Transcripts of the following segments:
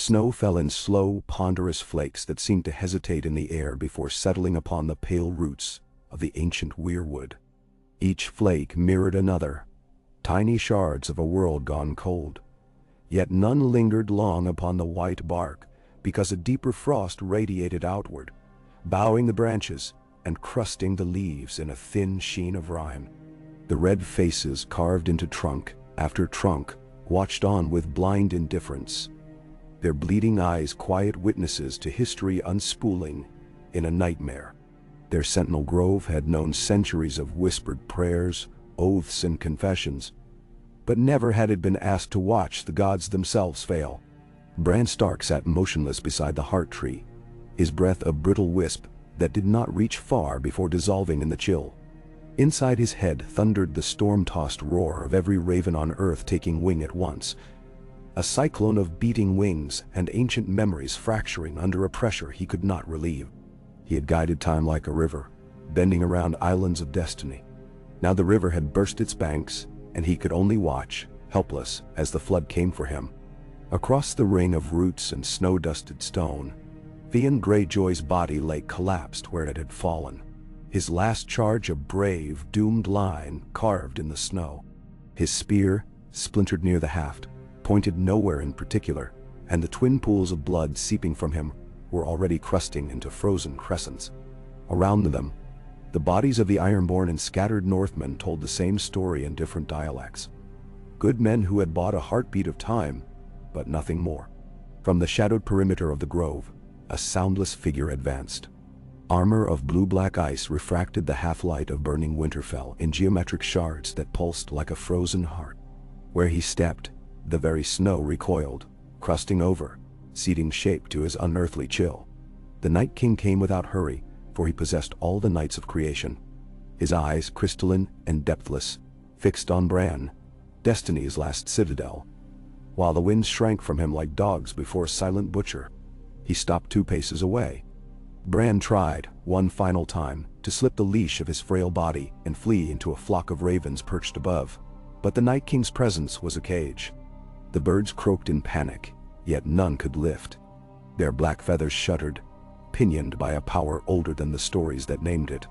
Snow fell in slow, ponderous flakes that seemed to hesitate in the air before settling upon the pale roots of the ancient weirwood. Each flake mirrored another, tiny shards of a world gone cold. Yet none lingered long upon the white bark, because a deeper frost radiated outward, bowing the branches and crusting the leaves in a thin sheen of rime. The red faces carved into trunk after trunk watched on with blind indifference, their bleeding eyes quiet witnesses to history unspooling in a nightmare. Their sentinel grove had known centuries of whispered prayers, oaths, and confessions, but never had it been asked to watch the gods themselves fail. Bran Stark sat motionless beside the heart tree, his breath a brittle wisp that did not reach far before dissolving in the chill. Inside his head thundered the storm-tossed roar of every raven on earth taking wing at once, a cyclone of beating wings and ancient memories fracturing under a pressure he could not relieve. He had guided time like a river, bending around islands of destiny. Now the river had burst its banks, and he could only watch, helpless, as the flood came for him. Across the ring of roots and snow-dusted stone, Theon Greyjoy's body lay collapsed where it had fallen, his last charge a brave, doomed line carved in the snow. His spear, splintered near the haft, pointed nowhere in particular, and the twin pools of blood seeping from him were already crusting into frozen crescents. Around them, the bodies of the Ironborn and scattered Northmen told the same story in different dialects. Good men who had bought a heartbeat of time, but nothing more. From the shadowed perimeter of the grove, a soundless figure advanced. Armor of blue-black ice refracted the half-light of burning Winterfell in geometric shards that pulsed like a frozen heart. Where he stepped, the very snow recoiled, crusting over, ceding shape to his unearthly chill. The Night King came without hurry, for he possessed all the nights of creation. His eyes, crystalline and depthless, fixed on Bran, Destiny's last citadel. While the winds shrank from him like dogs before a silent butcher, he stopped 2 paces away. Bran tried, one final time, to slip the leash of his frail body and flee into a flock of ravens perched above. But the Night King's presence was a cage. The birds croaked in panic, yet none could lift. Their black feathers shuddered, pinioned by a power older than the stories that named it.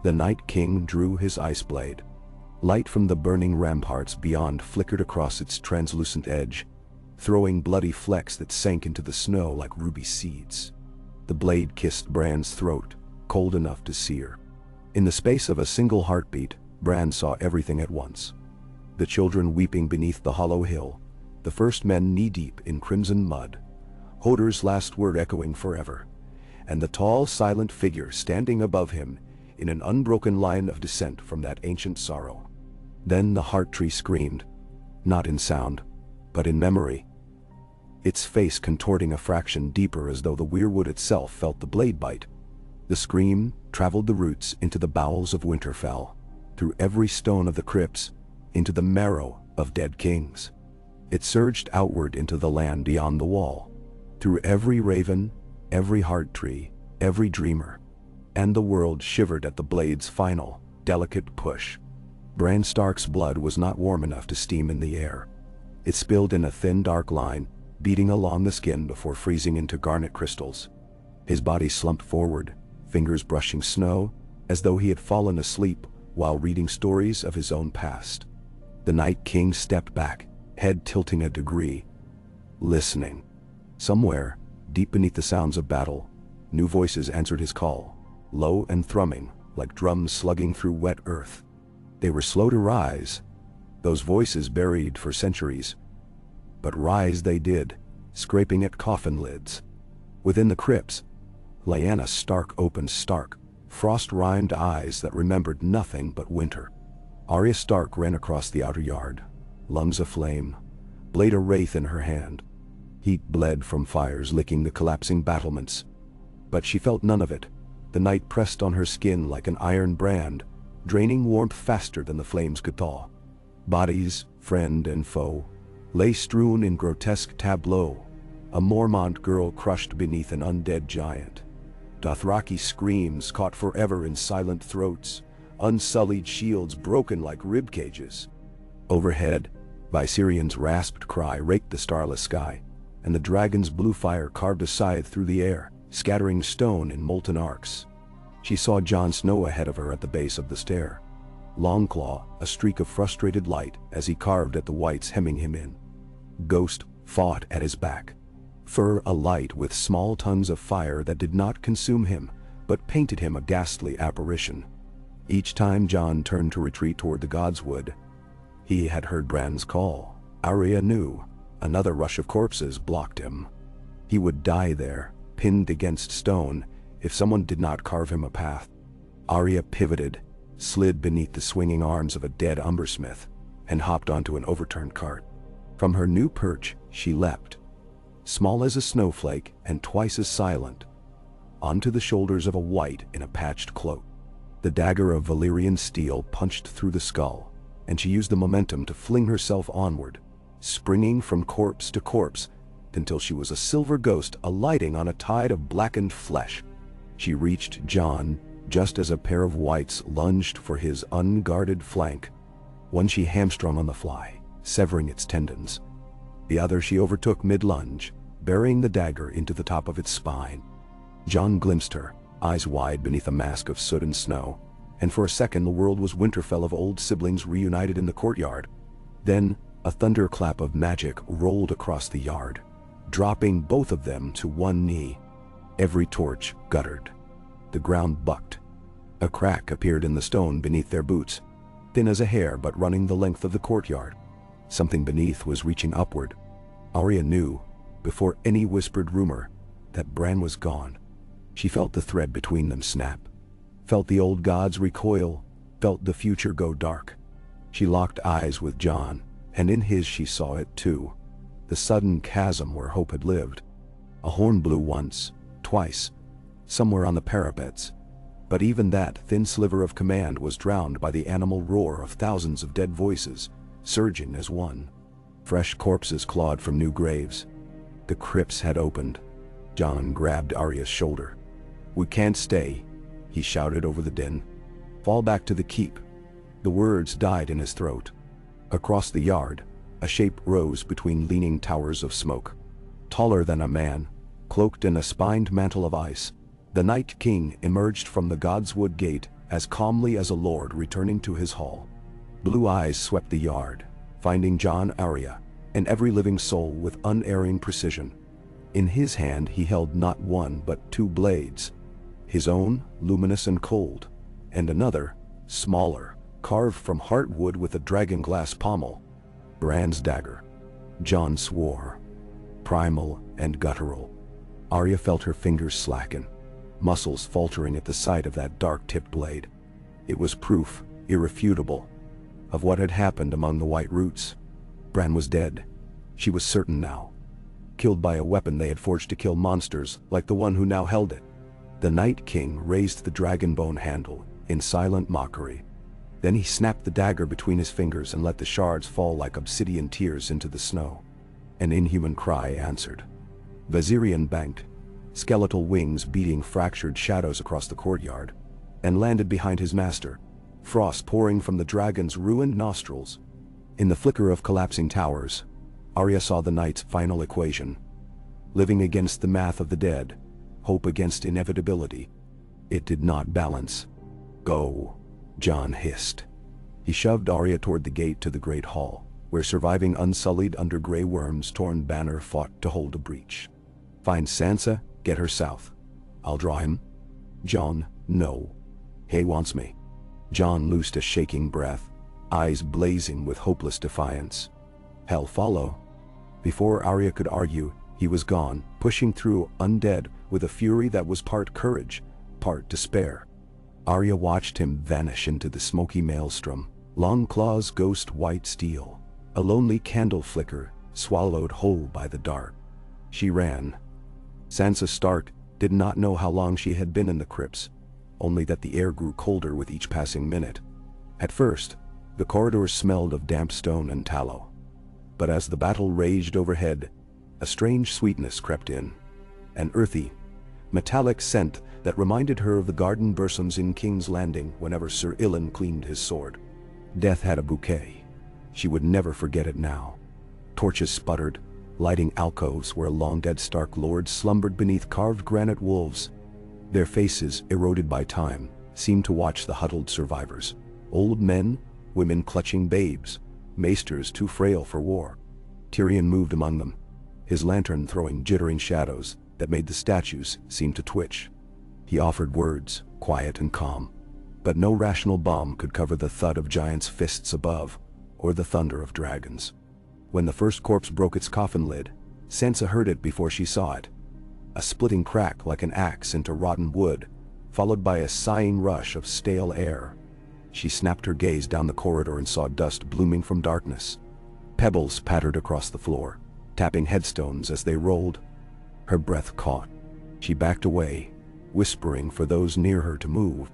The Night King drew his ice blade. Light from the burning ramparts beyond flickered across its translucent edge, throwing bloody flecks that sank into the snow like ruby seeds. The blade kissed Bran's throat, cold enough to sear. In the space of a single heartbeat, Bran saw everything at once. The children weeping beneath the hollow hill, the first men knee-deep in crimson mud, Hodor's last word echoing forever, and the tall, silent figure standing above him in an unbroken line of descent from that ancient sorrow. Then the heart tree screamed, not in sound, but in memory, its face contorting a fraction deeper as though the weirwood itself felt the blade bite. The scream traveled the roots into the bowels of Winterfell, through every stone of the crypts, into the marrow of dead kings. It surged outward into the land beyond the wall, through every raven, every heart tree, every dreamer, and the world shivered at the blade's final, delicate push. Bran Stark's blood was not warm enough to steam in the air. It spilled in a thin dark line, beating along the skin before freezing into garnet crystals. His body slumped forward, fingers brushing snow, as though he had fallen asleep while reading stories of his own past. The Night King stepped back, head tilting a degree, listening. Somewhere, deep beneath the sounds of battle, new voices answered his call, low and thrumming, like drums slugging through wet earth. They were slow to rise, those voices buried for centuries. But rise they did, scraping at coffin lids. Within the crypts, Lyanna Stark opened stark, frost-rimed eyes that remembered nothing but winter. Arya Stark ran across the outer yard, lungs aflame, blade a wraith in her hand. Heat bled from fires licking the collapsing battlements. But she felt none of it. The night pressed on her skin like an iron brand, draining warmth faster than the flames could thaw. Bodies, friend and foe, lay strewn in grotesque tableau, a Mormont girl crushed beneath an undead giant. Dothraki screams caught forever in silent throats, unsullied shields broken like rib cages. Overhead, Viserions' rasped cry raked the starless sky. and the dragon's blue fire carved a scythe through the air, scattering stone in molten arcs. She saw Jon Snow ahead of her at the base of the stair. Longclaw, a streak of frustrated light as he carved at the whites hemming him in. Ghost fought at his back, fur alight with small tongues of fire that did not consume him, but painted him a ghastly apparition. Each time Jon turned to retreat toward the Godswood, he had heard Bran's call. Arya knew. Another rush of corpses blocked him. He would die there, pinned against stone, if someone did not carve him a path. Arya pivoted, slid beneath the swinging arms of a dead umbersmith, and hopped onto an overturned cart. From her new perch, she leapt, small as a snowflake and twice as silent, onto the shoulders of a wight in a patched cloak. The dagger of Valyrian steel punched through the skull, and she used the momentum to fling herself onward, springing from corpse to corpse, until she was a silver ghost alighting on a tide of blackened flesh. She reached Jon just as a pair of wights lunged for his unguarded flank. One she hamstrung on the fly, severing its tendons. The other she overtook mid-lunge, burying the dagger into the top of its spine. Jon glimpsed her, eyes wide beneath a mask of soot and snow, and for a second the world was Winterfell of old siblings reunited in the courtyard. Then a thunderclap of magic rolled across the yard, dropping both of them to one knee. Every torch guttered. The ground bucked. A crack appeared in the stone beneath their boots, thin as a hair but running the length of the courtyard. Something beneath was reaching upward. Arya knew, before any whispered rumor, that Bran was gone. She felt the thread between them snap, felt the old gods recoil, felt the future go dark. She locked eyes with Jon, and in his she saw it too, the sudden chasm where hope had lived. A horn blew once, twice, somewhere on the parapets, but even that thin sliver of command was drowned by the animal roar of thousands of dead voices, surging as one. Fresh corpses clawed from new graves. The crypts had opened. Jon grabbed Arya's shoulder. "We can't stay," he shouted over the din. "Fall back to the keep." The words died in his throat. Across the yard, a shape rose between leaning towers of smoke. Taller than a man, cloaked in a spined mantle of ice, the Night King emerged from the Godswood gate as calmly as a lord returning to his hall. Blue eyes swept the yard, finding Jon, Arya, and every living soul with unerring precision. In his hand he held not one but two blades, his own luminous and cold, and another, smaller, carved from heartwood with a dragonglass pommel. Bran's dagger. Jon swore. Primal and guttural. Arya felt her fingers slacken, muscles faltering at the sight of that dark-tipped blade. It was proof, irrefutable, of what had happened among the White Roots. Bran was dead. She was certain now. Killed by a weapon they had forged to kill monsters like the one who now held it. The Night King raised the dragonbone handle in silent mockery. Then he snapped the dagger between his fingers and let the shards fall like obsidian tears into the snow. An inhuman cry answered. Viserion banked, skeletal wings beating fractured shadows across the courtyard, and landed behind his master, frost pouring from the dragon's ruined nostrils. In the flicker of collapsing towers, Arya saw the night's final equation. Living against the math of the dead, hope against inevitability. It did not balance. "Go," Jon hissed. He shoved Arya toward the gate to the great hall, where surviving unsullied under Grey Worm's torn banner fought to hold a breach. "Find Sansa, get her south. I'll draw him." "Jon, no. Hay wants me." Jon loosed a shaking breath, eyes blazing with hopeless defiance. "Hell follow." Before Arya could argue, he was gone, pushing through undead with a fury that was part courage, part despair. Arya watched him vanish into the smoky maelstrom, Longclaw's ghost white steel, a lonely candle flicker, swallowed whole by the dark. She ran. Sansa Stark did not know how long she had been in the crypts, only that the air grew colder with each passing minute. At first, the corridors smelled of damp stone and tallow. But as the battle raged overhead, a strange sweetness crept in, an earthy, metallic scent that reminded her of the garden bersams in King's Landing whenever Sir Ilyn cleaned his sword. Death had a bouquet. She would never forget it now. Torches sputtered, lighting alcoves where long-dead Stark lords slumbered beneath carved granite wolves. Their faces, eroded by time, seemed to watch the huddled survivors. Old men, women clutching babes, maesters too frail for war. Tyrion moved among them, his lantern throwing jittering shadows that made the statues seem to twitch. He offered words, quiet and calm, but no rational bomb could cover the thud of giants' fists above, or the thunder of dragons. When the first corpse broke its coffin lid, Sansa heard it before she saw it. A splitting crack like an axe into rotten wood, followed by a sighing rush of stale air. She snapped her gaze down the corridor and saw dust blooming from darkness. Pebbles pattered across the floor, tapping headstones as they rolled. Her breath caught. She backed away, whispering for those near her to move.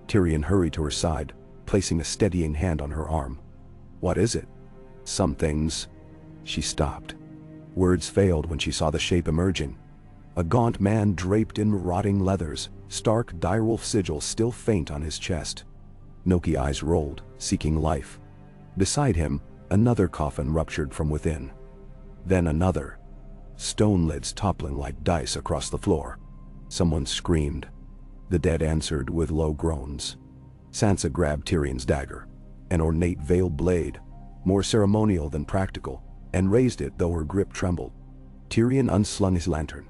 Tyrion hurried to her side, placing a steadying hand on her arm. "What is it?" "Some things." She stopped. Words failed when she saw the shape emerging. A gaunt man draped in rotting leathers, stark direwolf sigil still faint on his chest. Milky eyes rolled, seeking life. Beside him, another coffin ruptured from within. Then another. Stone lids toppling like dice across the floor. Someone screamed. The dead answered with low groans. Sansa grabbed Tyrion's dagger, an ornate veiled blade, more ceremonial than practical, and raised it though her grip trembled. Tyrion unslung his lantern,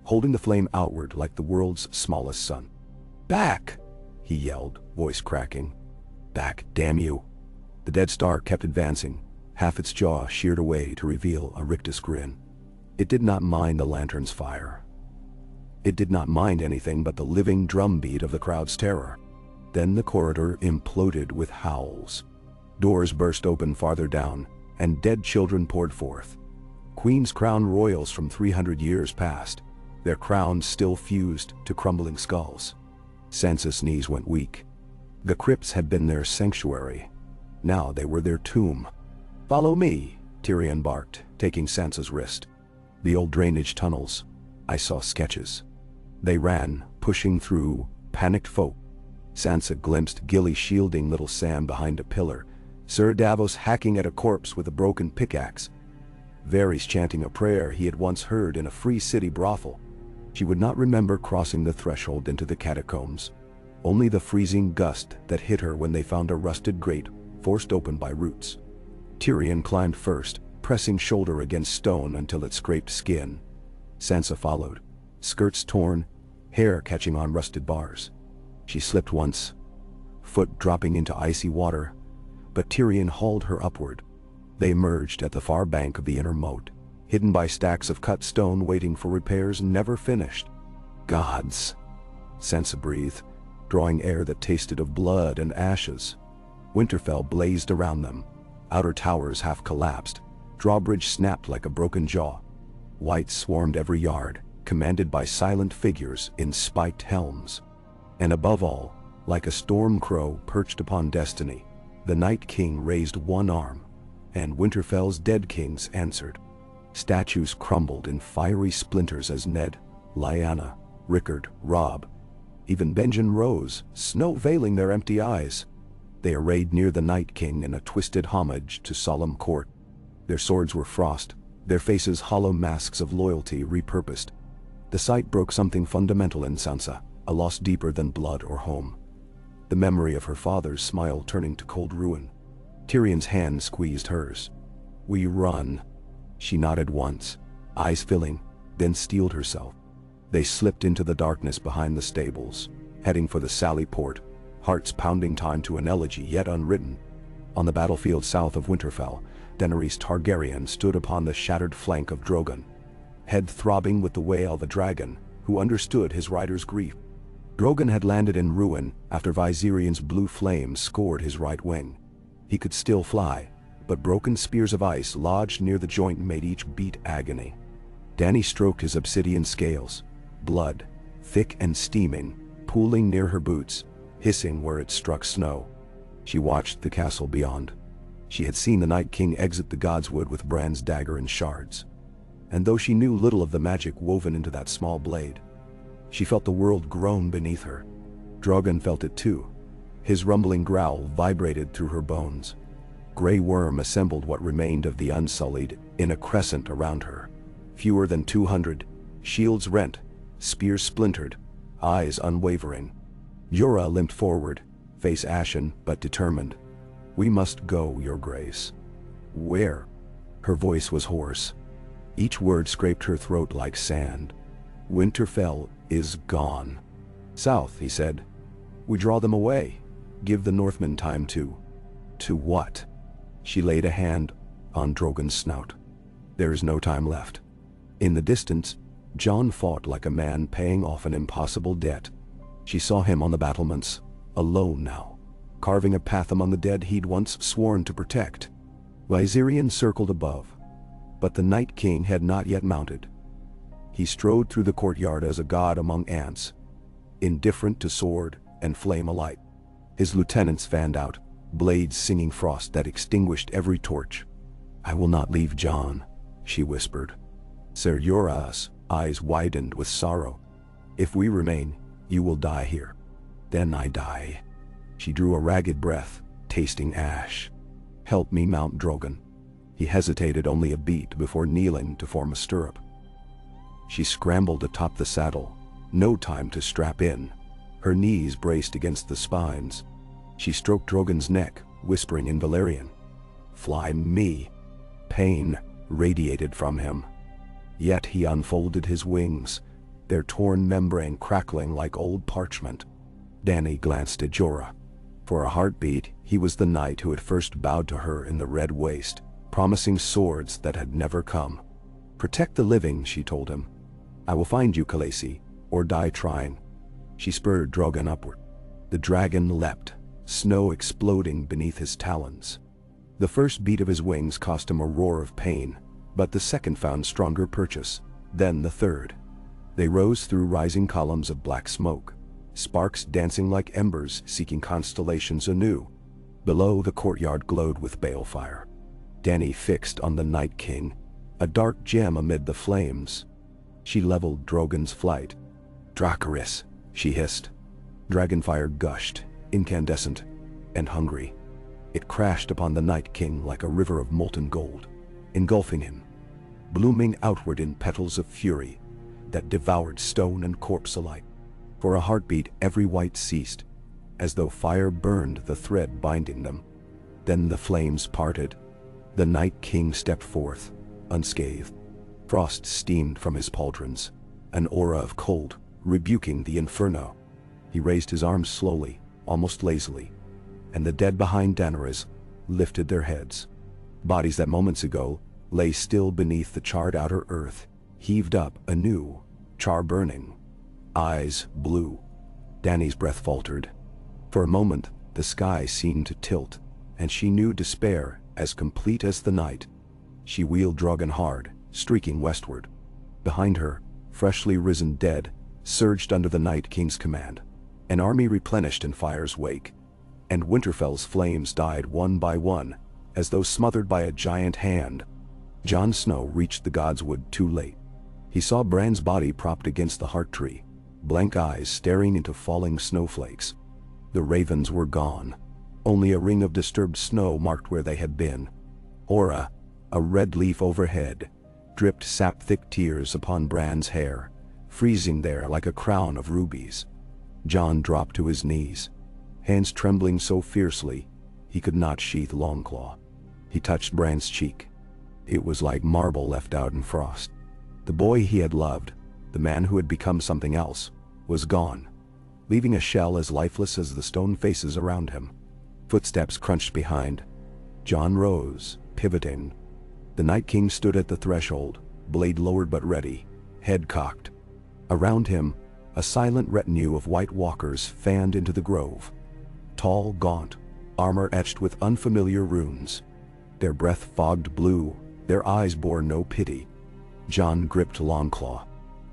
holding the flame outward like the world's smallest sun. "Back!" he yelled, voice cracking. "Back, damn you!" The dead star kept advancing, half its jaw sheared away to reveal a rictus grin. It did not mind the lantern's fire. It did not mind anything but the living drumbeat of the crowd's terror. Then the corridor imploded with howls. Doors burst open farther down, and dead children poured forth. Queen's crown royals from 300 years past, their crowns still fused to crumbling skulls. Sansa's knees went weak. The crypts had been their sanctuary. Now they were their tomb. "Follow me," Tyrion barked, taking Sansa's wrist. The old drainage tunnels. I saw sketches. They ran, pushing through, panicked folk. Sansa glimpsed Gilly shielding little Sam behind a pillar, Sir Davos hacking at a corpse with a broken pickaxe, Varys chanting a prayer he had once heard in a free city brothel. She would not remember crossing the threshold into the catacombs. Only the freezing gust that hit her when they found a rusted grate forced open by roots. Tyrion climbed first, pressing shoulder against stone until it scraped skin. Sansa followed, skirts torn, hair catching on rusted bars. She slipped once, foot dropping into icy water, but Tyrion hauled her upward. They emerged at the far bank of the inner moat, hidden by stacks of cut stone waiting for repairs never finished. "Gods," Sansa breathed, drawing air that tasted of blood and ashes. Winterfell blazed around them. Outer towers half collapsed. Drawbridge snapped like a broken jaw. Whites swarmed every yard, commanded by silent figures in spiked helms. And above all, like a storm crow perched upon destiny, the Night King raised one arm, and Winterfell's dead kings answered. Statues crumbled in fiery splinters as Ned, Lyanna, Rickard, Robb, even Benjen rose, snow veiling their empty eyes. They arrayed near the Night King in a twisted homage to solemn court. Their swords were frost, their faces hollow masks of loyalty repurposed. The sight broke something fundamental in Sansa, a loss deeper than blood or home. The memory of her father's smile turning to cold ruin. Tyrion's hand squeezed hers. "We run." She nodded once, eyes filling, then steeled herself. They slipped into the darkness behind the stables, heading for the Sally Port, hearts pounding time to an elegy yet unwritten. On the battlefield south of Winterfell, Daenerys Targaryen stood upon the shattered flank of Drogon, head throbbing with the wail of a dragon who understood his rider's grief. Drogon had landed in ruin after Viserion's blue flame scored his right wing. He could still fly, but broken spears of ice lodged near the joint made each beat agony. Dany stroked his obsidian scales, blood, thick and steaming, pooling near her boots, hissing where it struck snow. She watched the castle beyond. She had seen the Night King exit the Godswood with Bran's dagger and shards. And though she knew little of the magic woven into that small blade, she felt the world groan beneath her. Drogon felt it too. His rumbling growl vibrated through her bones. Grey Worm assembled what remained of the unsullied, in a crescent around her. Fewer than 200, shields rent, spears splintered, eyes unwavering. Jorah limped forward, face ashen but determined. "We must go, your grace." "Where?" Her voice was hoarse. Each word scraped her throat like sand. "Winterfell is gone." "South," he said. "We draw them away. Give the Northmen time to..." "To what?" She laid a hand on Drogon's snout. "There is no time left." In the distance, Jon fought like a man paying off an impossible debt. She saw him on the battlements, alone now, carving a path among the dead he'd once sworn to protect. Viserion circled above, but the Night King had not yet mounted. He strode through the courtyard as a god among ants, indifferent to sword and flame alike. His lieutenants fanned out, blades singing frost that extinguished every torch. "I will not leave Jon," she whispered. Ser Jorah's eyes widened with sorrow. "If we remain, you will die here." "Then I die." She drew a ragged breath, tasting ash. "Help me mount Drogon." He hesitated only a beat before kneeling to form a stirrup. She scrambled atop the saddle, no time to strap in. Her knees braced against the spines. She stroked Drogon's neck, whispering in Valyrian, "Fly me." Pain radiated from him. Yet he unfolded his wings, their torn membrane crackling like old parchment. Dany glanced at Jorah. For a heartbeat, he was the knight who had first bowed to her in the Red Waste, promising swords that had never come. "Protect the living," she told him. "I will find you, Khaleesi, or die trying." She spurred Drogon upward. The dragon leapt, snow exploding beneath his talons. The first beat of his wings cost him a roar of pain, but the second found stronger purchase, then the third. They rose through rising columns of black smoke, sparks dancing like embers seeking constellations anew. Below, the courtyard glowed with balefire. Dany fixed on the Night King, a dark gem amid the flames. She leveled Drogon's flight. "Dracarys," she hissed. Dragonfire gushed, incandescent and hungry. It crashed upon the Night King like a river of molten gold, engulfing him, blooming outward in petals of fury that devoured stone and corpse alike. For a heartbeat, every white ceased, as though fire burned the thread binding them. Then the flames parted. The Night King stepped forth, unscathed. Frost steamed from his pauldrons, an aura of cold, rebuking the inferno. He raised his arms slowly, almost lazily, and the dead behind Daenerys lifted their heads. Bodies that moments ago lay still beneath the charred outer earth heaved up anew, char-burning. Eyes blue. Dany's breath faltered. For a moment, the sky seemed to tilt, and she knew despair as complete as the night. She wheeled Drogon hard, streaking westward. Behind her, freshly risen dead surged under the Night King's command. An army replenished in fire's wake, and Winterfell's flames died one by one, as though smothered by a giant hand. Jon Snow reached the Godswood too late. He saw Bran's body propped against the heart tree, blank eyes staring into falling snowflakes. The ravens were gone. Only a ring of disturbed snow marked where they had been. Aura, a red leaf overhead, dripped sap-thick tears upon Bran's hair, freezing there like a crown of rubies. Jon dropped to his knees, hands trembling so fiercely he could not sheath Longclaw. He touched Bran's cheek. It was like marble left out in frost. The boy he had loved, the man who had become something else, was gone, leaving a shell as lifeless as the stone faces around him. Footsteps crunched behind. Jon rose, pivoting. The Night King stood at the threshold, blade lowered but ready, head cocked. Around him, a silent retinue of white walkers fanned into the grove. Tall, gaunt, armor etched with unfamiliar runes. Their breath fogged blue, their eyes bore no pity. Jon gripped Longclaw.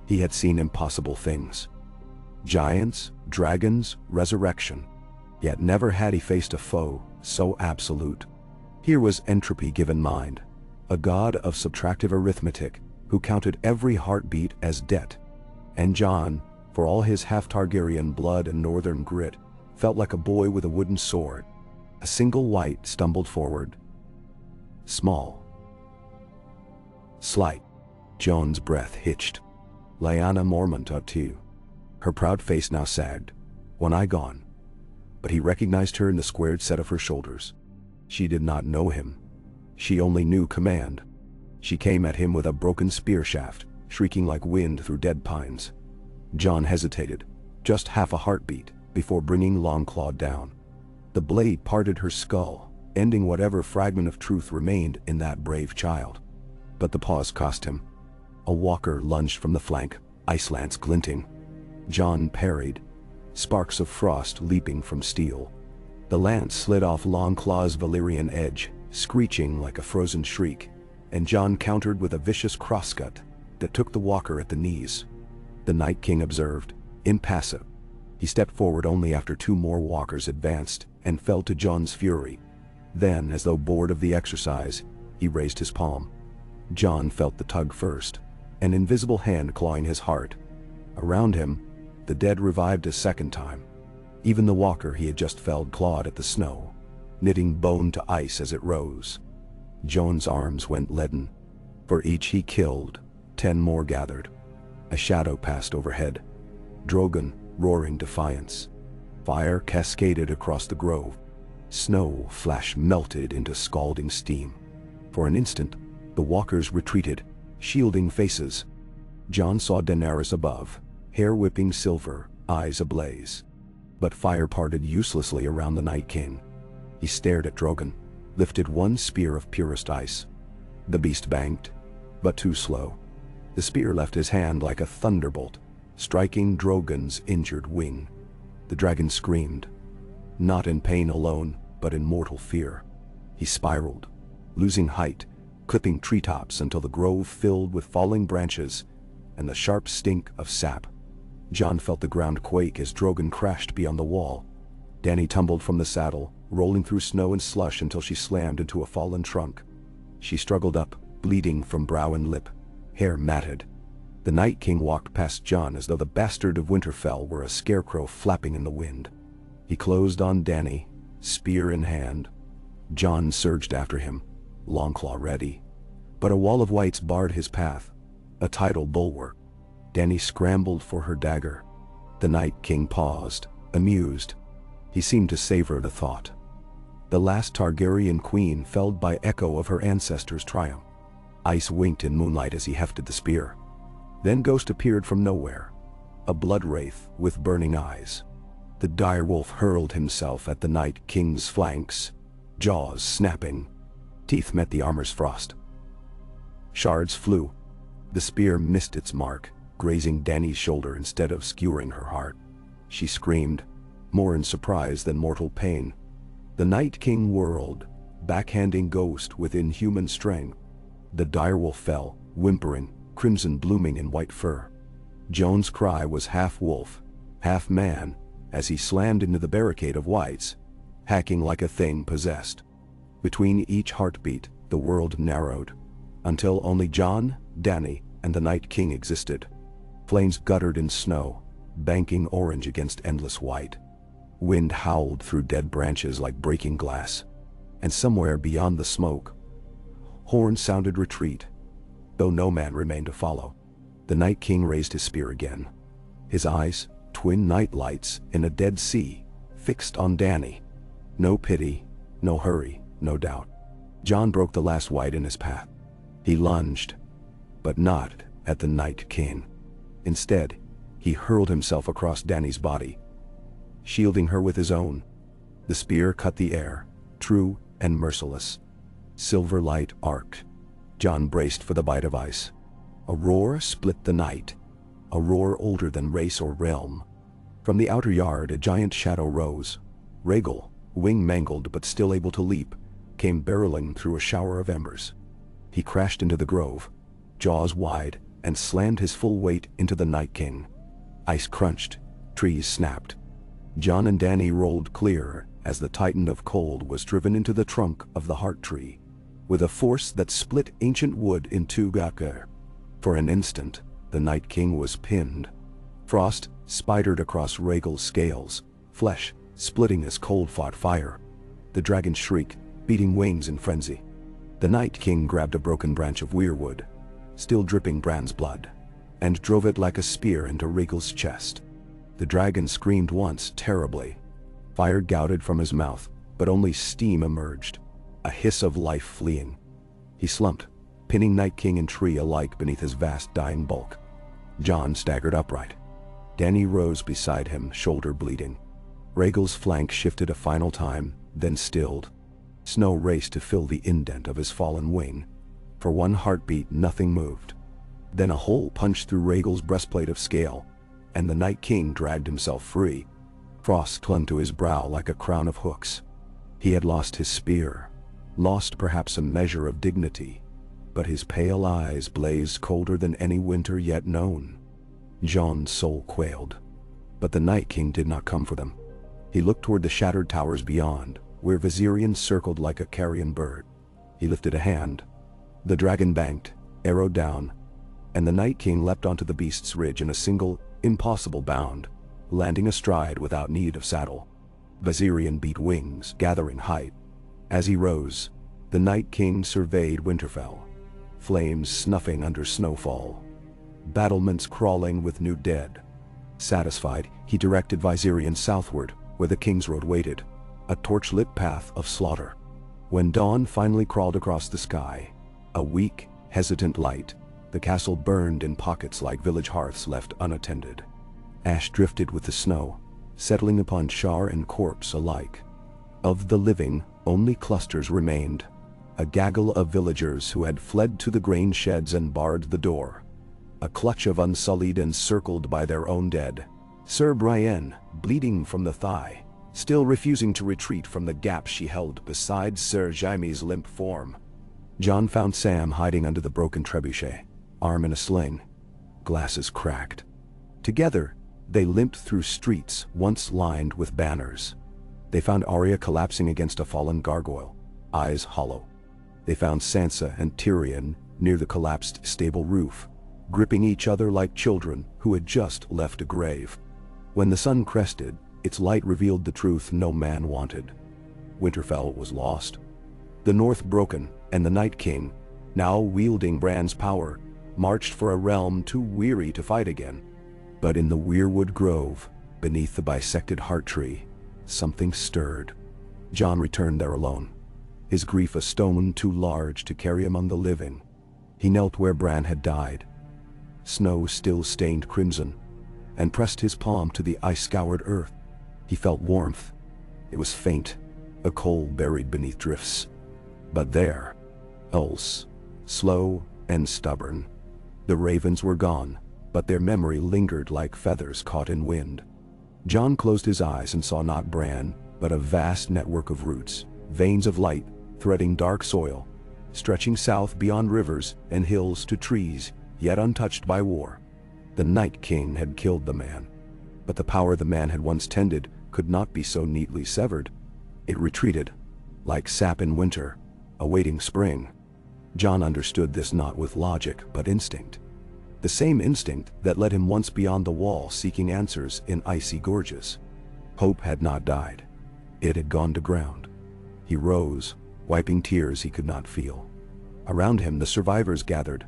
He had seen impossible things. Giants, dragons, resurrection. Yet never had he faced a foe so absolute. Here was entropy given mind, a god of subtractive arithmetic who counted every heartbeat as debt. And Jon, for all his half-Targaryen blood and northern grit, felt like a boy with a wooden sword. A single wight stumbled forward. Small. Slight. John's breath hitched. Lyanna Mormont too. Her proud face now sagged, one eye gone. But he recognized her in the squared set of her shoulders. She did not know him. She only knew command. She came at him with a broken spear shaft, shrieking like wind through dead pines. Jon hesitated, just half a heartbeat, before bringing Longclaw down. The blade parted her skull, ending whatever fragment of truth remained in that brave child. But the pause cost him. A walker lunged from the flank, ice lance glinting. Jon parried, sparks of frost leaping from steel. The lance slid off Longclaw's Valyrian edge, screeching like a frozen shriek, and Jon countered with a vicious crosscut that took the walker at the knees. The Night King observed, impassive. He stepped forward only after two more walkers advanced and fell to Jon's fury. Then, as though bored of the exercise, he raised his palm. Jon felt the tug first, an invisible hand clawing his heart. Around him, the dead revived a second time. Even the walker he had just felled clawed at the snow, knitting bone to ice as it rose. Jon's arms went leaden. For each he killed, 10 more gathered. A shadow passed overhead. Drogon, roaring defiance. Fire cascaded across the grove. Snow flash melted into scalding steam. For an instant, the walkers retreated, shielding faces. Jon saw Daenerys above, hair whipping silver, eyes ablaze. But fire parted uselessly around the Night King. He stared at Drogon, lifted one spear of purest ice. The beast banked, but too slow. The spear left his hand like a thunderbolt, striking Drogon's injured wing. The dragon screamed, not in pain alone, but in mortal fear. He spiraled, losing height, clipping treetops until the grove filled with falling branches and the sharp stink of sap. Jon felt the ground quake as Drogon crashed beyond the wall. Dany tumbled from the saddle, rolling through snow and slush until she slammed into a fallen trunk. She struggled up, bleeding from brow and lip, hair matted. The Night King walked past Jon as though the bastard of Winterfell were a scarecrow flapping in the wind. He closed on Dany, spear in hand. Jon surged after him, Longclaw ready. But a wall of whites barred his path, a tidal bulwark. Dany scrambled for her dagger. The Night King paused, amused. He seemed to savor the thought. The last Targaryen queen felled by echo of her ancestors' triumph. Ice winked in moonlight as he hefted the spear. Then Ghost appeared from nowhere, a blood wraith with burning eyes. The direwolf hurled himself at the Night King's flanks, jaws snapping. Teeth met the armor's frost. Shards flew. The spear missed its mark, grazing Dany's shoulder instead of skewering her heart. She screamed, more in surprise than mortal pain. The Night King whirled, backhanding Ghost with inhuman strength. The direwolf fell, whimpering, crimson blooming in white fur. Jon's cry was half wolf, half man, as he slammed into the barricade of whites, hacking like a thing possessed. Between each heartbeat, the world narrowed, until only Jon, Dany, and the Night King existed. Flames guttered in snow, banking orange against endless white. Wind howled through dead branches like breaking glass. And somewhere beyond the smoke, horns sounded retreat, though no man remained to follow. The Night King raised his spear again. His eyes, twin night lights in a dead sea, fixed on Dany. No pity, no hurry, no doubt. Jon broke the last white in his path. He lunged, but not at the Night King. Instead, he hurled himself across Dany's body, shielding her with his own. The spear cut the air, true and merciless. Silver light arced. Jon braced for the bite of ice. A roar split the night, a roar older than race or realm. From the outer yard a giant shadow rose. Rhaegal, wing mangled but still able to leap, came barreling through a shower of embers. He crashed into the grove, jaws wide, and slammed his full weight into the Night King. Ice crunched, trees snapped. Jon and Dany rolled clear as the Titan of Cold was driven into the trunk of the Heart Tree, with a force that split ancient wood in two. For an instant, the Night King was pinned. Frost spidered across Rhaegal's scales, flesh splitting as cold fought fire. The dragon shrieked, beating wings in frenzy. The Night King grabbed a broken branch of weirwood, still dripping Bran's blood, and drove it like a spear into Rhaegal's chest. The dragon screamed once terribly. Fire gouted from his mouth, but only steam emerged, a hiss of life fleeing. He slumped, pinning Night King and Tree alike beneath his vast dying bulk. Jon staggered upright. Dany rose beside him, shoulder bleeding. Rhaegal's flank shifted a final time, then stilled. Snow raced to fill the indent of his fallen wing. For one heartbeat, nothing moved. Then a hole punched through Rhaegal's breastplate of scale, and the Night King dragged himself free. Frost clung to his brow like a crown of hooks. He had lost his spear, lost perhaps a measure of dignity, but his pale eyes blazed colder than any winter yet known. Jon's soul quailed. But the Night King did not come for them. He looked toward the shattered towers beyond, where Viserion circled like a carrion bird. He lifted a hand. The dragon banked, arrow down, and the Night King leapt onto the beast's ridge in a single, impossible bound, landing astride without need of saddle. Viserion beat wings, gathering height. As he rose, the Night King surveyed Winterfell, flames snuffing under snowfall, battlements crawling with new dead. Satisfied, he directed Viserion southward, where the King's Road waited, a torch-lit path of slaughter. When dawn finally crawled across the sky, a weak, hesitant light, the castle burned in pockets like village hearths left unattended. Ash drifted with the snow, settling upon char and corpse alike. Of the living, only clusters remained, a gaggle of villagers who had fled to the grain sheds and barred the door. A clutch of unsullied encircled by their own dead. Sir Brienne, bleeding from the thigh, still refusing to retreat from the gap she held beside Sir Jaime's limp form. Jon found Sam hiding under the broken trebuchet, arm in a sling, glasses cracked. Together, they limped through streets once lined with banners. They found Arya collapsing against a fallen gargoyle, eyes hollow. They found Sansa and Tyrion near the collapsed stable roof, gripping each other like children who had just left a grave. When the sun crested, its light revealed the truth no man wanted. Winterfell was lost. The North broken, and the Night King, now wielding Bran's power, marched for a realm too weary to fight again. But in the Weirwood Grove, beneath the bisected heart tree, something stirred. Jon returned there alone, his grief a stone too large to carry among the living. He knelt where Bran had died. Snow still stained crimson, and pressed his palm to the ice-scoured earth. He felt warmth. It was faint, a coal buried beneath drifts. But there, else, slow and stubborn. The ravens were gone, but their memory lingered like feathers caught in wind. Jon closed his eyes and saw not Bran, but a vast network of roots, veins of light, threading dark soil, stretching south beyond rivers and hills to trees, yet untouched by war. The Night King had killed the man, but the power the man had once tended could not be so neatly severed. It retreated, like sap in winter, awaiting spring. Jon understood this not with logic, but instinct. The same instinct that led him once beyond the wall seeking answers in icy gorges. Hope had not died. It had gone to ground. He rose, wiping tears he could not feel. Around him the survivors gathered.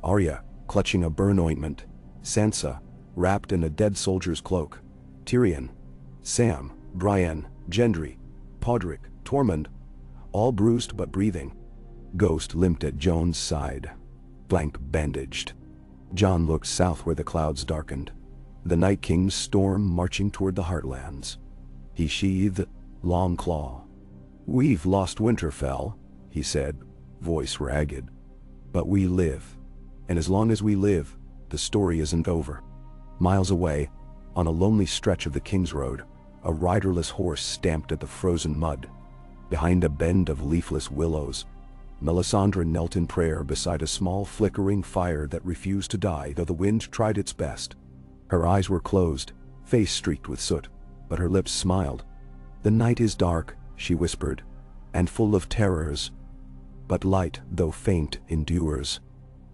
Arya, clutching a burn ointment. Sansa, wrapped in a dead soldier's cloak. Tyrion, Sam, Brienne, Gendry, Podrick, Tormund, all bruised but breathing. Ghost limped at Jon's side, flank bandaged. Jon looked south where the clouds darkened, the Night King's storm marching toward the Heartlands. He sheathed long claw. "We've lost Winterfell," he said, voice ragged. "But we live, and as long as we live, the story isn't over." Miles away, on a lonely stretch of the King's Road, a riderless horse stamped at the frozen mud. Behind a bend of leafless willows, Melisandre knelt in prayer beside a small flickering fire that refused to die though the wind tried its best. Her eyes were closed, face streaked with soot, but her lips smiled. "The night is dark," she whispered, "and full of terrors, but light, though faint, endures."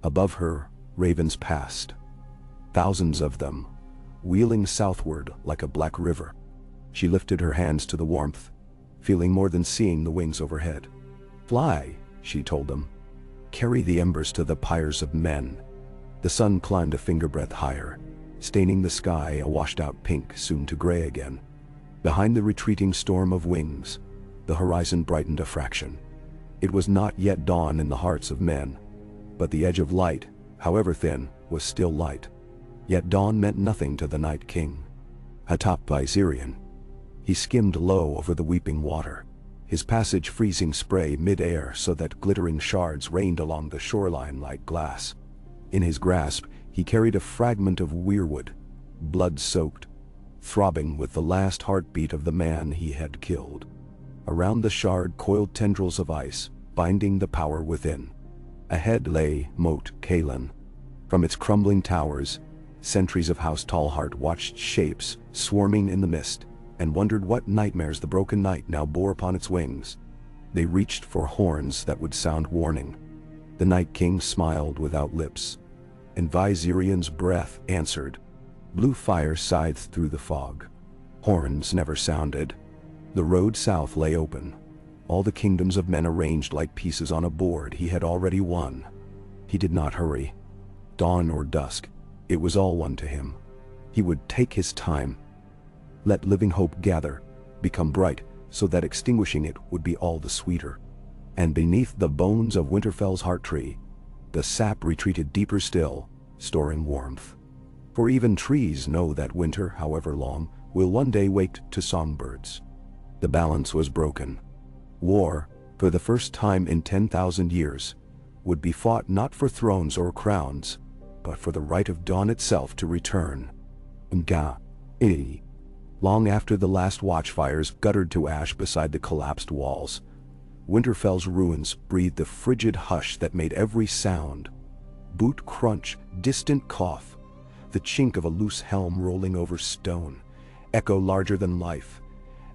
Above her, ravens passed, thousands of them, wheeling southward like a black river. She lifted her hands to the warmth, feeling more than seeing the wings overhead. "Fly," she told them. Carry the embers to the pyres of men. The sun climbed a fingerbreadth higher, staining the sky a washed-out pink, soon to gray again. Behind the retreating storm of wings, the horizon brightened a fraction. It was not yet dawn in the hearts of men, but the edge of light, however thin, was still light. Yet dawn meant nothing to the Night King. Atop Viserion, he skimmed low over the weeping water, his passage freezing spray mid-air so that glittering shards rained along the shoreline like glass. In his grasp, he carried a fragment of weirwood, blood-soaked, throbbing with the last heartbeat of the man he had killed. Around the shard coiled tendrils of ice, binding the power within. Ahead lay Moat Cailin. From its crumbling towers, sentries of House Tallheart watched shapes swarming in the mist, and wondered what nightmares the broken night now bore upon its wings. They reached for horns that would sound warning. The Night King smiled without lips, and Viserion's breath answered. Blue fire scythed through the fog. Horns never sounded. The road south lay open, all the kingdoms of men arranged like pieces on a board he had already won. He did not hurry. Dawn or dusk, it was all one to him. He would take his time. Let living hope gather, become bright, so that extinguishing it would be all the sweeter. And beneath the bones of Winterfell's heart tree, the sap retreated deeper still, storing warmth. For even trees know that winter, however long, will one day wake to songbirds. The balance was broken. War, for the first time in 10,000 years, would be fought not for thrones or crowns, but for the right of dawn itself to return. Long after the last watchfires guttered to ash beside the collapsed walls, Winterfell's ruins breathed the frigid hush that made every sound, boot crunch, distant cough, the chink of a loose helm rolling over stone, echo larger than life,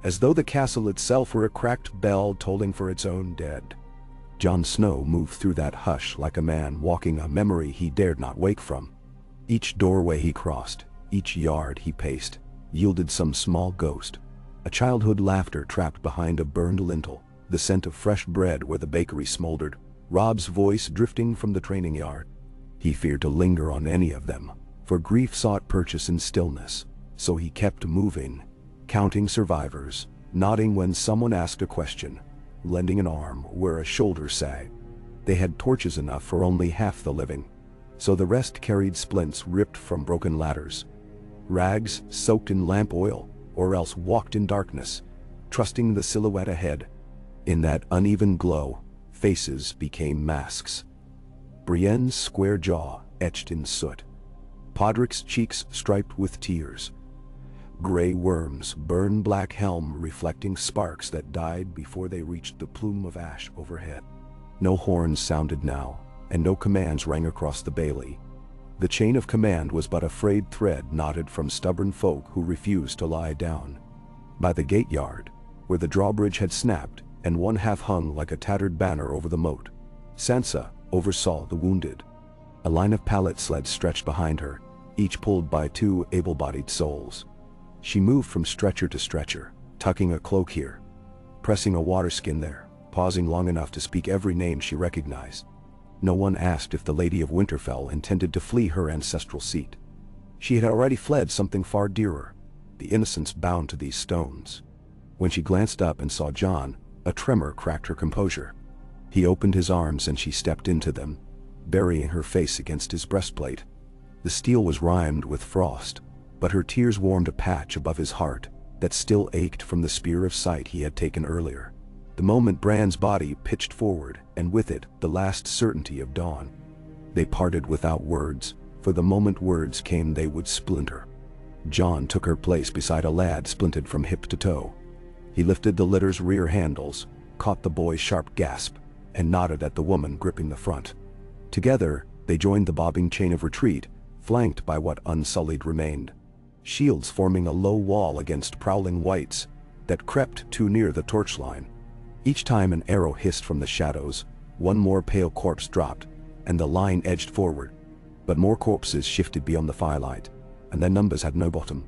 as though the castle itself were a cracked bell tolling for its own dead. Jon Snow moved through that hush like a man walking a memory he dared not wake from. Each doorway he crossed, each yard he paced, yielded some small ghost. A childhood laughter trapped behind a burned lintel, the scent of fresh bread where the bakery smoldered, Robb's voice drifting from the training yard. He feared to linger on any of them, for grief sought purchase in stillness, so he kept moving, counting survivors, nodding when someone asked a question, lending an arm where a shoulder sagged. They had torches enough for only half the living, so the rest carried splints ripped from broken ladders, rags soaked in lamp oil, or else walked in darkness, trusting the silhouette ahead. In that uneven glow, faces became masks. Brienne's square jaw etched in soot, Podrick's cheeks striped with tears. Gray worms burned black helm reflecting sparks that died before they reached the plume of ash overhead. No horns sounded now, and no commands rang across the bailey. The chain of command was but a frayed thread knotted from stubborn folk who refused to lie down. By the gate yard, where the drawbridge had snapped and one half hung like a tattered banner over the moat, Sansa oversaw the wounded. A line of pallet sleds stretched behind her, each pulled by two able-bodied souls. She moved from stretcher to stretcher, tucking a cloak here, pressing a waterskin there, pausing long enough to speak every name she recognized. No one asked if the Lady of Winterfell intended to flee her ancestral seat. She had already fled something far dearer, the innocence bound to these stones. When she glanced up and saw Jon, a tremor cracked her composure. He opened his arms and she stepped into them, burying her face against his breastplate. The steel was rimed with frost, but her tears warmed a patch above his heart that still ached from the spear of sight he had taken earlier. The moment Bran's body pitched forward, and with it, the last certainty of dawn. They parted without words, for the moment words came they would splinter. Jon took her place beside a lad splinted from hip to toe. He lifted the litter's rear handles, caught the boy's sharp gasp, and nodded at the woman gripping the front. Together, they joined the bobbing chain of retreat, flanked by what unsullied remained. Shields forming a low wall against prowling whites that crept too near the torchline. Each time an arrow hissed from the shadows, one more pale corpse dropped, and the line edged forward. But more corpses shifted beyond the firelight, and their numbers had no bottom.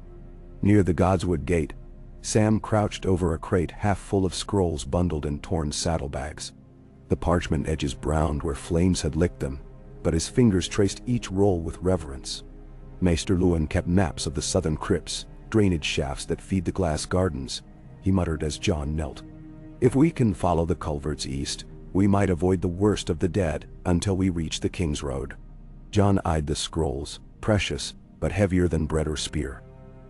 Near the Godswood gate, Sam crouched over a crate half full of scrolls bundled in torn saddlebags. The parchment edges browned where flames had licked them, but his fingers traced each roll with reverence. Maester Lewin kept maps of the southern crypts, drainage shafts that feed the glass gardens, he muttered as Jon knelt. If we can follow the culverts east, we might avoid the worst of the dead until we reach the King's Road. Jon eyed the scrolls, precious, but heavier than bread or spear.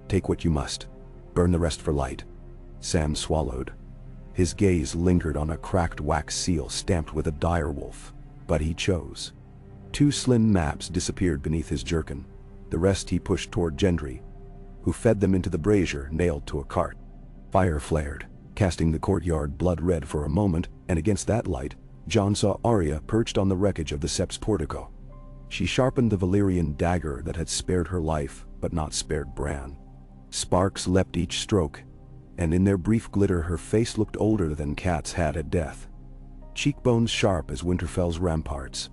Take what you must. Burn the rest for light. Sam swallowed. His gaze lingered on a cracked wax seal stamped with a dire wolf, but he chose. 2 slim maps disappeared beneath his jerkin. The rest he pushed toward Gendry, who fed them into the brazier nailed to a cart. Fire flared, casting the courtyard blood red for a moment, and against that light, Jon saw Arya perched on the wreckage of the Sept's portico. She sharpened the Valyrian dagger that had spared her life, but not spared Bran. Sparks leapt each stroke, and in their brief glitter her face looked older than cats had at death. Cheekbones sharp as Winterfell's ramparts.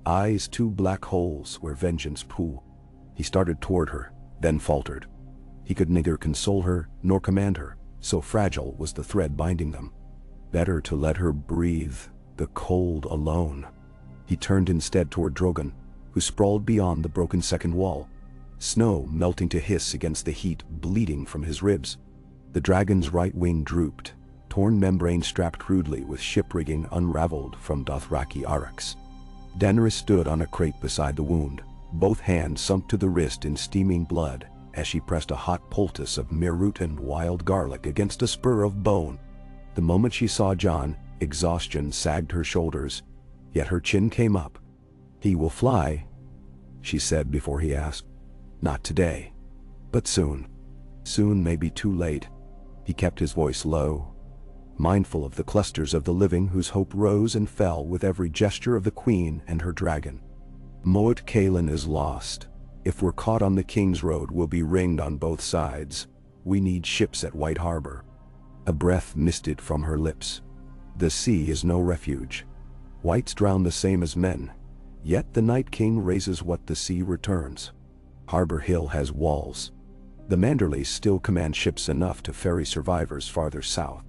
Eyes 2 black holes where vengeance pool. He started toward her, then faltered. He could neither console her nor command her, so fragile was the thread binding them. Better to let her breathe the cold alone. He turned instead toward Drogon, who sprawled beyond the broken second wall, snow melting to hiss against the heat bleeding from his ribs. The dragon's right wing drooped, torn membrane strapped crudely with ship rigging unraveled from Dothraki Arrax. Daenerys stood on a crate beside the wound, both hands sunk to the wrist in steaming blood as she pressed a hot poultice of mirroot and wild garlic against a spur of bone. The moment she saw Jon, exhaustion sagged her shoulders, yet her chin came up. "He will fly," she said before he asked. "Not today, but soon. Soon may be too late." He kept his voice low, mindful of the clusters of the living whose hope rose and fell with every gesture of the Queen and her dragon. Moat Cailin is lost. If we're caught on the King's Road, we'll be ringed on both sides. We need ships at White Harbor. A breath misted from her lips. The sea is no refuge. Whites drown the same as men, yet the Night King raises what the sea returns. Harbor Hill has walls. The Manderleys still command ships enough to ferry survivors farther south.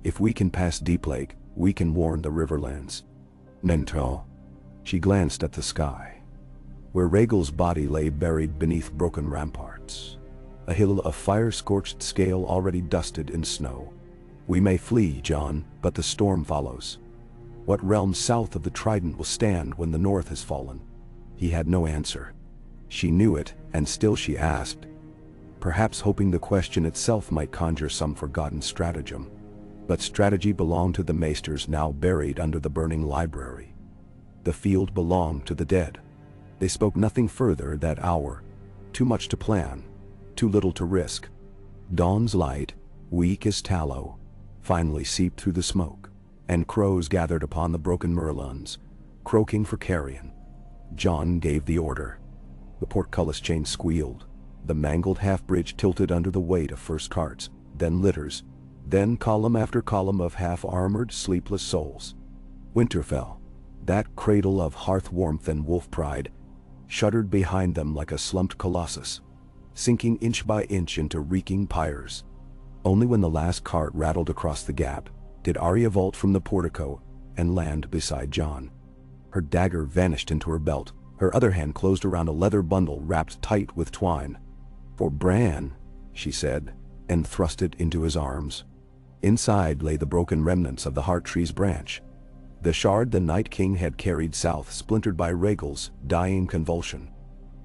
If we can pass Deep Lake, we can warn the Riverlands. Mental. She glanced at the sky, where Rhaegal's body lay buried beneath broken ramparts, a hill of fire-scorched scale already dusted in snow. We may flee, Jon, but the storm follows. What realm south of the Trident will stand when the north has fallen? He had no answer. She knew it, and still she asked, perhaps hoping the question itself might conjure some forgotten stratagem. But strategy belonged to the maesters now buried under the burning library. The field belonged to the dead. They spoke nothing further that hour. Too much to plan, too little to risk. Dawn's light, weak as tallow, finally seeped through the smoke, and crows gathered upon the broken merlons, croaking for carrion. Jon gave the order. The portcullis chain squealed. The mangled half-bridge tilted under the weight of first carts, then litters, then column after column of half-armored, sleepless souls. Winterfell, that cradle of hearth warmth and wolf pride, shuddered behind them like a slumped colossus, sinking inch by inch into reeking pyres. Only when the last cart rattled across the gap did Arya vault from the portico and land beside Jon. Her dagger vanished into her belt. Her other hand closed around a leather bundle wrapped tight with twine. "For Bran," she said, and thrust it into his arms. Inside lay the broken remnants of the heart tree's branch, the shard the Night King had carried south, splintered by Rhaegal's dying convulsion.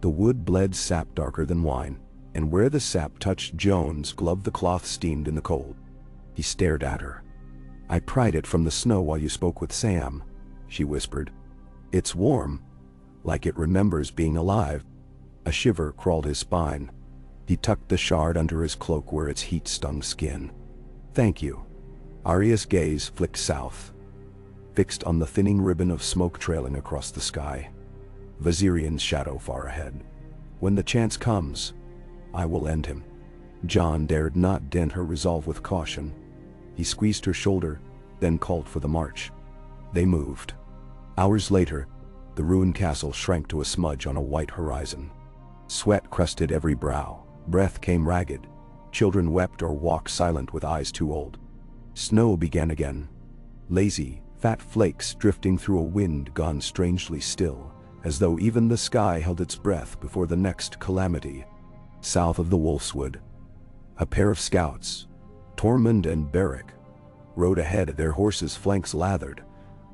The wood bled sap darker than wine, and where the sap touched Jon's glove the cloth steamed in the cold. He stared at her. "I pried it from the snow while you spoke with Sam," she whispered. "It's warm, like it remembers being alive." A shiver crawled his spine. He tucked the shard under his cloak where its heat stung skin. "Thank you." Arya's gaze flicked south, fixed on the thinning ribbon of smoke trailing across the sky. Viserion shadow far ahead. "When the chance comes, I will end him." Jon dared not dent her resolve with caution. He squeezed her shoulder, then called for the march. They moved. Hours later, the ruined castle shrank to a smudge on a white horizon. Sweat crusted every brow. Breath came ragged. Children wept or walked silent with eyes too old. Snow began again. Lazy, fat flakes drifting through a wind gone strangely still, as though even the sky held its breath before the next calamity. South of the Wolfswood, a pair of scouts, Tormund and Beric, rode ahead, their horses' flanks lathered,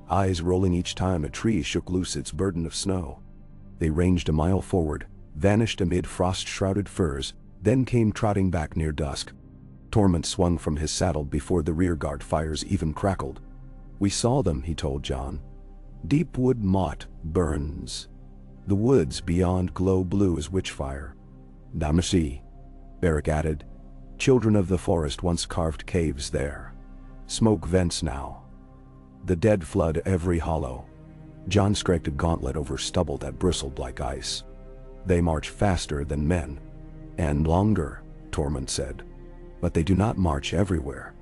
eyes rolling each time a tree shook loose its burden of snow. They ranged a mile forward, vanished amid frost-shrouded firs, then came trotting back near dusk. Tormund swung from his saddle before the rearguard fires even crackled. "We saw them," he told Jon. "Deep wood motte burns. The woods beyond glow blue as witchfire." "Damacy," Beric added. "Children of the forest once carved caves there. Smoke vents now. The dead flood every hollow." Jon stretched a gauntlet over stubble that bristled like ice. "They march faster than men." "And longer," Tormund said. "But they do not march everywhere.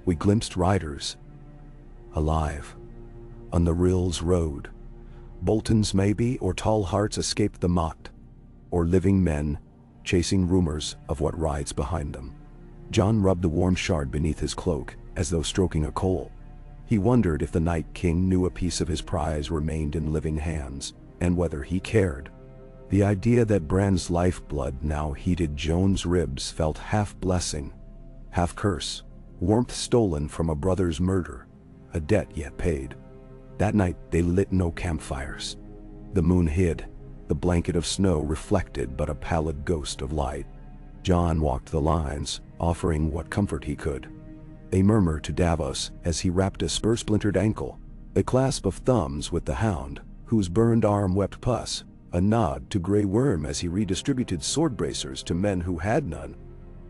We glimpsed riders. Alive. On the Rill's road. Boltons maybe, or tall hearts escaped the motte. Or living men, chasing rumors of what rides behind them." Jon rubbed the warm shard beneath his cloak, as though stroking a coal. He wondered if the Night King knew a piece of his prize remained in living hands, and whether he cared. The idea that Bran's lifeblood now heated Jon's ribs felt half blessing, half curse, warmth stolen from a brother's murder, a debt yet paid. That night they lit no campfires. The moon hid, the blanket of snow reflected but a pallid ghost of light. Jon walked the lines, offering what comfort he could. A murmur to Davos as he wrapped a spur-splintered ankle, a clasp of thumbs with the hound, whose burned arm wept pus, a nod to Grey Worm as he redistributed sword bracers to men who had none.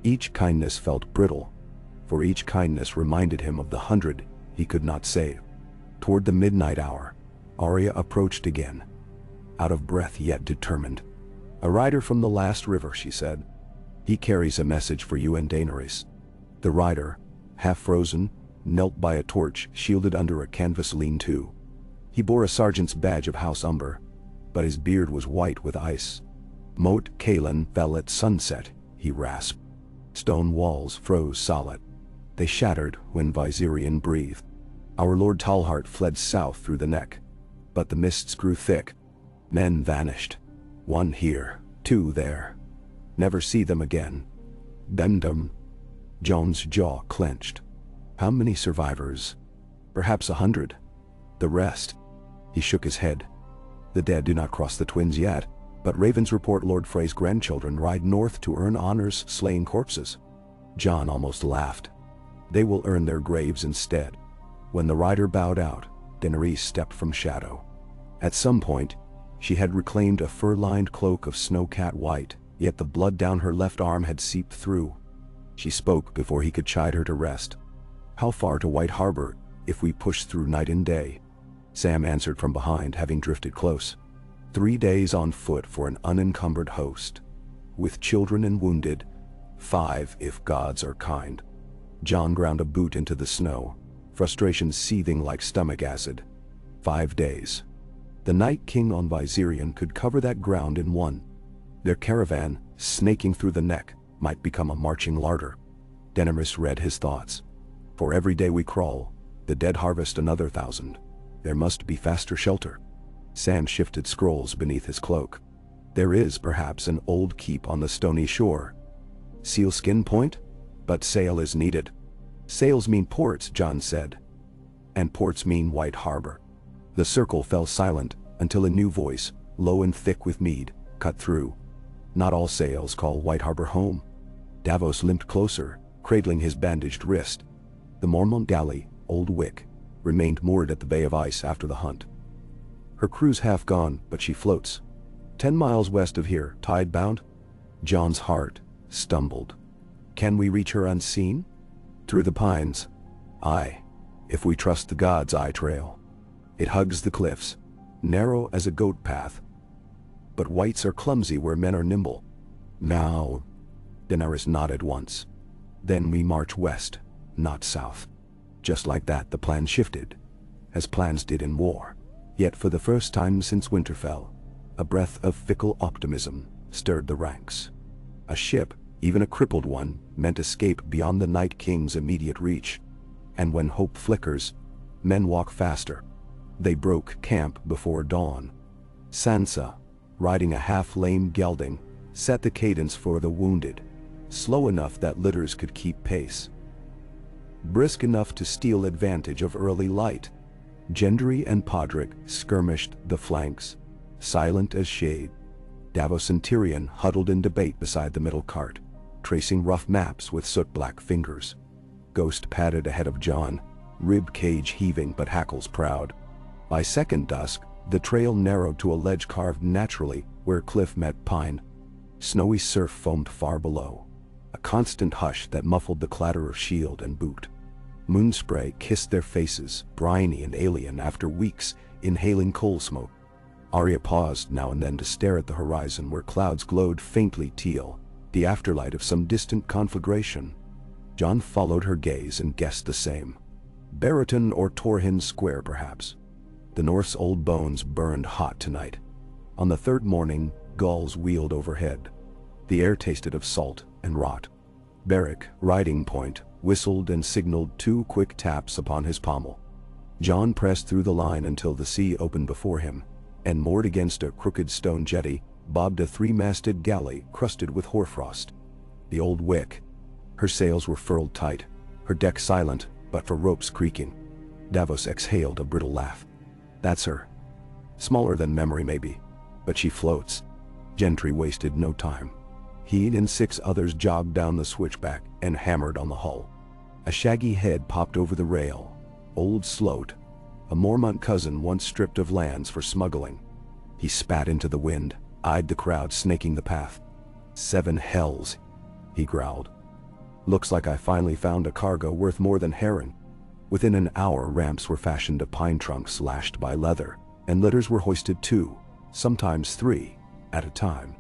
Each kindness felt brittle, for each kindness reminded him of the 100 he could not save. Toward the midnight hour, Arya approached again, out of breath yet determined. "A rider from the last river," she said. "He carries a message for you and Daenerys." The rider, half-frozen, knelt by a torch shielded under a canvas lean-to. He bore a sergeant's badge of House Umber, but his beard was white with ice. "Moat Cailin fell at sunset," he rasped. Stone walls froze solid. They shattered when Viserion breathed. "Our Lord Tallheart fled south through the neck, but the mists grew thick. Men vanished. One here, two there. Never see them again. Bendum." Jon's jaw clenched. "How many survivors?" "Perhaps 100. The rest?" He shook his head. "The dead do not cross the Twins yet, but ravens report Lord Frey's grandchildren ride north to earn honors slaying corpses." Jon almost laughed. "They will earn their graves instead." When the rider bowed out, Daenerys stepped from shadow. At some point, she had reclaimed a fur-lined cloak of snow-cat white, yet the blood down her left arm had seeped through. She spoke before he could chide her to rest. "How far to White Harbor, if we push through night and day?" Sam answered from behind, having drifted close. 3 days on foot for an unencumbered host. With children and wounded, 5 if gods are kind. Jon ground a boot into the snow, frustration seething like stomach acid. 5 days. The Night King on Viserion could cover that ground in 1. Their caravan, snaking through the neck, might become a marching larder. Daenerys read his thoughts. "For every day we crawl, the dead harvest another 1,000. There must be faster shelter." Sam shifted scrolls beneath his cloak. "There is perhaps an old keep on the stony shore. Sealskin Point? But sail is needed." "Sails mean ports," Jon said. "And ports mean White Harbor." The circle fell silent until a new voice, low and thick with mead, cut through. "Not all sails call White Harbor home." Davos limped closer, cradling his bandaged wrist. The Mormont galley, Old Wick, remained moored at the Bay of Ice after the hunt. "Her crew's half gone, but she floats. 10 miles west of here, tide-bound." Jon's heart stumbled. "Can we reach her unseen?" "Through the pines. Aye, if we trust the gods' eye trail. It hugs the cliffs, narrow as a goat path. But whites are clumsy where men are nimble." "Now," Daenerys nodded once. "Then we march west, not south." Just like that the plan shifted, as plans did in war. Yet for the first time since Winterfell, a breath of fickle optimism stirred the ranks. A ship, even a crippled one, meant escape beyond the Night King's immediate reach. And when hope flickers, Men walk faster. They broke camp before dawn. Sansa, riding a half-lame gelding, set the cadence for the wounded, slow enough that litters could keep pace. Brisk enough to steal advantage of early light. Gendry and Podrick skirmished the flanks, silent as shade. Davos and Tyrion huddled in debate beside the middle cart, tracing rough maps with soot-black fingers. Ghost padded ahead of Jon, rib cage heaving but hackles proud. By second dusk, the trail narrowed to a ledge carved naturally where cliff met pine. Snowy surf foamed far below, a constant hush that muffled the clatter of shield and boot. Moonspray kissed their faces, briny and alien after weeks inhaling coal smoke. Arya paused now and then to stare at the horizon where clouds glowed faintly teal, the afterlight of some distant conflagration. Jon followed her gaze and guessed the same. Barrington or Torhin Square, perhaps. The North's old bones burned hot tonight. On the third morning, gulls wheeled overhead. The air tasted of salt and rot. Beric, riding point, whistled and signaled 2 quick taps upon his pommel. Jon pressed through the line until the sea opened before him, and moored against a crooked stone jetty, bobbed a 3-masted galley crusted with hoarfrost. The Old Wick. Her sails were furled tight, her deck silent, but for ropes creaking. Davos exhaled a brittle laugh. That's her. Smaller than memory maybe, but she floats. Gendry wasted no time. He and 6 others jogged down the switchback and hammered on the hull. A shaggy head popped over the rail. Old Sloat, a Mormont cousin once stripped of lands for smuggling. He spat into the wind, eyed the crowd snaking the path. 7 hells, he growled. Looks like I finally found a cargo worth more than herring. Within an hour, ramps were fashioned of pine trunks lashed by leather, and litters were hoisted 2, sometimes 3, at a time.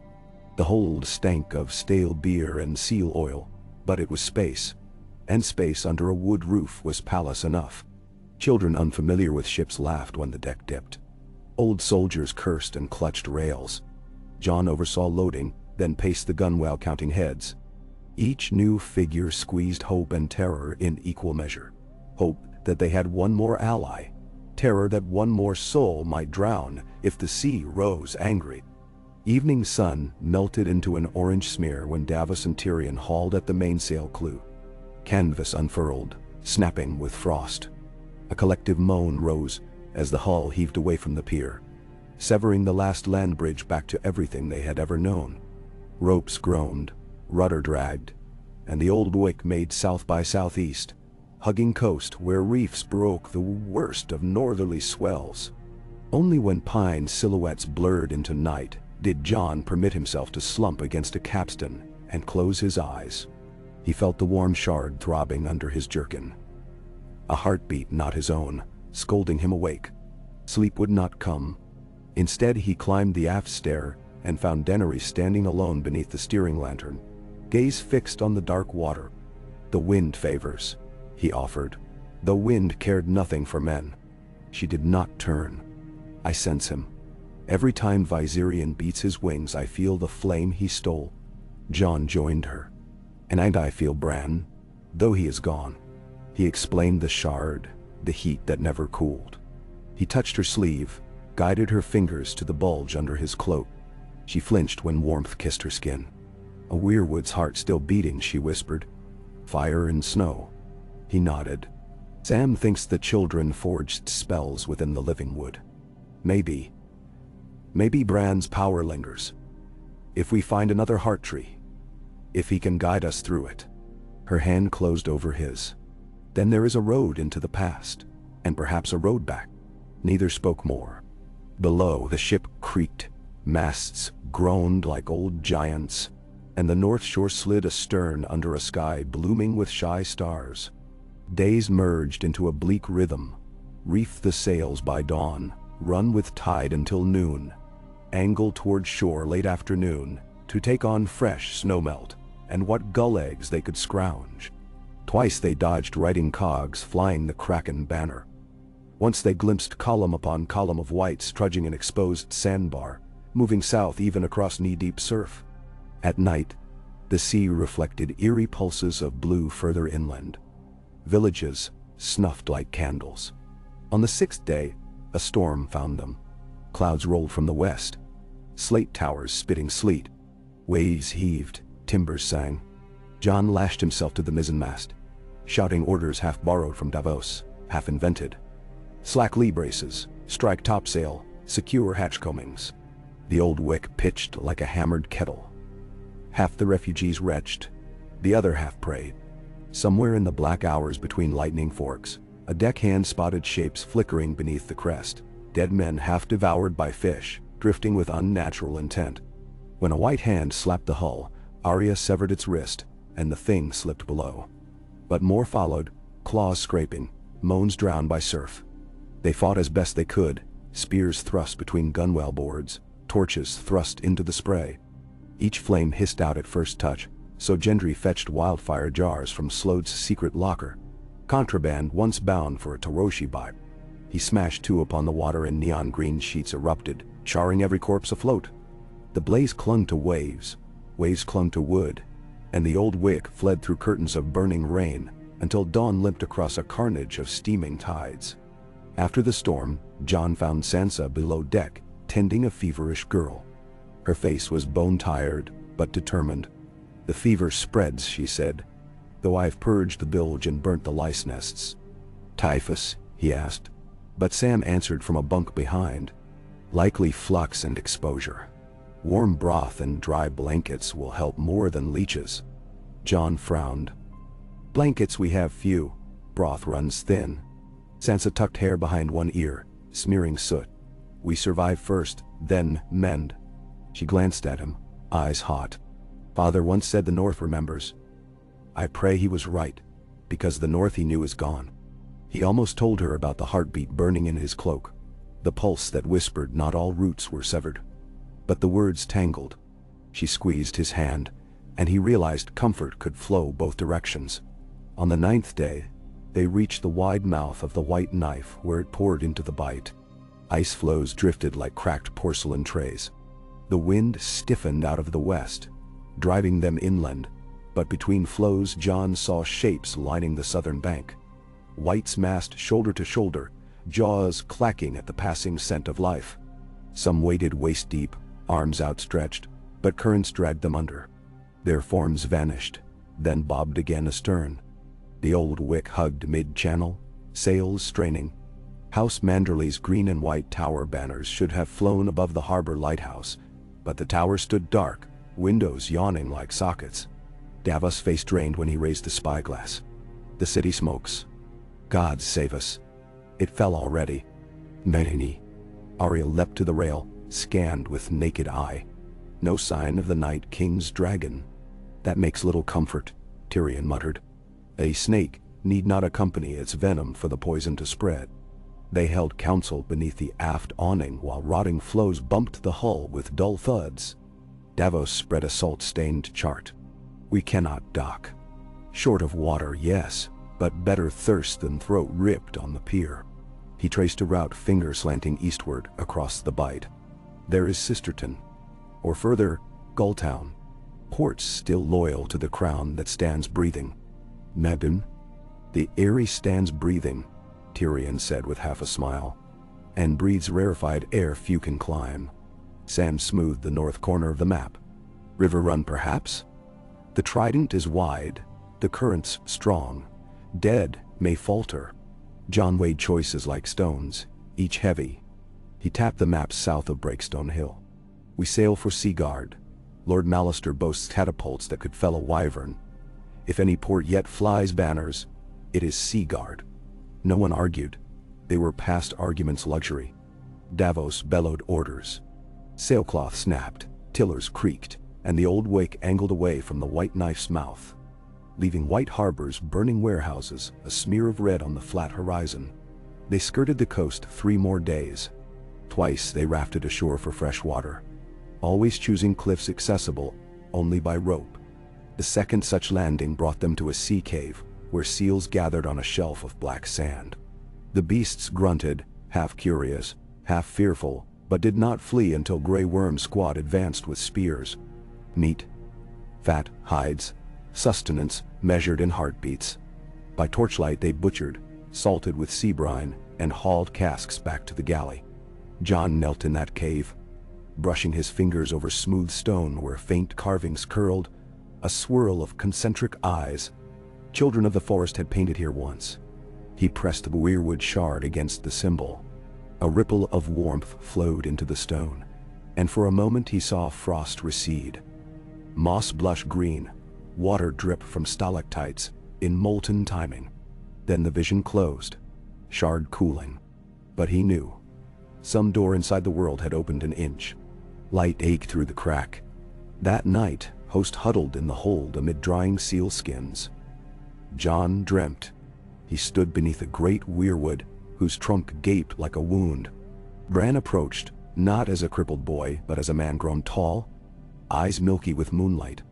The hold stank of stale beer and seal oil, but it was space, and space under a wood roof was palace enough. Children unfamiliar with ships laughed when the deck dipped. Old soldiers cursed and clutched rails. Jon oversaw loading, then paced the gunwale counting heads. Each new figure squeezed hope and terror in equal measure. Hope that they had one more ally, terror that one more soul might drown if the sea rose angry. Evening sun melted into an orange smear when Davos and Tyrion hauled at the mainsail clew. Canvas unfurled, snapping with frost. A collective moan rose as the hull heaved away from the pier, severing the last land bridge back to everything they had ever known. Ropes groaned, rudder dragged, and the Old Wick made south by southeast, hugging coast where reefs broke the worst of northerly swells. Only when pine silhouettes blurred into night did Jon permit himself to slump against a capstan and close his eyes. He felt the warm shard throbbing under his jerkin. A heartbeat not his own, scolding him awake. Sleep would not come. Instead he climbed the aft stair and found Daenerys standing alone beneath the steering lantern, gaze fixed on the dark water. "The wind favors," he offered. The wind cared nothing for men. She did not turn. "I sense him. Every time Viserion beats his wings I feel the flame he stole." Jon joined her. "And I feel Bran, though he is gone." He explained the shard, the heat that never cooled. He touched her sleeve, guided her fingers to the bulge under his cloak. She flinched when warmth kissed her skin. "A weirwood's heart still beating," she whispered. "Fire and snow." He nodded. "Sam thinks the children forged spells within the living wood. Maybe Bran's power lingers. If we find another heart tree. If he can guide us through it." Her hand closed over his. "Then there is a road into the past, and perhaps a road back." Neither spoke more. Below, the ship creaked, masts groaned like old giants, and the North Shore slid astern under a sky blooming with shy stars. Days merged into a bleak rhythm. Reef the sails by dawn, run with tide until noon, angle toward shore late afternoon to take on fresh snowmelt and what gull eggs they could scrounge. Twice they dodged riding cogs flying the Kraken banner. Once they glimpsed column upon column of whites trudging an exposed sandbar, moving south even across knee-deep surf. At night, the sea reflected eerie pulses of blue further inland. Villages snuffed like candles. On the sixth day, a storm found them. Clouds rolled from the west, slate towers spitting sleet. Waves heaved, timbers sang. Jon lashed himself to the mizzenmast, shouting orders half borrowed from Davos, half invented. Slack lee braces, strike topsail, secure hatch combings. The old wick pitched like a hammered kettle. Half the refugees retched, the other half prayed. Somewhere in the black hours between lightning forks, a deckhand spotted shapes flickering beneath the crest, dead men half devoured by fish, drifting with unnatural intent. When a white hand slapped the hull, Arya severed its wrist, and the thing slipped below. But more followed, claws scraping, moans drowned by surf. They fought as best they could, spears thrust between gunwale boards, torches thrust into the spray. Each flame hissed out at first touch, so Gendry fetched wildfire jars from Slode's secret locker. Contraband once bound for a Taroshi buy. He smashed two upon the water and neon green sheets erupted, charring every corpse afloat. The blaze clung to waves, waves clung to wood, and the old wick fled through curtains of burning rain until dawn limped across a carnage of steaming tides. After the storm, Jon found Sansa below deck, tending a feverish girl. Her face was bone-tired, but determined. "The fever spreads," she said, "though I've purged the bilge and burnt the lice nests." "Typhus?" he asked. But Sam answered from a bunk behind. "Likely flux and exposure. Warm broth and dry blankets will help more than leeches." Jon frowned. "Blankets we have few. Broth runs thin." Sansa tucked hair behind one ear, smearing soot. "We survive first, then mend." She glanced at him, eyes hot. "Father once said the North remembers. I pray he was right, because the North he knew is gone." He almost told her about the heartbeat burning in his cloak, the pulse that whispered not all roots were severed. But the words tangled. She squeezed his hand, and he realized comfort could flow both directions. On the 9th day, they reached the wide mouth of the White Knife where it poured into the bight. Ice floes drifted like cracked porcelain trays. The wind stiffened out of the west, driving them inland, but between flows Jon saw shapes lining the southern bank. Whites massed shoulder to shoulder, jaws clacking at the passing scent of life. Some waded waist-deep, arms outstretched, but currents dragged them under. Their forms vanished, then bobbed again astern. The old wick hugged mid-channel, sails straining. House Manderley's green and white tower banners should have flown above the harbor lighthouse, but the tower stood dark, windows yawning like sockets. Davos' face drained when he raised the spyglass. "The city smokes. God save us. It fell already." "Many." Arya leapt to the rail, scanned with naked eye. "No sign of the Night King's dragon." "That makes little comfort," Tyrion muttered. "A snake need not accompany its venom for the poison to spread." They held council beneath the aft awning while rotting floes bumped the hull with dull thuds. Davos spread a salt-stained chart. "We cannot dock. Short of water, yes, but better thirst than throat ripped on the pier." He traced a route, finger slanting eastward across the bight. "There is Sisterton. Or further, Gulltown. Ports still loyal to the crown that stands breathing." "Medun?" "The Eyrie stands breathing," Tyrion said with half a smile, "and breathes rarefied air few can climb." Sam smoothed the north corner of the map. "River Run perhaps? The Trident is wide, the currents strong. Dead may falter." Jon weighed choices like stones, each heavy. He tapped the map south of Breakstone Hill. "We sail for Seaguard. Lord Mallister boasts catapults that could fell a wyvern. If any port yet flies banners, it is Seaguard." No one argued. They were past argument's luxury. Davos bellowed orders. Sailcloth snapped, tillers creaked, and the old wake angled away from the White Knife's mouth, leaving white harbors, burning warehouses, a smear of red on the flat horizon. They skirted the coast 3 more days. Twice they rafted ashore for fresh water, always choosing cliffs accessible only by rope. The second such landing brought them to a sea cave, where seals gathered on a shelf of black sand. The beasts grunted, half curious, half fearful, but did not flee until Grey Worm's squad advanced with spears. Meat, fat, hides, sustenance measured in heartbeats. By torchlight they butchered, salted with sea brine, and hauled casks back to the galley. Jon knelt in that cave, brushing his fingers over smooth stone where faint carvings curled, a swirl of concentric eyes. Children of the forest had painted here once. He pressed the weirwood shard against the symbol. A ripple of warmth flowed into the stone, and for a moment he saw frost recede. Moss blush green, water drip from stalactites in molten timing. Then the vision closed, shard cooling. But he knew. Some door inside the world had opened an inch. Light ached through the crack. That night, Host huddled in the hold amid drying seal skins. Jon dreamt. He stood beneath a great weirwood whose trunk gaped like a wound. Bran approached, not as a crippled boy, but as a man grown tall, eyes milky with moonlight.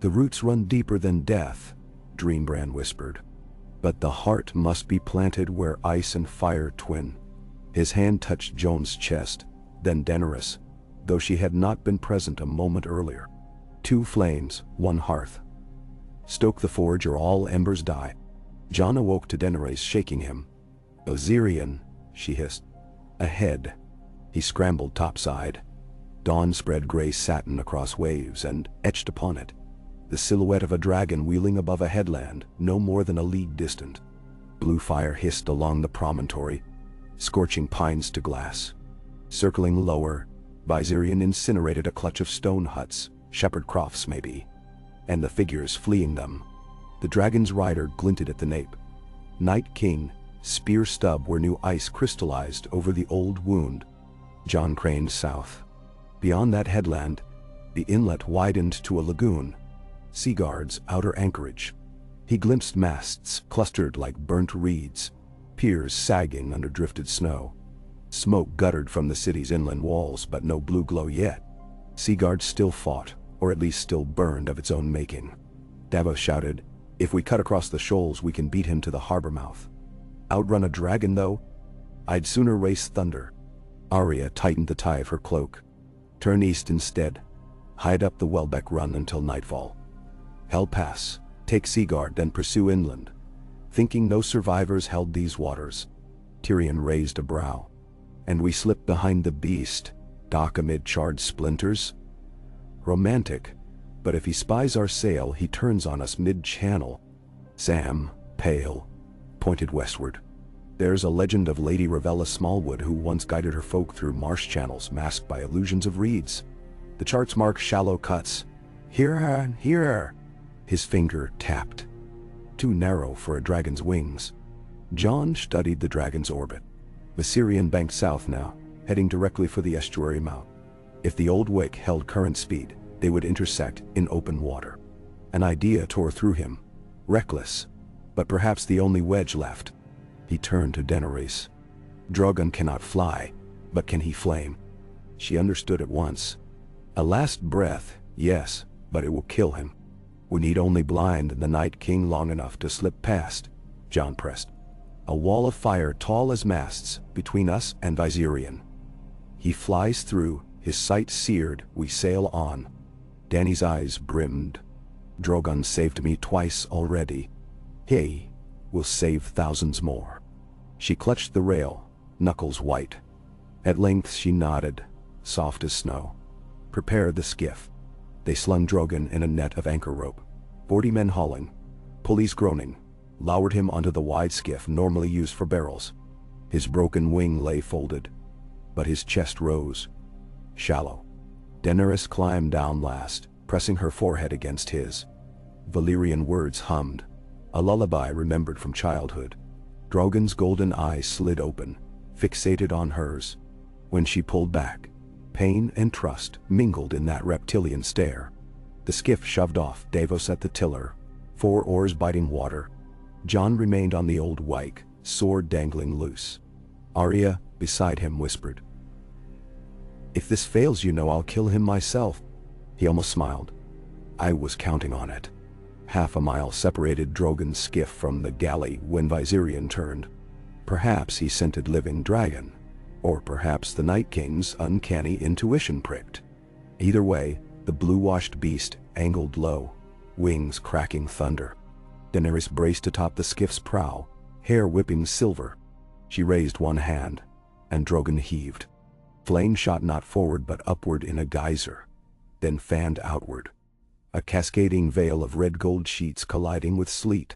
"The roots run deeper than death," Dream Bran whispered. "But the heart must be planted where ice and fire twin." His hand touched Jon's chest, then Daenerys, though she had not been present a moment earlier. Two flames, one hearth. Stoke the forge or all embers die. Jon awoke to Daenerys shaking him. "Valyrian," she hissed. "Ahead." He scrambled topside. Dawn spread gray satin across waves and etched upon it the silhouette of a dragon wheeling above a headland no more than a league distant. Blue fire hissed along the promontory, scorching pines to glass. Circling lower, Valyrian incinerated a clutch of stone huts, shepherd crofts maybe, and the figures fleeing them. The dragon's rider glinted at the nape. Night King, spear stub where new ice crystallized over the old wound. Jon craned south. Beyond that headland, the inlet widened to a lagoon, Seaguard's outer anchorage. He glimpsed masts clustered like burnt reeds, piers sagging under drifted snow. Smoke guttered from the city's inland walls, but no blue glow yet. Seaguard still fought, or at least still burned of its own making. Davos shouted, "If we cut across the shoals, we can beat him to the harbor mouth." Outrun a dragon, though? I'd sooner race thunder. Arya tightened the tie of her cloak. Turn east instead. Hide up the Welbeck Run until nightfall. Hell Pass, take Seaguard, then pursue inland. Thinking no survivors held these waters. Tyrion raised a brow. And we slip behind the beast, dock amid charred splinters? Romantic, but if he spies our sail, he turns on us mid-channel. Sam, pale, pointed westward. There's a legend of Lady Ravella Smallwood who once guided her folk through marsh channels masked by illusions of reeds. The charts mark shallow cuts. Here, here. His finger tapped. Too narrow for a dragon's wings. Jon studied the dragon's orbit. Valyrian banked south now, heading directly for the estuary mouth. If the old wick held current speed, they would intersect in open water. An idea tore through him. Reckless, but perhaps the only wedge left. He turned to Daenerys. Drogon cannot fly, but can he flame? She understood at once. A last breath, yes, but it will kill him. We need only blind the Night King long enough to slip past, Jon pressed. A wall of fire tall as masts between us and Valyrian. He flies through, his sight seared, we sail on. Dany's eyes brimmed. Drogon saved me twice already. He will save thousands more. She clutched the rail, knuckles white. At length she nodded, soft as snow. Prepare the skiff. They slung Drogon in a net of anchor rope. 40 men hauling, pulleys groaning, lowered him onto the wide skiff normally used for barrels. His broken wing lay folded, but his chest rose. Shallow. Daenerys climbed down last, pressing her forehead against his. Valyrian words hummed, a lullaby remembered from childhood. Drogon's golden eyes slid open, fixated on hers. When she pulled back, pain and trust mingled in that reptilian stare. The skiff shoved off, Davos at the tiller, 4 oars biting water. Jon remained on the old wike, sword dangling loose. Arya, beside him, whispered, "If this fails, you know I'll kill him myself." He almost smiled. I was counting on it. Half a mile separated Drogon's skiff from the galley when Valyrian turned. Perhaps he scented living dragon, or perhaps the Night King's uncanny intuition pricked. Either way, the blue-washed beast angled low, wings cracking thunder. Daenerys braced atop the skiff's prow, hair whipping silver. She raised one hand, and Drogon heaved. Flame shot not forward but upward in a geyser, then fanned outward. A cascading veil of red-gold sheets colliding with sleet.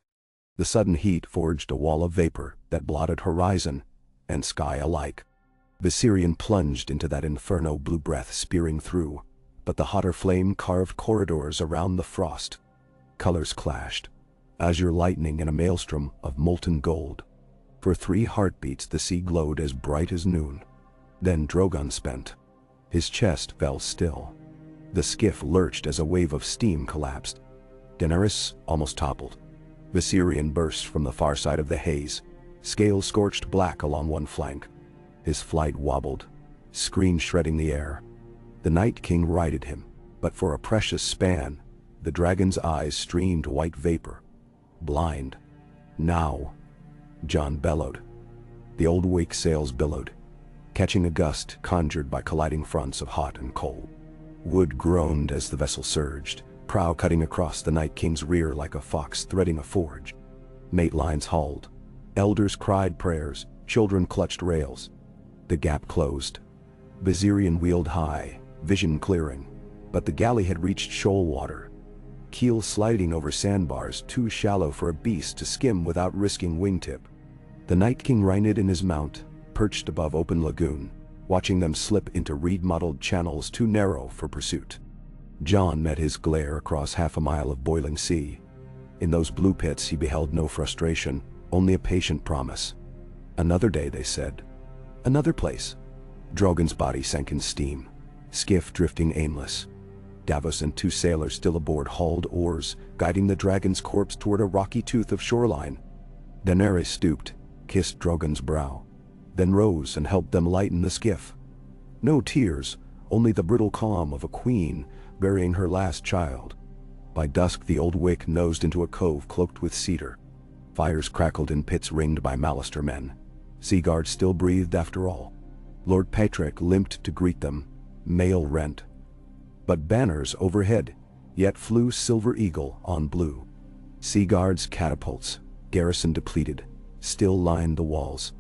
The sudden heat forged a wall of vapor that blotted horizon and sky alike. Viserion plunged into that inferno, blue breath spearing through, but the hotter flame carved corridors around the frost. Colors clashed, azure lightning in a maelstrom of molten gold. For 3 heartbeats the sea glowed as bright as noon. Then Drogon spent. His chest fell still. The skiff lurched as a wave of steam collapsed. Daenerys almost toppled. Viserion burst from the far side of the haze, scales scorched black along one flank. His flight wobbled, screen shredding the air. The Night King righted him, but for a precious span, the dragon's eyes streamed white vapor. Blind. Now, Jon bellowed. The old wake sails billowed, catching a gust conjured by colliding fronts of hot and cold. Wood groaned as the vessel surged, prow cutting across the Night King's rear like a fox threading a forge. Mate lines hauled. Elders cried prayers, children clutched rails. The gap closed. Viserion wheeled high, vision clearing, but the galley had reached shoal water. Keel sliding over sandbars too shallow for a beast to skim without risking wingtip. The Night King reined in his mount, perched above open lagoon, watching them slip into reed-mottled channels too narrow for pursuit. Jon met his glare across half a mile of boiling sea. In those blue pits he beheld no frustration, only a patient promise. Another day, they said. Another place. Drogon's body sank in steam, skiff drifting aimless. Davos and 2 sailors still aboard hauled oars, guiding the dragon's corpse toward a rocky tooth of shoreline. Daenerys stooped, kissed Drogon's brow, then rose and helped them lighten the skiff. No tears, only the brittle calm of a queen burying her last child. By dusk the old wick nosed into a cove cloaked with cedar. Fires crackled in pits ringed by Mallister men. Seaguards still breathed after all. Lord Patrick limped to greet them, mail rent. But banners overhead yet flew silver eagle on blue. Seaguards' catapults, garrison depleted, still lined the walls,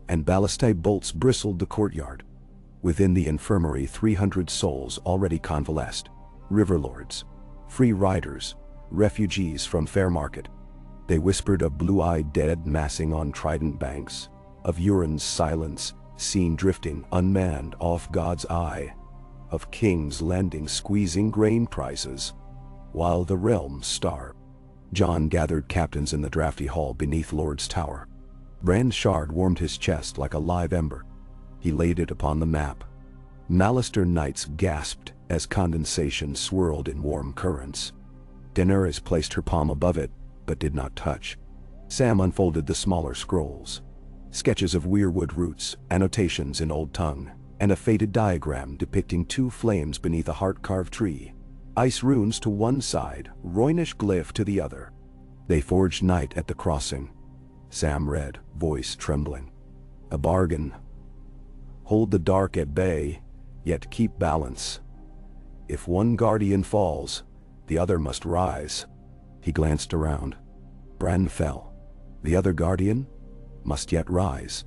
and ballistae bolts bristled the courtyard. Within the infirmary 300 souls already convalesced, riverlords, free riders, refugees from Fairmarket. They whispered of blue-eyed dead massing on trident banks, of Euron's silence, seen drifting unmanned off God's eye, of kings lending squeezing grain prices, while the realm starved. Jon gathered captains in the drafty hall beneath Lord's Tower. Bran's shard warmed his chest like a live ember. He laid it upon the map. Mallister knights gasped as condensation swirled in warm currents. Daenerys placed her palm above it, but did not touch. Sam unfolded the smaller scrolls. Sketches of weirwood roots, annotations in Old Tongue, and a faded diagram depicting 2 flames beneath a heart-carved tree. Ice runes to one side, Roynish glyph to the other. They forged night at the crossing. Sam read, voice trembling. A bargain. Hold the dark at bay, yet keep balance. If one guardian falls, the other must rise. He glanced around. Bran fell. The other guardian must yet rise.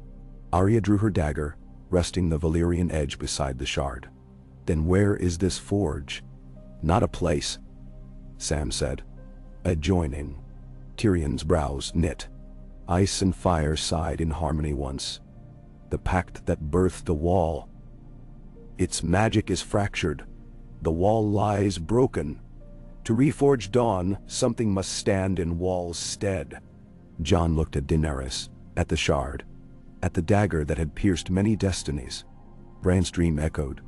Arya drew her dagger, resting the Valyrian edge beside the shard. Then where is this forge? Not a place, Sam said. Adjoining. Tyrion's brows knit. Ice and fire sighed in harmony once. The pact that birthed the wall. Its magic is fractured. The wall lies broken. To reforge dawn, something must stand in wall's stead. Jon looked at Daenerys, at the shard, at the dagger that had pierced many destinies. Bran's dream echoed.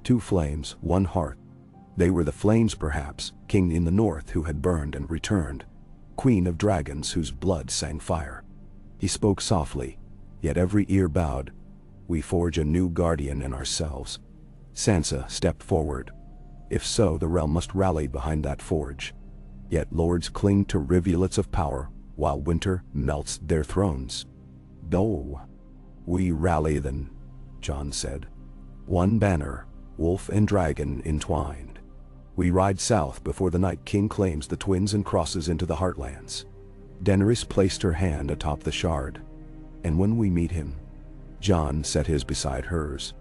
2 flames, 1 hearth. They were the flames perhaps, king in the north who had burned and returned, queen of dragons whose blood sang fire. He spoke softly, yet every ear bowed. We forge a new guardian in ourselves. Sansa stepped forward. If so, the realm must rally behind that forge. Yet lords cling to rivulets of power, while winter melts their thrones. No, we rally then, Jon said. One banner, wolf and dragon entwined. We ride south before the Night King claims the twins and crosses into the Heartlands. Daenerys placed her hand atop the shard. And when we meet him, Jon set his beside hers.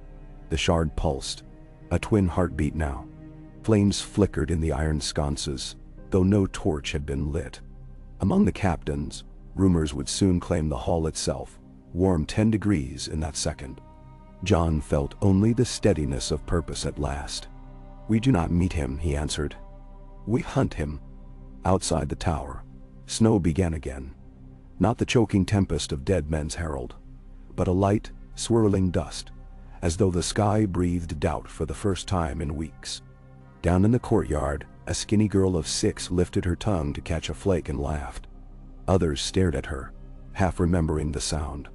The shard pulsed, a twin heartbeat now. Flames flickered in the iron sconces, though no torch had been lit. Among the captains, rumors would soon claim the hall itself, warm 10 degrees in that second. Jon felt only the steadiness of purpose at last. "We do not meet him," he answered. "We hunt him." Outside the tower, snow began again. Not the choking tempest of dead men's herald, but a light, swirling dust, as though the sky breathed doubt for the first time in weeks. Down in the courtyard, a skinny girl of 6 lifted her tongue to catch a flake and laughed. Others stared at her, half remembering the sound.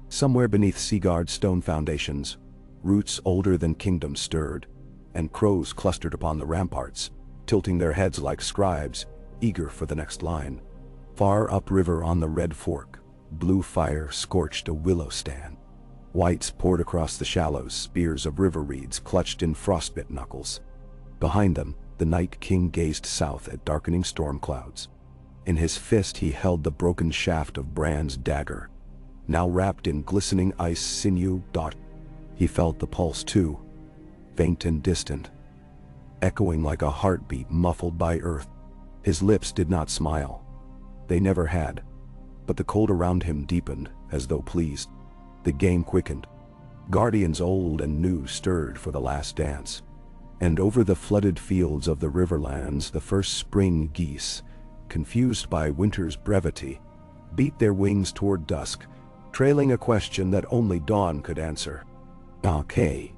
Somewhere beneath Seagard's stone foundations, roots older than kingdoms stirred, and crows clustered upon the ramparts, tilting their heads like scribes, eager for the next line. Far upriver on the Red Fork, blue fire scorched a willow stand. Whites poured across the shallows, spears of river reeds clutched in frostbit knuckles. Behind them, the Night King gazed south at darkening storm clouds. In his fist he held the broken shaft of Bran's dagger, now wrapped in glistening ice sinew. He felt the pulse too, faint and distant, echoing like a heartbeat muffled by earth. His lips did not smile. They never had, but the cold around him deepened, as though pleased. The game quickened. Guardians old and new stirred for the last dance. And over the flooded fields of the riverlands, the first spring geese, confused by winter's brevity, beat their wings toward dusk, trailing a question that only dawn could answer. The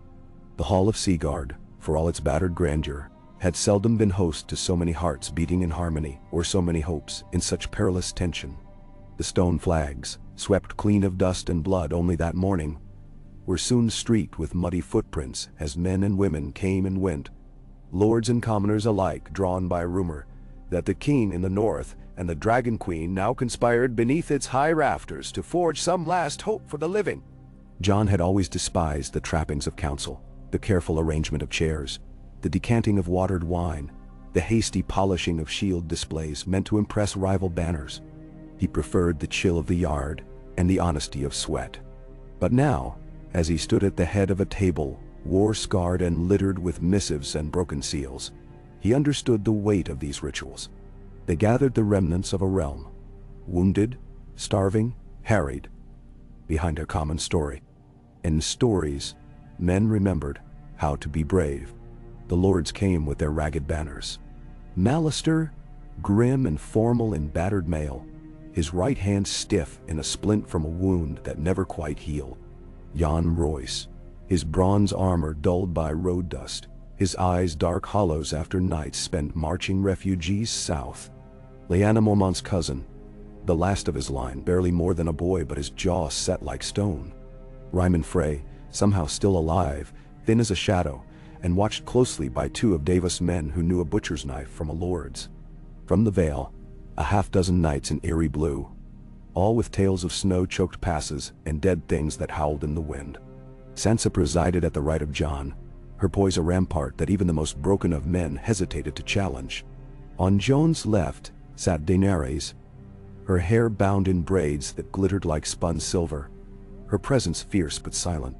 Hall of Seagard, for all its battered grandeur, had seldom been host to so many hearts beating in harmony, or so many hopes in such perilous tension. The stone flags, swept clean of dust and blood only that morning, were soon streaked with muddy footprints as men and women came and went, lords and commoners alike drawn by rumor that the king in the north and the dragon queen now conspired beneath its high rafters to forge some last hope for the living. Jon had always despised the trappings of council, the careful arrangement of chairs, the decanting of watered wine, the hasty polishing of shield displays meant to impress rival banners. He preferred the chill of the yard and the honesty of sweat. But now, as he stood at the head of a table, war-scarred and littered with missives and broken seals, he understood the weight of these rituals. They gathered the remnants of a realm, wounded, starving, harried, behind a common story. In stories, men remembered how to be brave. The lords came with their ragged banners. Mallister, grim and formal in battered mail, his right hand stiff in a splint from a wound that never quite healed. Jan Royce, his bronze armor dulled by road dust, his eyes dark hollows after nights spent marching refugees south. Lyanna Mormont's cousin, the last of his line, barely more than a boy but his jaw set like stone. Ryman Frey, somehow still alive, thin as a shadow, and watched closely by 2 of Davis' men who knew a butcher's knife from a lord's. From the Vale, a half-dozen knights in eerie blue, all with tales of snow-choked passes and dead things that howled in the wind. Sansa presided at the right of Jon, her poise a rampart that even the most broken of men hesitated to challenge. On Jon's left sat Daenerys, her hair bound in braids that glittered like spun silver, her presence fierce but silent.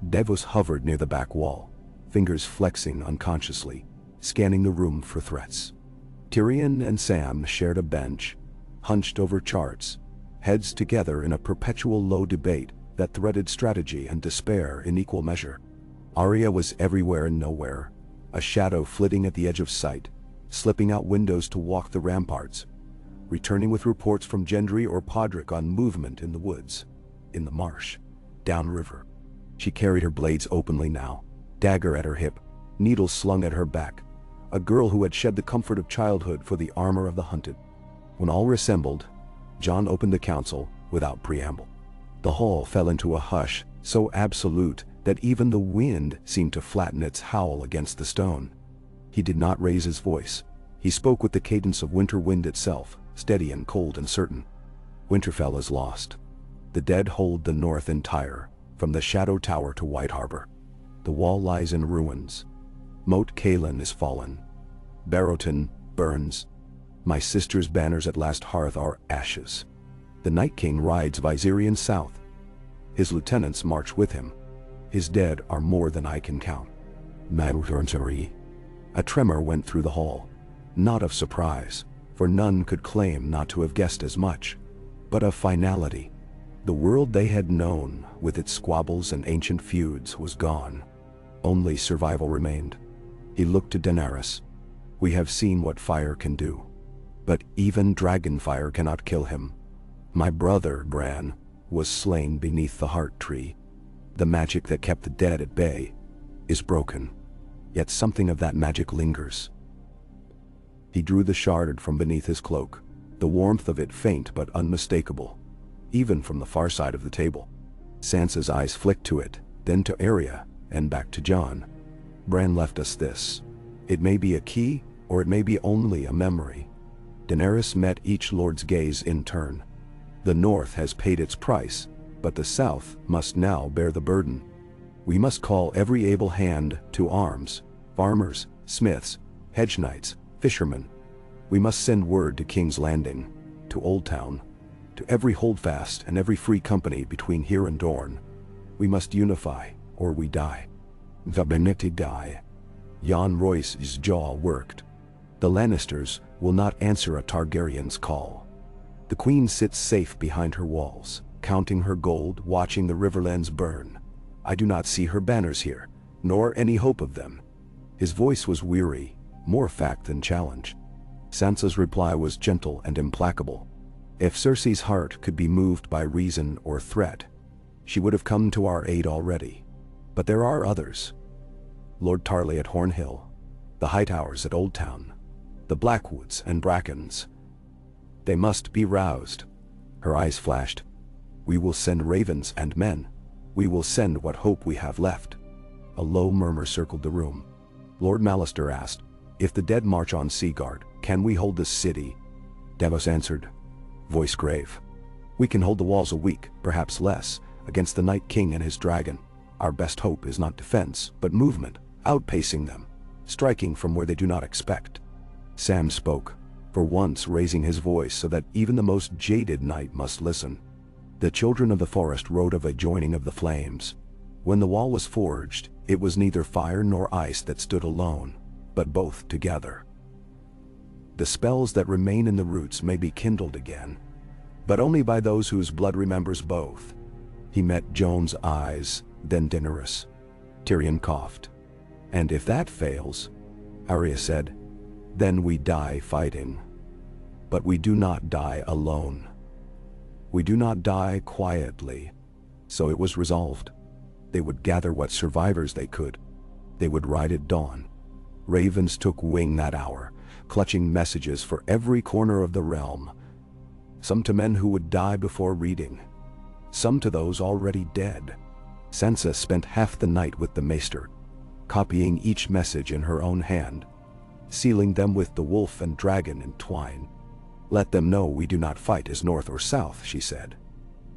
Davos hovered near the back wall, fingers flexing unconsciously, scanning the room for threats. Tyrion and Sam shared a bench, hunched over charts, heads together in a perpetual low debate that threaded strategy and despair in equal measure. Arya was everywhere and nowhere, a shadow flitting at the edge of sight, slipping out windows to walk the ramparts, returning with reports from Gendry or Podrick on movement in the woods, in the marsh, downriver. She carried her blades openly now, dagger at her hip, needles slung at her back, a girl who had shed the comfort of childhood for the armor of the hunted. When all were assembled, Jon opened the council without preamble. The hall fell into a hush so absolute that even the wind seemed to flatten its howl against the stone. He did not raise his voice. He spoke with the cadence of winter wind itself, steady and cold and certain. Winterfell is lost. The dead hold the north entire, from the Shadow Tower to White Harbor. The wall lies in ruins. Moat Cailin is fallen. Barrowton burns. My sister's banners at last hearth are ashes. The Night King rides Viserion south. His lieutenants march with him. His dead are more than I can count. A tremor went through the hall, not of surprise, for none could claim not to have guessed as much, but of finality. The world they had known, with its squabbles and ancient feuds, was gone. Only survival remained. He looked to Daenerys. We have seen what fire can do, but even dragon fire cannot kill him. My brother, Bran, was slain beneath the heart tree. The magic that kept the dead at bay is broken, yet something of that magic lingers. He drew the shard from beneath his cloak, the warmth of it faint but unmistakable, even from the far side of the table. Sansa's eyes flicked to it, then to Arya, and back to Jon. Bran left us this. It may be a key, or it may be only a memory. Daenerys met each lord's gaze in turn. The North has paid its price, but the South must now bear the burden. We must call every able hand to arms, farmers, smiths, hedge knights, fishermen. We must send word to King's Landing, to Old Town, to every holdfast and every free company between here and Dorne. We must unify, or we die. The Benedicti die. Jon Royce's jaw worked. The Lannisters will not answer a Targaryen's call. The Queen sits safe behind her walls, counting her gold, watching the riverlands burn. I do not see her banners here, nor any hope of them. His voice was weary, more fact than challenge. Sansa's reply was gentle and implacable. If Cersei's heart could be moved by reason or threat, she would have come to our aid already. But there are others. Lord Tarley at Hornhill, the Hightowers at Old Town, the Blackwoods and Brackens. They must be roused. Her eyes flashed. We will send ravens and men. We will send what hope we have left. A low murmur circled the room. Lord Mallister asked, if the dead march on Seaguard, can we hold the city? Davos answered, voice grave. We can hold the walls a week, perhaps less, against the Night King and his dragon. Our best hope is not defense, but movement, outpacing them, striking from where they do not expect. Sam spoke, for once raising his voice so that even the most jaded knight must listen. The children of the forest wrote of a joining of the flames. When the wall was forged, it was neither fire nor ice that stood alone, but both together. The spells that remain in the roots may be kindled again, but only by those whose blood remembers both. He met Jon's eyes, then Daenerys. Tyrion coughed. And if that fails, Arya said, then we die fighting. But we do not die alone. We do not die quietly. So it was resolved. They would gather what survivors they could. They would ride at dawn. Ravens took wing that hour, clutching messages for every corner of the realm. Some to men who would die before reading. Some to those already dead. Sansa spent half the night with the maester, copying each message in her own hand, sealing them with the wolf and dragon entwined. Let them know we do not fight as north or south, she said,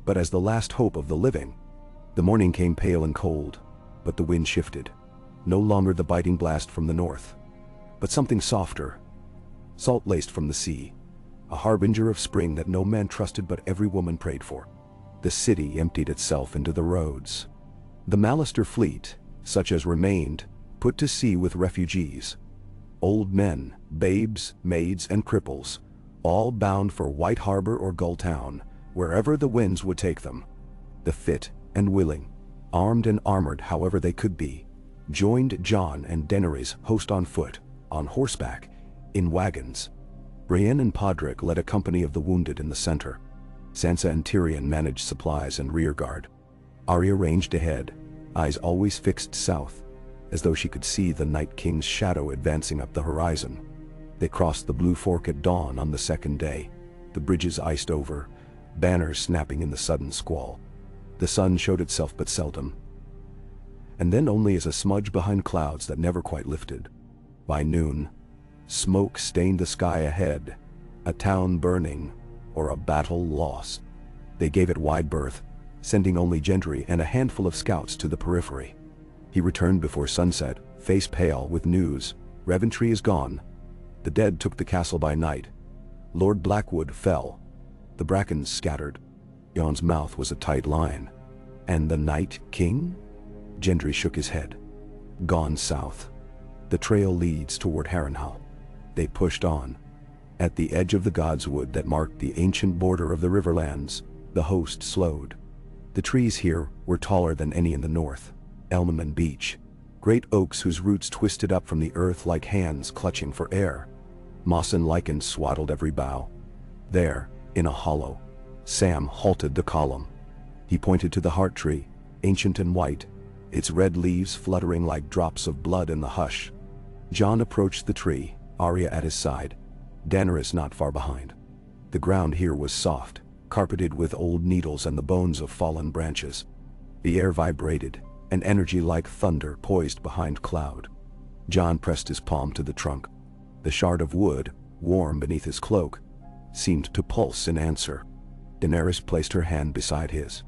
but as the last hope of the living. The morning came pale and cold, but the wind shifted. No longer the biting blast from the north, but something softer, salt-laced from the sea, a harbinger of spring that no man trusted but every woman prayed for. The city emptied itself into the roads. The Mallister fleet, such as remained, put to sea with refugees. Old men, babes, maids, and cripples, all bound for White Harbor or Gull Town, wherever the winds would take them. The fit and willing, armed and armored however they could be, joined Jon and Daenerys' host on foot, on horseback, in wagons. Brienne and Podrick led a company of the wounded in the center. Sansa and Tyrion managed supplies and rearguard. Arya ranged ahead, eyes always fixed south, as though she could see the Night King's shadow advancing up the horizon. They crossed the Blue Fork at dawn on the second day, the bridges iced over, banners snapping in the sudden squall. The sun showed itself but seldom, and then only as a smudge behind clouds that never quite lifted. By noon, smoke stained the sky ahead, a town burning, or a battle lost. They gave it wide berth, sending only Gendry and a handful of scouts to the periphery. He returned before sunset, face pale with news. Reventry is gone. The dead took the castle by night. Lord Blackwood fell. The Brackens scattered. Jon's mouth was a tight line. And the Night King? Gendry shook his head. Gone south. The trail leads toward Harrenhal. They pushed on. At the edge of the Godswood that marked the ancient border of the Riverlands, the host slowed. The trees here were taller than any in the north. Elm and beech. Great oaks whose roots twisted up from the earth like hands clutching for air. Moss and lichen swaddled every bough. There, in a hollow, Sam halted the column. He pointed to the heart tree, ancient and white, its red leaves fluttering like drops of blood in the hush. Jon approached the tree, Arya at his side, Daenerys not far behind. The ground here was soft, carpeted with old needles and the bones of fallen branches. The air vibrated, an energy like thunder poised behind cloud. Jon pressed his palm to the trunk. The shard of wood, warm beneath his cloak, seemed to pulse in answer. Daenerys placed her hand beside his.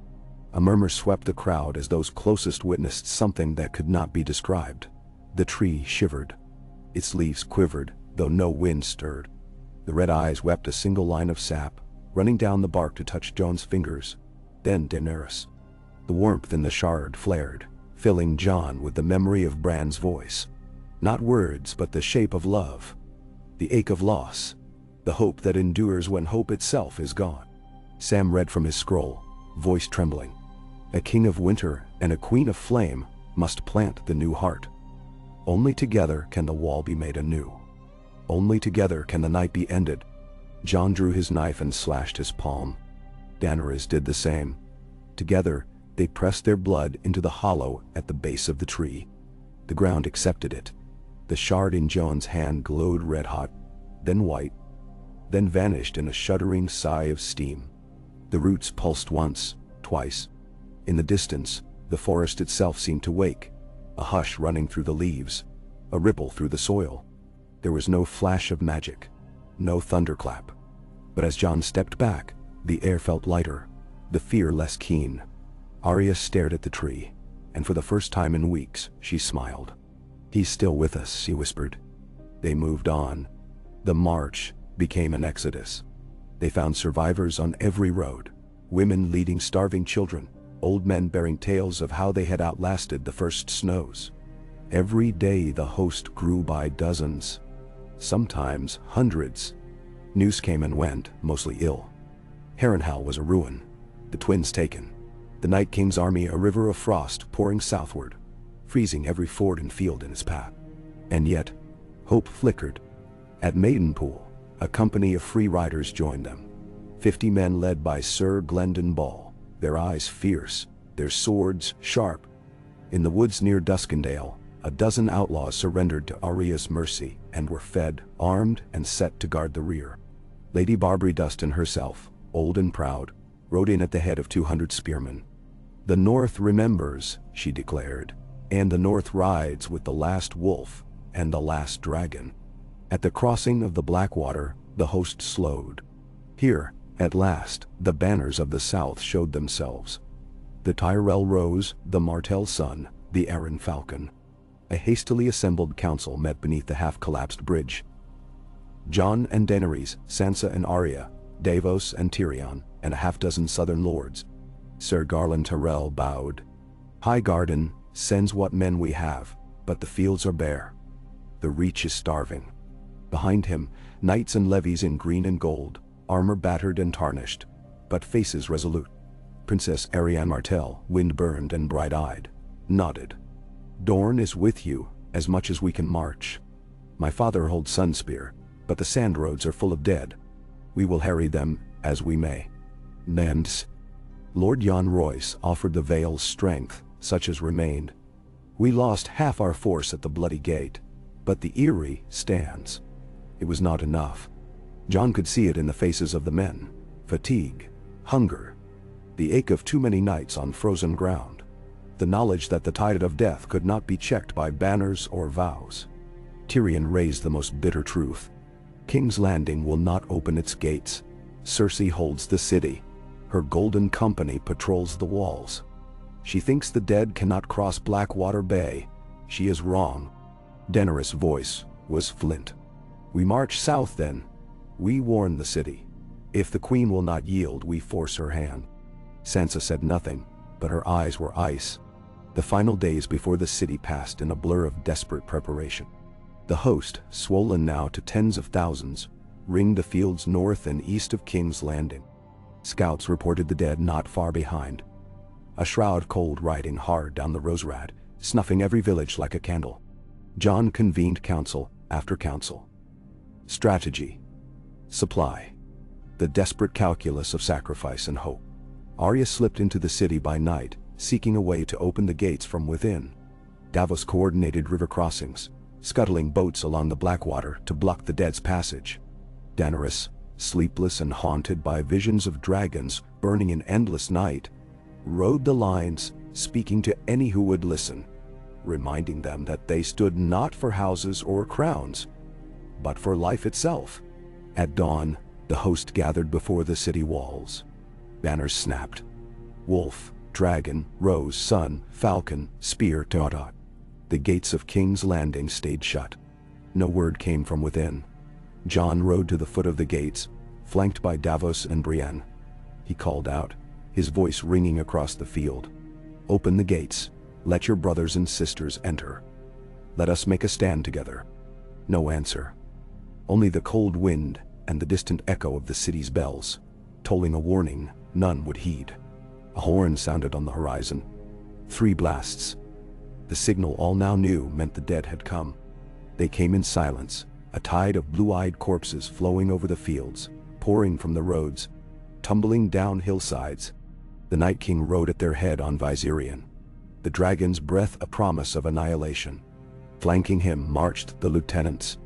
A murmur swept the crowd as those closest witnessed something that could not be described. The tree shivered. Its leaves quivered, though no wind stirred. The red eyes wept a single line of sap, running down the bark to touch Jon's fingers. Then Daenerys. The warmth in the shard flared, filling Jon with the memory of Bran's voice. Not words, but the shape of love. The ache of loss. The hope that endures when hope itself is gone. Sam read from his scroll, voice trembling. A king of winter and a queen of flame must plant the new heart. Only together can the wall be made anew. Only together can the night be ended. Jon drew his knife and slashed his palm. Daenerys did the same. Together, they pressed their blood into the hollow at the base of the tree. The ground accepted it. The shard in Jon's hand glowed red-hot, then white, then vanished in a shuddering sigh of steam. The roots pulsed once, twice. In the distance, the forest itself seemed to wake, a hush running through the leaves, a ripple through the soil. There was no flash of magic, no thunderclap. But as Jon stepped back, the air felt lighter, the fear less keen. Arya stared at the tree, and for the first time in weeks, she smiled. "He's still with us," she whispered. They moved on. The march became an exodus. They found survivors on every road, women leading starving children, old men bearing tales of how they had outlasted the first snows. Every day the host grew by dozens, sometimes hundreds. News came and went, mostly ill. Harrenhal was a ruin, the twins taken. The Night King's army a river of frost pouring southward, freezing every ford and field in its path. And yet, hope flickered. At Maidenpool, a company of free riders joined them. 50 men led by Sir Glendon Ball, their eyes fierce, their swords sharp. In the woods near Duskendale, a dozen outlaws surrendered to Arya's mercy and were fed, armed, and set to guard the rear. Lady Barbary Dustin herself, old and proud, rode in at the head of 200 spearmen. "The North remembers," she declared, "and the North rides with the last wolf and the last dragon." At the crossing of the Blackwater, the host slowed. Here, at last, the banners of the South showed themselves. The Tyrell Rose, the Martell Sun, the Arryn Falcon. A hastily assembled council met beneath the half-collapsed bridge. Jon and Daenerys, Sansa and Arya, Davos and Tyrion, and a half-dozen southern lords. Sir Garland Tyrell bowed. "High Garden sends what men we have, but the fields are bare. The Reach is starving." Behind him, knights and levies in green and gold, armor battered and tarnished, but faces resolute. Princess Arianne Martell, wind-burned and bright-eyed, nodded. "Dorne is with you, as much as we can march. My father holds Sunspear, but the sand roads are full of dead. We will harry them as we may." Nands. Lord Jon Royce offered the Vale's strength, such as remained. "We lost half our force at the Bloody Gate, but the Eyrie stands." It was not enough. Jon could see it in the faces of the men. Fatigue, hunger, the ache of too many nights on frozen ground. The knowledge that the tide of death could not be checked by banners or vows. Tyrion raised the most bitter truth. King's Landing will not open its gates. Cersei holds the city. Her golden company patrols the walls. She thinks the dead cannot cross Blackwater Bay. She is wrong. Daenerys' voice was flint. "We march south then. We warn the city. If the queen will not yield, we force her hand." Sansa said nothing. but her eyes were ice. The final days before the city passed in a blur of desperate preparation. The host, swollen now to tens of thousands, ringed the fields north and east of King's Landing. Scouts reported the dead not far behind. A shroud cold riding hard down the Roserad, snuffing every village like a candle. Jon convened council after council. Strategy. Supply. The desperate calculus of sacrifice and hope. Arya slipped into the city by night, seeking a way to open the gates from within. Davos coordinated river crossings, scuttling boats along the Blackwater to block the dead's passage. Daenerys, sleepless and haunted by visions of dragons burning in endless night, rode the lines, speaking to any who would listen, reminding them that they stood not for houses or crowns, but for life itself. At dawn, the host gathered before the city walls. Banners snapped. Wolf, dragon, rose, sun, falcon, spear, dot. The gates of King's Landing stayed shut. No word came from within. Jon rode to the foot of the gates, flanked by Davos and Brienne. He called out, his voice ringing across the field. "Open the gates. Let your brothers and sisters enter. Let us make a stand together." No answer. Only the cold wind and the distant echo of the city's bells, tolling a warning none would heed. A horn sounded on the horizon. 3 blasts. The signal all now knew meant the dead had come. They came in silence, a tide of blue-eyed corpses flowing over the fields, pouring from the roads, tumbling down hillsides. The Night King rode at their head on Viserion, the dragon's breath a promise of annihilation. Flanking him marched the lieutenants,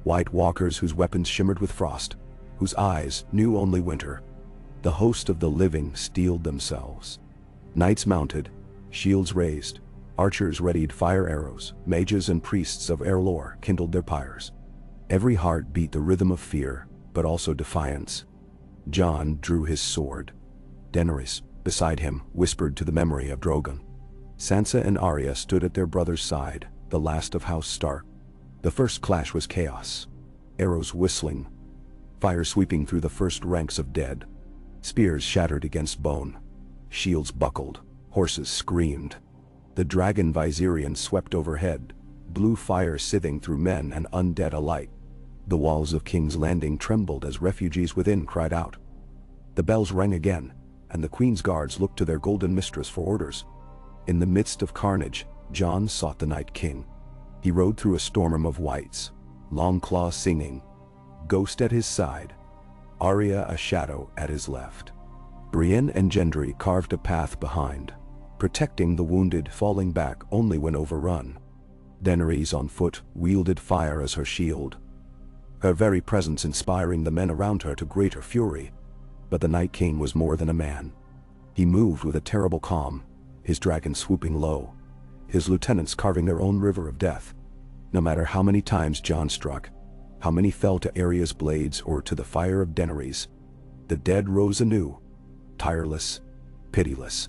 white walkers whose weapons shimmered with frost, whose eyes knew only winter. The host of the living steeled themselves. Knights mounted, shields raised, archers readied fire arrows, mages and priests of Erlor kindled their pyres. Every heart beat the rhythm of fear, but also defiance. Jon drew his sword. Daenerys, beside him, whispered to the memory of Drogon. Sansa and Arya stood at their brother's side, the last of House Stark. The first clash was chaos. Arrows whistling, fire sweeping through the first ranks of dead. Spears shattered against bone. Shields buckled. Horses screamed. The dragon Viserion swept overhead, blue fire scything through men and undead alike. The walls of King's Landing trembled as refugees within cried out. The bells rang again, and the Queen's guards looked to their golden mistress for orders. In the midst of carnage, Jon sought the Night King. He rode through a storm of whites, Longclaw singing, Ghost at his side, Arya a shadow at his left. Brienne and Gendry carved a path behind, protecting the wounded falling back only when overrun. Daenerys on foot wielded fire as her shield, her very presence inspiring the men around her to greater fury. But the Night King was more than a man. He moved with a terrible calm, his dragon swooping low, his lieutenants carving their own river of death. No matter how many times Jon struck, how many fell to Arya's blades or to the fire of Daenerys, the dead rose anew, tireless, pitiless.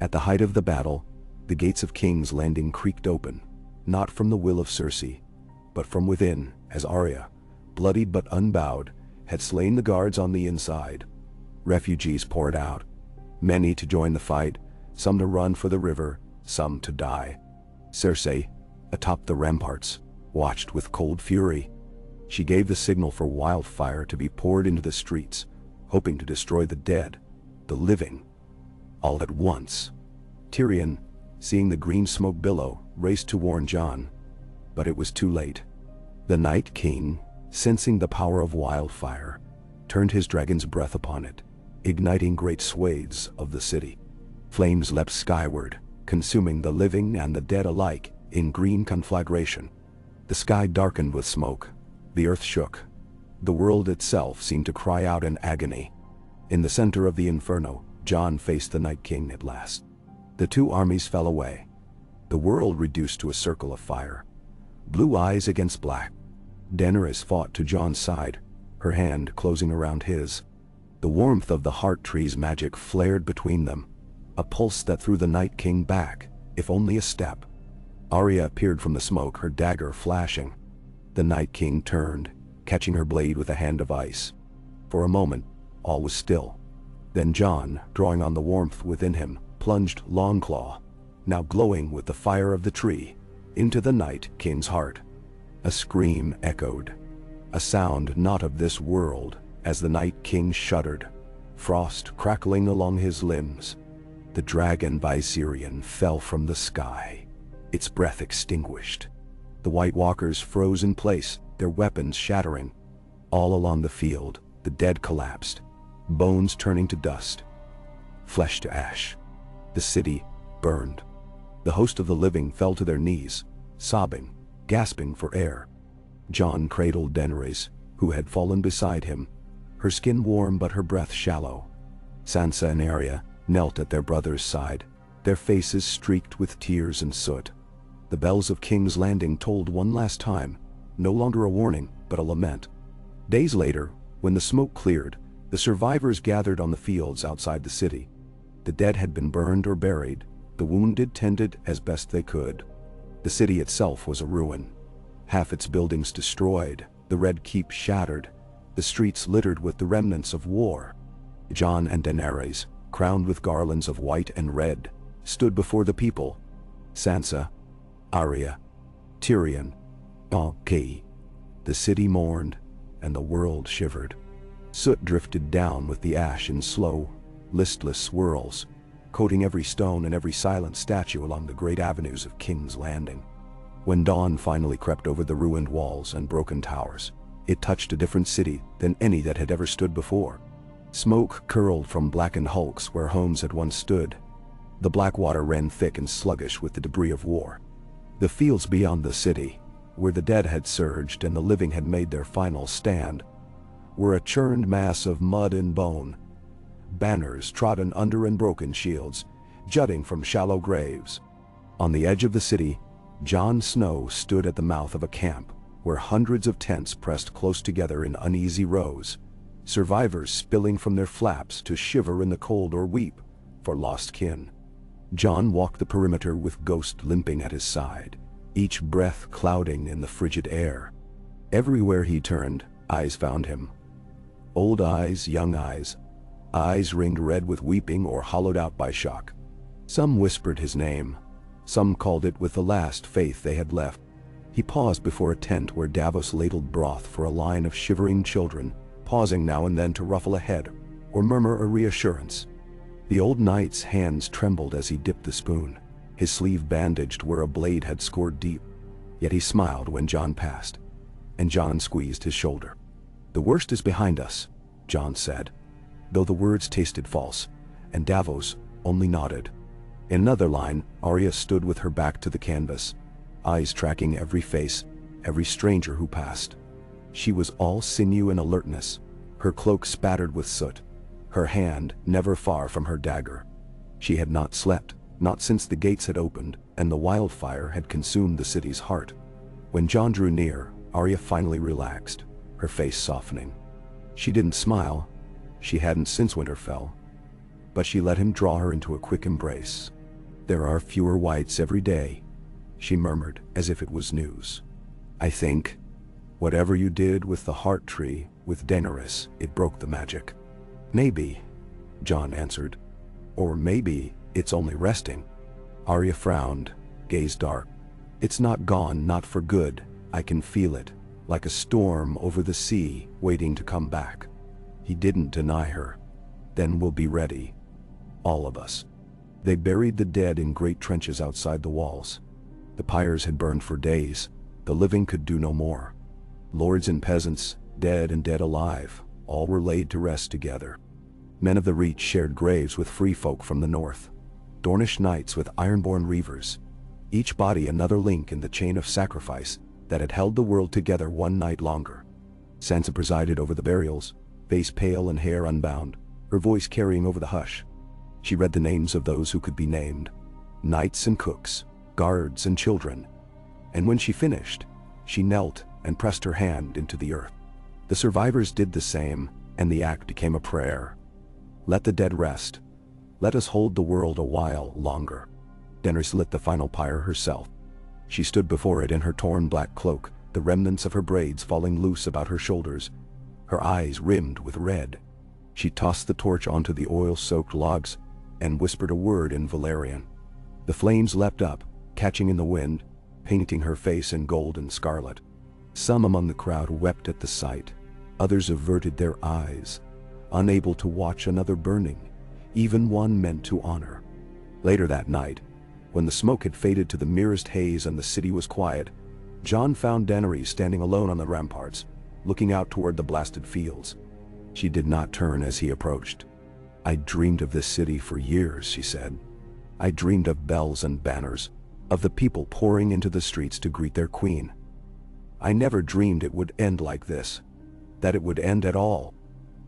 At the height of the battle, the gates of King's Landing creaked open, not from the will of Cersei, but from within, as Arya, bloodied but unbowed, had slain the guards on the inside. Refugees poured out, many to join the fight, some to run for the river, some to die. Cersei, atop the ramparts, watched with cold fury. She gave the signal for wildfire to be poured into the streets, hoping to destroy the dead, the living, all at once. Tyrion, seeing the green smoke billow, raced to warn Jon, but it was too late. The Night King, sensing the power of wildfire, turned his dragon's breath upon it, igniting great swathes of the city. Flames leapt skyward, consuming the living and the dead alike in green conflagration. The sky darkened with smoke. The earth shook. The world itself seemed to cry out in agony. In the center of the inferno, Jon faced the Night King at last. The two armies fell away. The world reduced to a circle of fire. Blue eyes against black. Daenerys fought to Jon's side, her hand closing around his. The warmth of the heart tree's magic flared between them, a pulse that threw the Night King back, if only a step. Arya appeared from the smoke, her dagger flashing. The Night King turned, catching her blade with a hand of ice. For a moment, all was still. Then Jon, drawing on the warmth within him, plunged Longclaw, now glowing with the fire of the tree, into the Night King's heart. A scream echoed, a sound not of this world, as the Night King shuddered, frost crackling along his limbs. The dragon Viserion fell from the sky, its breath extinguished. The White Walkers froze in place, their weapons shattering. All along the field, the dead collapsed, bones turning to dust, flesh to ash. The city burned. The host of the living fell to their knees, sobbing, gasping for air. Jon cradled Daenerys, who had fallen beside him, her skin warm but her breath shallow. Sansa and Arya knelt at their brother's side, their faces streaked with tears and soot. The bells of King's Landing tolled one last time, no longer a warning, but a lament. Days later, when the smoke cleared, the survivors gathered on the fields outside the city. The dead had been burned or buried, the wounded tended as best they could. The city itself was a ruin. Half its buildings destroyed, the Red Keep shattered, the streets littered with the remnants of war. Jon and Daenerys, crowned with garlands of white and red, stood before the people. Sansa, Arya, Tyrion, Kay. The city mourned, and the world shivered. Soot drifted down with the ash in slow, listless swirls, coating every stone and every silent statue along the great avenues of King's Landing. When dawn finally crept over the ruined walls and broken towers, it touched a different city than any that had ever stood before. Smoke curled from blackened hulks where homes had once stood. The black water ran thick and sluggish with the debris of war. The fields beyond the city, where the dead had surged and the living had made their final stand, were a churned mass of mud and bone, banners trodden under and broken shields, jutting from shallow graves. On the edge of the city, Jon Snow stood at the mouth of a camp, where hundreds of tents pressed close together in uneasy rows, survivors spilling from their flaps to shiver in the cold or weep for lost kin. Jon walked the perimeter with Ghost limping at his side, each breath clouding in the frigid air. Everywhere he turned, eyes found him. Old eyes, young eyes, eyes ringed red with weeping or hollowed out by shock. Some whispered his name, some called it with the last faith they had left. He paused before a tent where Davos ladled broth for a line of shivering children, pausing now and then to ruffle a head or murmur a reassurance. The old knight's hands trembled as he dipped the spoon, his sleeve bandaged where a blade had scored deep. Yet he smiled when Jon passed, and Jon squeezed his shoulder. "The worst is behind us," Jon said, though the words tasted false, and Davos only nodded. In another line, Arya stood with her back to the canvas, eyes tracking every face, every stranger who passed. She was all sinew and alertness, her cloak spattered with soot, her hand never far from her dagger. She had not slept, not since the gates had opened and the wildfire had consumed the city's heart. When Jon drew near, Arya finally relaxed, her face softening. She didn't smile, she hadn't since Winterfell, but she let him draw her into a quick embrace. "There are fewer whites every day," she murmured as if it was news. "I think, whatever you did with the heart tree, with Daenerys, it broke the magic." "Maybe," Jon answered. "Or maybe it's only resting." Arya frowned, gaze dark. "It's not gone, not for good. I can feel it, like a storm over the sea, waiting to come back." He didn't deny her. "Then we'll be ready. All of us." They buried the dead in great trenches outside the walls. The pyres had burned for days. The living could do no more. Lords and peasants, dead and dead alive, all were laid to rest together. Men of the Reach shared graves with free folk from the north, Dornish knights with ironborn reavers, each body another link in the chain of sacrifice that had held the world together one night longer. Sansa presided over the burials, face pale and hair unbound, her voice carrying over the hush. She read the names of those who could be named, knights and cooks, guards and children. And when she finished, she knelt and pressed her hand into the earth. The survivors did the same, and the act became a prayer. "Let the dead rest. Let us hold the world a while longer." Daenerys lit the final pyre herself. She stood before it in her torn black cloak, the remnants of her braids falling loose about her shoulders, her eyes rimmed with red. She tossed the torch onto the oil-soaked logs, and whispered a word in Valerian. The flames leapt up, catching in the wind, painting her face in gold and scarlet. Some among the crowd wept at the sight. Others averted their eyes, unable to watch another burning, even one meant to honor. Later that night, when the smoke had faded to the merest haze and the city was quiet, Jon found Daenerys standing alone on the ramparts, looking out toward the blasted fields. She did not turn as he approached. "I dreamed of this city for years," she said. "I dreamed of bells and banners, of the people pouring into the streets to greet their queen. I never dreamed it would end like this, that it would end at all."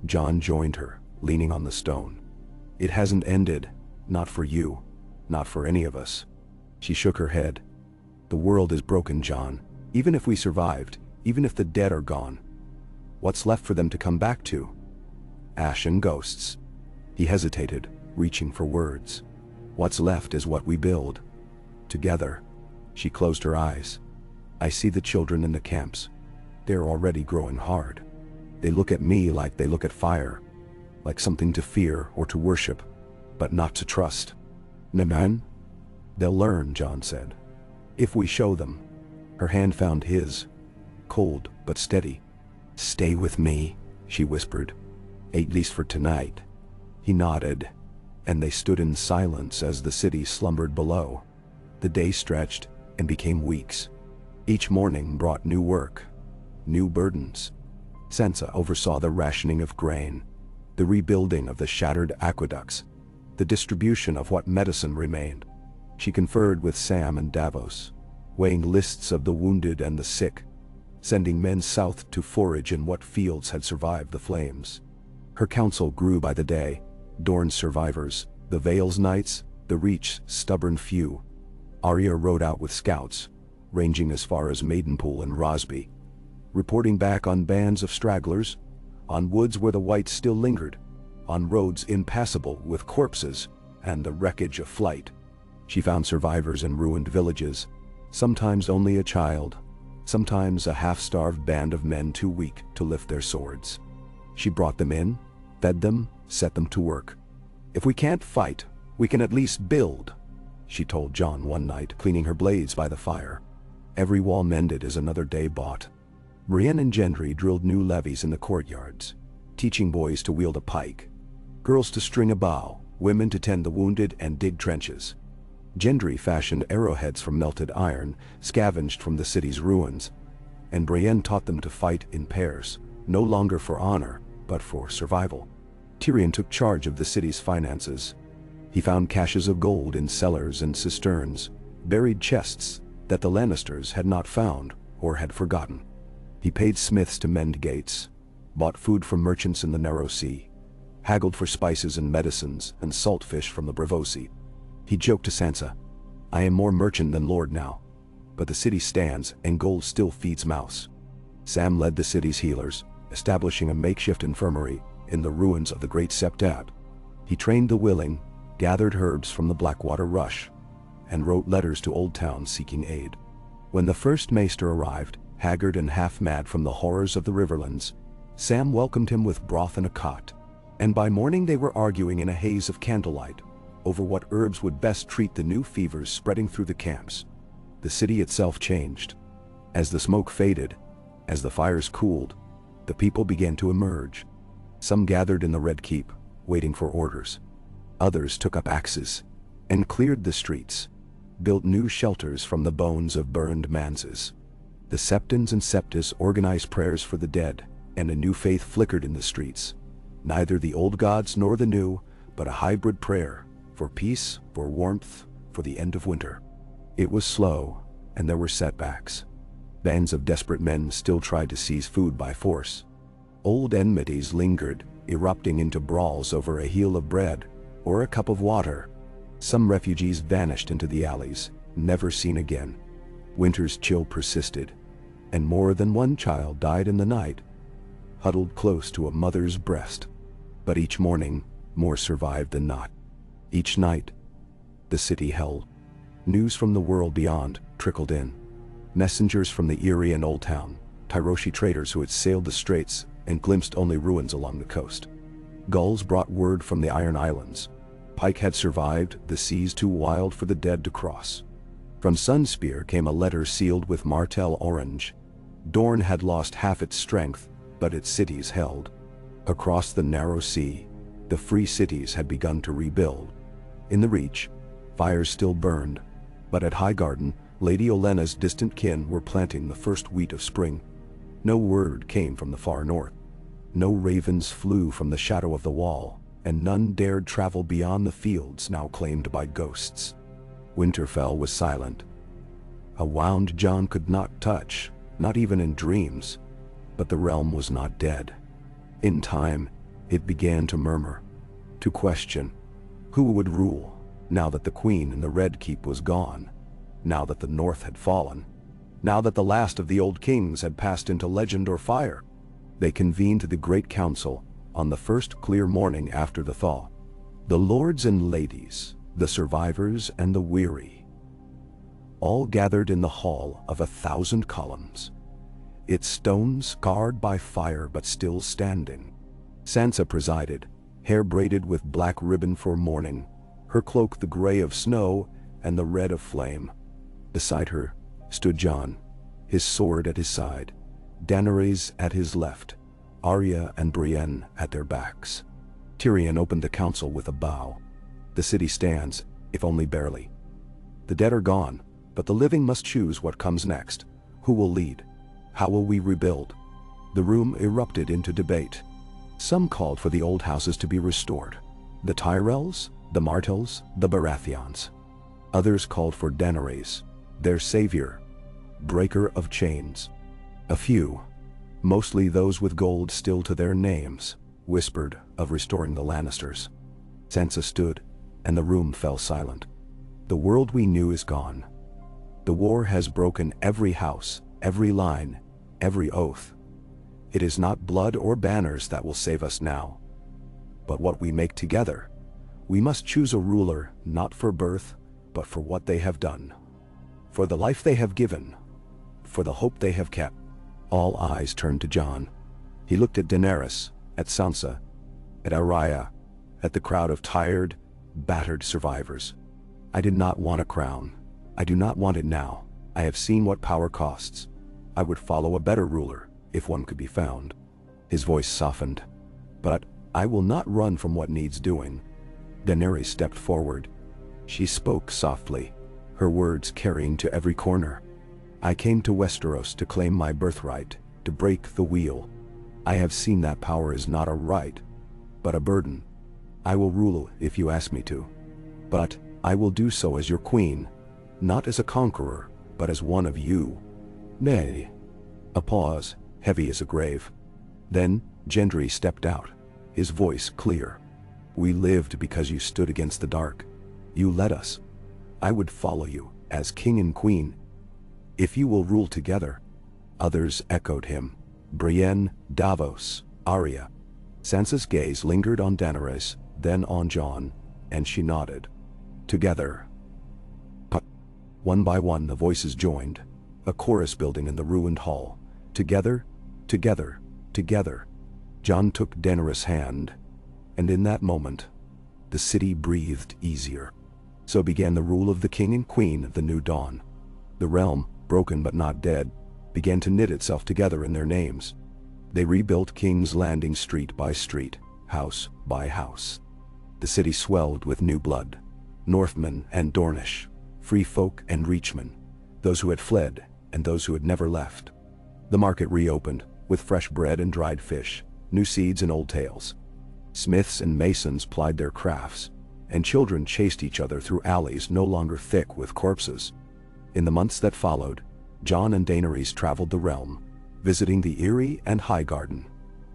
Jon joined her, leaning on the stone. "It hasn't ended, not for you, not for any of us." She shook her head. "The world is broken, Jon. Even if we survived, even if the dead are gone, what's left for them to come back to? Ash and ghosts." He hesitated, reaching for words. "What's left is what we build. Together." She closed her eyes. "I see the children in the camps. They're already growing hard. They look at me like they look at fire, like something to fear or to worship, but not to trust." "Naman?" "They'll learn," Jon said. "If we show them." Her hand found his, cold but steady. "Stay with me," she whispered. "At least for tonight." He nodded, and they stood in silence as the city slumbered below. The day stretched and became weeks. Each morning brought new work, new burdens. Sansa oversaw the rationing of grain, the rebuilding of the shattered aqueducts, the distribution of what medicine remained. She conferred with Sam and Davos, weighing lists of the wounded and the sick, sending men south to forage in what fields had survived the flames. Her council grew by the day: Dorne's survivors, the Vale's knights, the Reach's stubborn few. Arya rode out with scouts, ranging as far as Maidenpool and Rosby, reporting back on bands of stragglers, on woods where the whites still lingered, on roads impassable with corpses and the wreckage of flight. She found survivors in ruined villages, sometimes only a child, sometimes a half-starved band of men too weak to lift their swords. She brought them in, fed them, set them to work. "If we can't fight, we can at least build," she told Jon one night, cleaning her blades by the fire. "Every wall mended is another day bought." Brienne and Gendry drilled new levees in the courtyards, teaching boys to wield a pike, girls to string a bow, women to tend the wounded and dig trenches. Gendry fashioned arrowheads from melted iron, scavenged from the city's ruins, and Brienne taught them to fight in pairs, no longer for honor, but for survival. Tyrion took charge of the city's finances. He found caches of gold in cellars and cisterns, buried chests that the Lannisters had not found or had forgotten. He paid smiths to mend gates, bought food from merchants in the narrow sea, haggled for spices and medicines and salt fish from the Braavosi. He joked to Sansa, "I am more merchant than lord now, but the city stands and gold still feeds mouths." Sam led the city's healers, establishing a makeshift infirmary in the ruins of the Great Septat. He trained the willing, gathered herbs from the Blackwater Rush, and wrote letters to Old Town seeking aid. When the first maester arrived, haggard and half-mad from the horrors of the Riverlands, Sam welcomed him with broth and a cot, and by morning they were arguing in a haze of candlelight over what herbs would best treat the new fevers spreading through the camps. The city itself changed. As the smoke faded, as the fires cooled, the people began to emerge. Some gathered in the Red Keep, waiting for orders. Others took up axes and cleared the streets, built new shelters from the bones of burned manses. The Septons and Septis organized prayers for the dead, and a new faith flickered in the streets. Neither the old gods nor the new, but a hybrid prayer, for peace, for warmth, for the end of winter. It was slow, and there were setbacks. Bands of desperate men still tried to seize food by force. Old enmities lingered, erupting into brawls over a heel of bread or a cup of water. Some refugees vanished into the alleys, never seen again. Winter's chill persisted, and more than one child died in the night, huddled close to a mother's breast. But each morning, more survived than not. Each night, the city held. News from the world beyond trickled in. Messengers from the Eyrie and Old Town, Tyroshi traders who had sailed the straits and glimpsed only ruins along the coast. Gulls brought word from the Iron Islands, Pike had survived the seas too wild for the dead to cross. From Sunspear came a letter sealed with Martell orange. Dorne had lost half its strength, but its cities held. Across the narrow sea, the free cities had begun to rebuild. In the Reach, fires still burned, but at Highgarden, Lady Olenna's distant kin were planting the first wheat of spring. No word came from the far north. No ravens flew from the shadow of the wall, and none dared travel beyond the fields now claimed by ghosts. Winterfell was silent. A wound Jon could not touch, not even in dreams, but the realm was not dead. In time, it began to murmur, to question. Who would rule, now that the Queen in the Red Keep was gone, now that the North had fallen, now that the last of the old kings had passed into legend or fire? They convened the Great Council on the first clear morning after the thaw. The lords and ladies, the survivors and the weary, all gathered in the hall of 1,000 columns, its stones scarred by fire but still standing. Sansa presided, hair braided with black ribbon for mourning, her cloak the gray of snow and the red of flame. Beside her stood Jon, his sword at his side, Daenerys at his left, Arya and Brienne at their backs. Tyrion opened the council with a bow. The city stands, if only barely. The dead are gone, but the living must choose what comes next. Who will lead? How will we rebuild? The room erupted into debate. Some called for the old houses to be restored. The Tyrells, the Martells, the Baratheons. Others called for Daenerys, their savior, breaker of chains. A few, mostly those with gold still to their names, whispered of restoring the Lannisters. Sansa stood, and the room fell silent. The world we knew is gone. The war has broken every house, every line, every oath. It is not blood or banners that will save us now, but what we make together. We must choose a ruler not for birth, but for what they have done, for the life they have given, for the hope they have kept. All eyes turned to Jon. He looked at Daenerys, at Sansa, at Arya, at the crowd of tired, battered survivors. I did not want a crown. I do not want it now. I have seen what power costs. I would follow a better ruler, if one could be found. His voice softened. But I will not run from what needs doing. Daenerys stepped forward. She spoke softly, her words carrying to every corner. I came to Westeros to claim my birthright, to break the wheel. I have seen that power is not a right, but a burden. I will rule if you ask me to. But I will do so as your queen, not as a conqueror, but as one of you. Nay. A pause, heavy as a grave. Then Gendry stepped out, his voice clear. We lived because you stood against the dark. You led us. I would follow you, as king and queen. If you will rule together. Others echoed him. Brienne, Davos, Arya. Sansa's gaze lingered on Daenerys, then on Jon, and she nodded. Together. One by one the voices joined, a chorus building in the ruined hall. Together, together, together. Jon took Daenerys' hand, and in that moment, the city breathed easier. So began the rule of the king and queen of the new dawn. The realm, broken but not dead, began to knit itself together in their names. They rebuilt King's Landing street by street, house by house. The city swelled with new blood, Northmen and Dornish, free folk and Reachmen, those who had fled and those who had never left. The market reopened, with fresh bread and dried fish, new seeds and old tales. Smiths and masons plied their crafts, and children chased each other through alleys no longer thick with corpses. In the months that followed, Jon and Daenerys traveled the realm, visiting the Eyrie and Highgarden,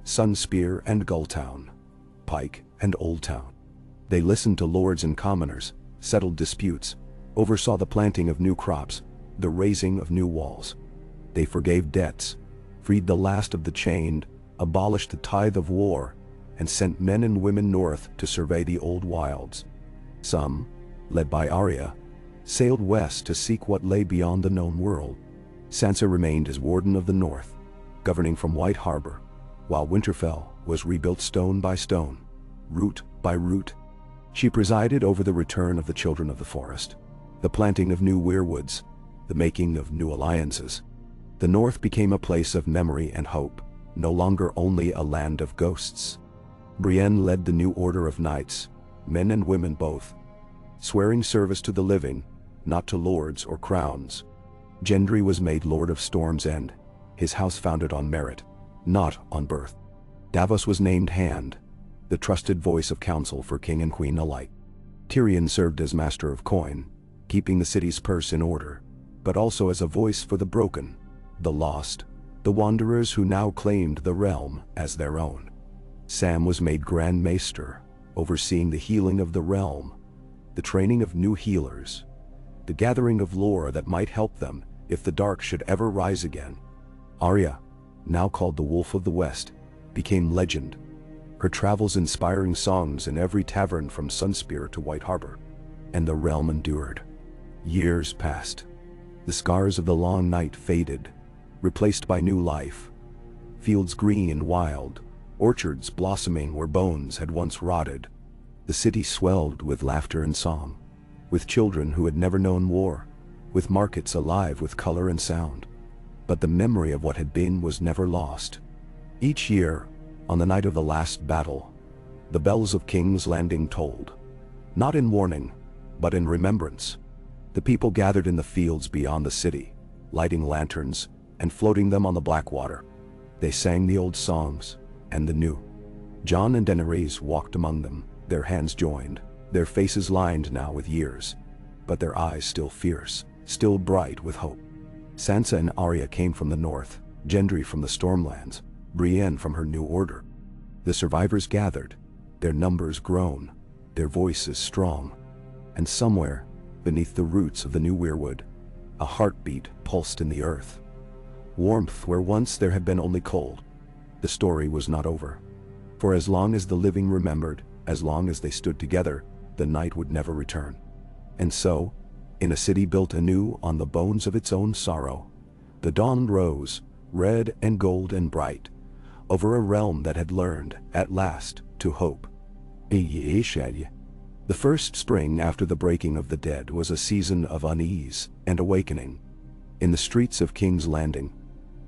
Sunspear and Gulltown, Pike and Old Town. They listened to lords and commoners, settled disputes, oversaw the planting of new crops, the raising of new walls. They forgave debts, freed the last of the chained, abolished the tithe of war, and sent men and women north to survey the old wilds. Some, led by Arya, sailed west to seek what lay beyond the known world. Sansa remained as Warden of the North, governing from White Harbor, while Winterfell was rebuilt stone by stone, root by root. She presided over the return of the children of the forest, the planting of new weirwoods, the making of new alliances. The North became a place of memory and hope, no longer only a land of ghosts. Brienne led the new order of knights, men and women both, swearing service to the living, not to lords or crowns. Gendry was made Lord of Storm's End, his house founded on merit, not on birth. Davos was named Hand, the trusted voice of counsel for king and queen alike. Tyrion served as master of coin, keeping the city's purse in order, but also as a voice for the broken, the lost, the wanderers who now claimed the realm as their own. Sam was made Grand Maester, overseeing the healing of the realm, the training of new healers, the gathering of lore that might help them if the dark should ever rise again. Arya, now called the Wolf of the West, became legend, her travels inspiring songs in every tavern from Sunspear to White Harbor. And the realm endured. Years passed. The scars of the long night faded, replaced by new life. Fields green and wild, orchards blossoming where bones had once rotted. The city swelled with laughter and song, with children who had never known war, with markets alive with color and sound. But the memory of what had been was never lost. Each year, on the night of the last battle, the bells of King's Landing tolled, not in warning, but in remembrance. The people gathered in the fields beyond the city, lighting lanterns and floating them on the black water. They sang the old songs and the new. Jon and Daenerys walked among them, their hands joined, their faces lined now with years, but their eyes still fierce, still bright with hope. Sansa and Arya came from the north, Gendry from the Stormlands, Brienne from her new order. The survivors gathered, their numbers grown, their voices strong, and somewhere, beneath the roots of the new weirwood, a heartbeat pulsed in the earth. Warmth where once there had been only cold. The story was not over. For as long as the living remembered, as long as they stood together, the night would never return. And so, in a city built anew on the bones of its own sorrow, the dawn rose, red and gold and bright, over a realm that had learned, at last, to hope. The first spring after the breaking of the dead was a season of unease and awakening. In the streets of King's Landing,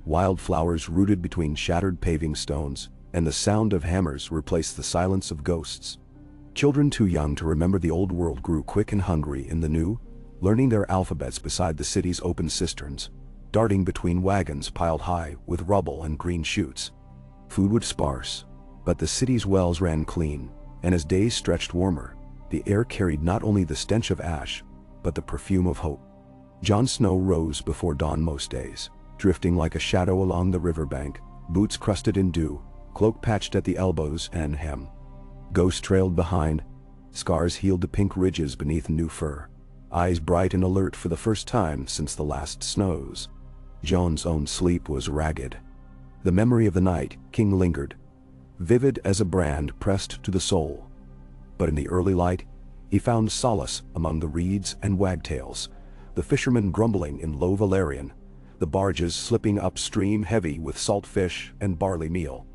wildflowers rooted between shattered paving stones, and the sound of hammers replaced the silence of ghosts. Children too young to remember the old world grew quick and hungry in the new, learning their alphabets beside the city's open cisterns, darting between wagons piled high with rubble and green shoots. Food was sparse, but the city's wells ran clean, and as days stretched warmer, the air carried not only the stench of ash, but the perfume of hope. Jon Snow rose before dawn most days, drifting like a shadow along the riverbank, boots crusted in dew, cloak patched at the elbows and hem. Ghost trailed behind, scars healed the pink ridges beneath new fur, eyes bright and alert for the first time since the last snows. Jon's own sleep was ragged. The memory of the night King lingered, vivid as a brand pressed to the soul. But in the early light, he found solace among the reeds and wagtails, the fishermen grumbling in low Valyrian, the barges slipping upstream heavy with salt fish and barley meal.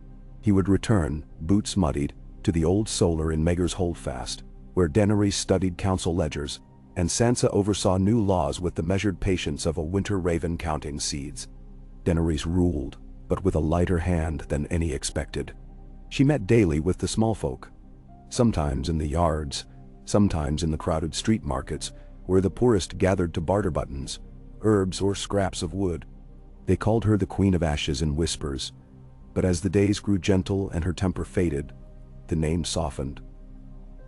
He would return, boots muddied, to the old solar in Maegor's Holdfast, where Daenerys studied council ledgers, and Sansa oversaw new laws with the measured patience of a winter raven counting seeds. Daenerys ruled, but with a lighter hand than any expected. She met daily with the small folk, sometimes in the yards, sometimes in the crowded street markets, where the poorest gathered to barter buttons, herbs or scraps of wood. They called her the Queen of Ashes in whispers, but as the days grew gentle and her temper faded, the name softened.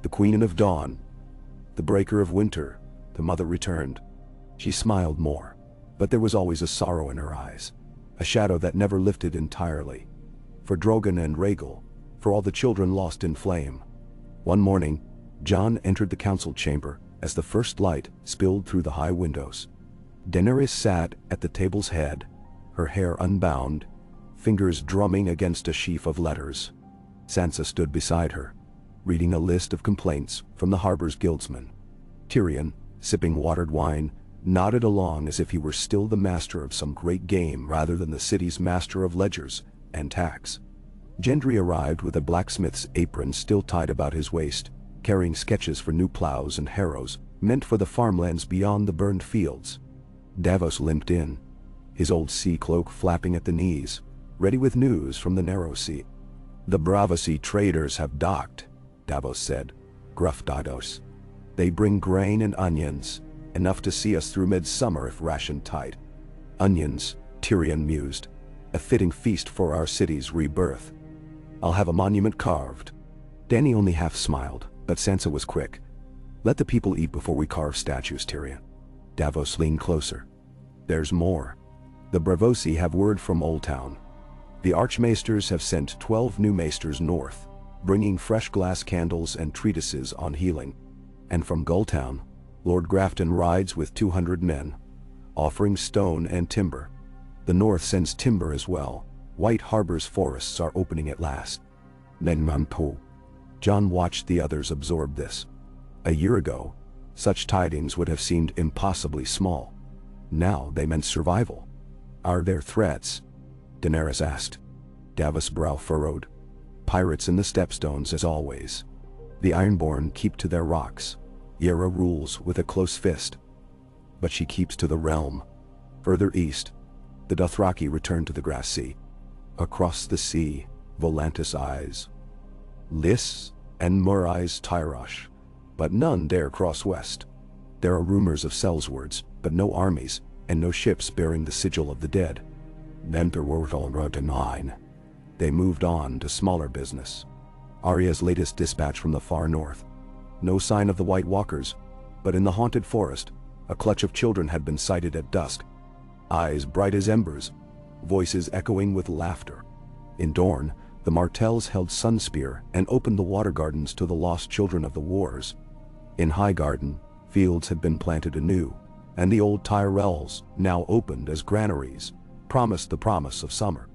The Queen of Dawn, the Breaker of Winter, the mother returned. She smiled more, but there was always a sorrow in her eyes, a shadow that never lifted entirely. For Drogon and Rhaegal, for all the children lost in flame. One morning, Jon entered the council chamber as the first light spilled through the high windows. Daenerys sat at the table's head, her hair unbound, fingers drumming against a sheaf of letters. Sansa stood beside her, reading a list of complaints from the harbor's guildsmen. Tyrion, sipping watered wine, nodded along as if he were still the master of some great game rather than the city's master of ledgers and tax. Gendry arrived with a blacksmith's apron still tied about his waist, carrying sketches for new plows and harrows meant for the farmlands beyond the burned fields. Davos limped in, his old sea cloak flapping at the knees, ready with news from the narrow sea. "The Bravosea traders have docked," Davos said, gruff Davos. "They bring grain and onions, enough to see us through midsummer if rationed tight." "Onions," Tyrion mused, "a fitting feast for our city's rebirth. I'll have a monument carved." Dany only half smiled, but Sansa was quick. "Let the people eat before we carve statues, Tyrion." Davos leaned closer. "There's more. The Bravosea have word from Old Town. The Archmaesters have sent 12 new maesters north, bringing fresh glass candles and treatises on healing. And from Gulltown, Lord Grafton rides with 200 men, offering stone and timber. The north sends timber as well. White Harbor's forests are opening at last." Nenmanpo. Jon watched the others absorb this. A year ago, such tidings would have seemed impossibly small. Now they meant survival. "Are there threats?" Daenerys asked. Davos' brow furrowed. "Pirates in the Stepstones as always. The Ironborn keep to their rocks. Yara rules with a close fist. But she keeps to the realm. Further east, the Dothraki return to the Grass Sea. Across the sea, Volantis eyes. Lys and Murai's Tyrosh, but none dare cross west. There are rumors of sellswords, but no armies, and no ships bearing the sigil of the dead. Then there were already 9. They moved on to smaller business." Arya's latest dispatch from the far north. No sign of the White Walkers, but in the haunted forest, a clutch of children had been sighted at dusk. Eyes bright as embers, voices echoing with laughter. In Dorne, the Martells held Sunspear and opened the water gardens to the lost children of the wars. In Highgarden, fields had been planted anew, and the old Tyrells, now opened as granaries, promised the promise of summer.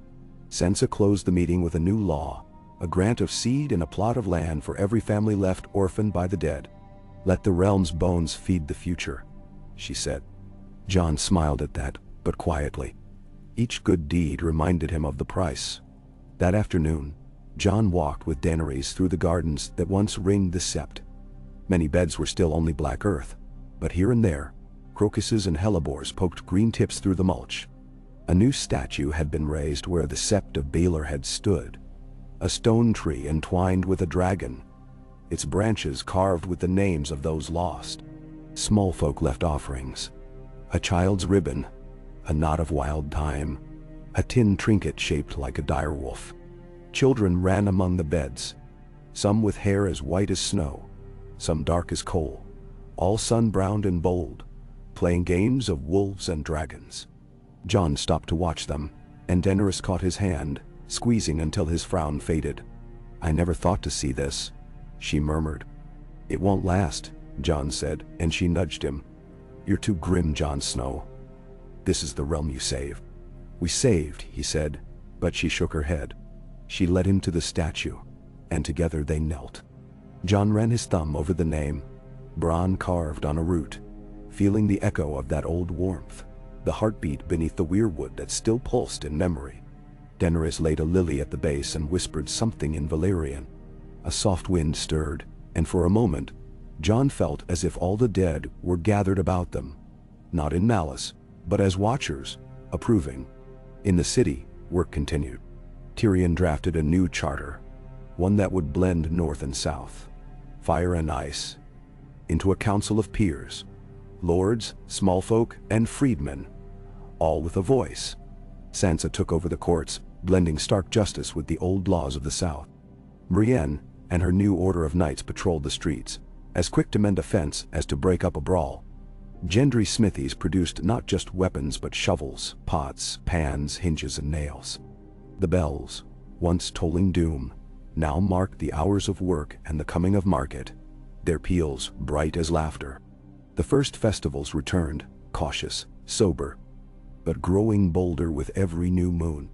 Sansa closed the meeting with a new law, a grant of seed and a plot of land for every family left orphaned by the dead. "Let the realm's bones feed the future," she said. Jon smiled at that, but quietly. Each good deed reminded him of the price. That afternoon, Jon walked with Daenerys through the gardens that once ringed the sept. Many beds were still only black earth, but here and there, crocuses and hellebores poked green tips through the mulch. A new statue had been raised where the sept of Baelor had stood, a stone tree entwined with a dragon, its branches carved with the names of those lost. Small folk left offerings: a child's ribbon, a knot of wild thyme, a tin trinket shaped like a direwolf. Children ran among the beds, some with hair as white as snow, some dark as coal, all sun-browned and bold, playing games of wolves and dragons. Jon stopped to watch them, and Daenerys caught his hand, squeezing until his frown faded. "I never thought to see this," she murmured. "It won't last," Jon said, and she nudged him. "You're too grim, Jon Snow. This is the realm you saved." "We saved," he said, but she shook her head. She led him to the statue, and together they knelt. Jon ran his thumb over the name, Bran carved on a root, feeling the echo of that old warmth, the heartbeat beneath the weirwood that still pulsed in memory. Daenerys laid a lily at the base and whispered something in Valyrian. A soft wind stirred, and for a moment, Jon felt as if all the dead were gathered about them, not in malice, but as watchers, approving. In the city, work continued. Tyrion drafted a new charter, one that would blend north and south, fire and ice, into a council of peers, lords, smallfolk, and freedmen, all with a voice. Sansa took over the courts, blending stark justice with the old laws of the south. Brienne and her new order of knights patrolled the streets, as quick to mend a fence as to break up a brawl. Gendry smithies produced not just weapons but shovels, pots, pans, hinges, and nails. The bells, once tolling doom, now marked the hours of work and the coming of market, their peals bright as laughter. The first festivals returned, cautious, sober, but growing bolder with every new moon.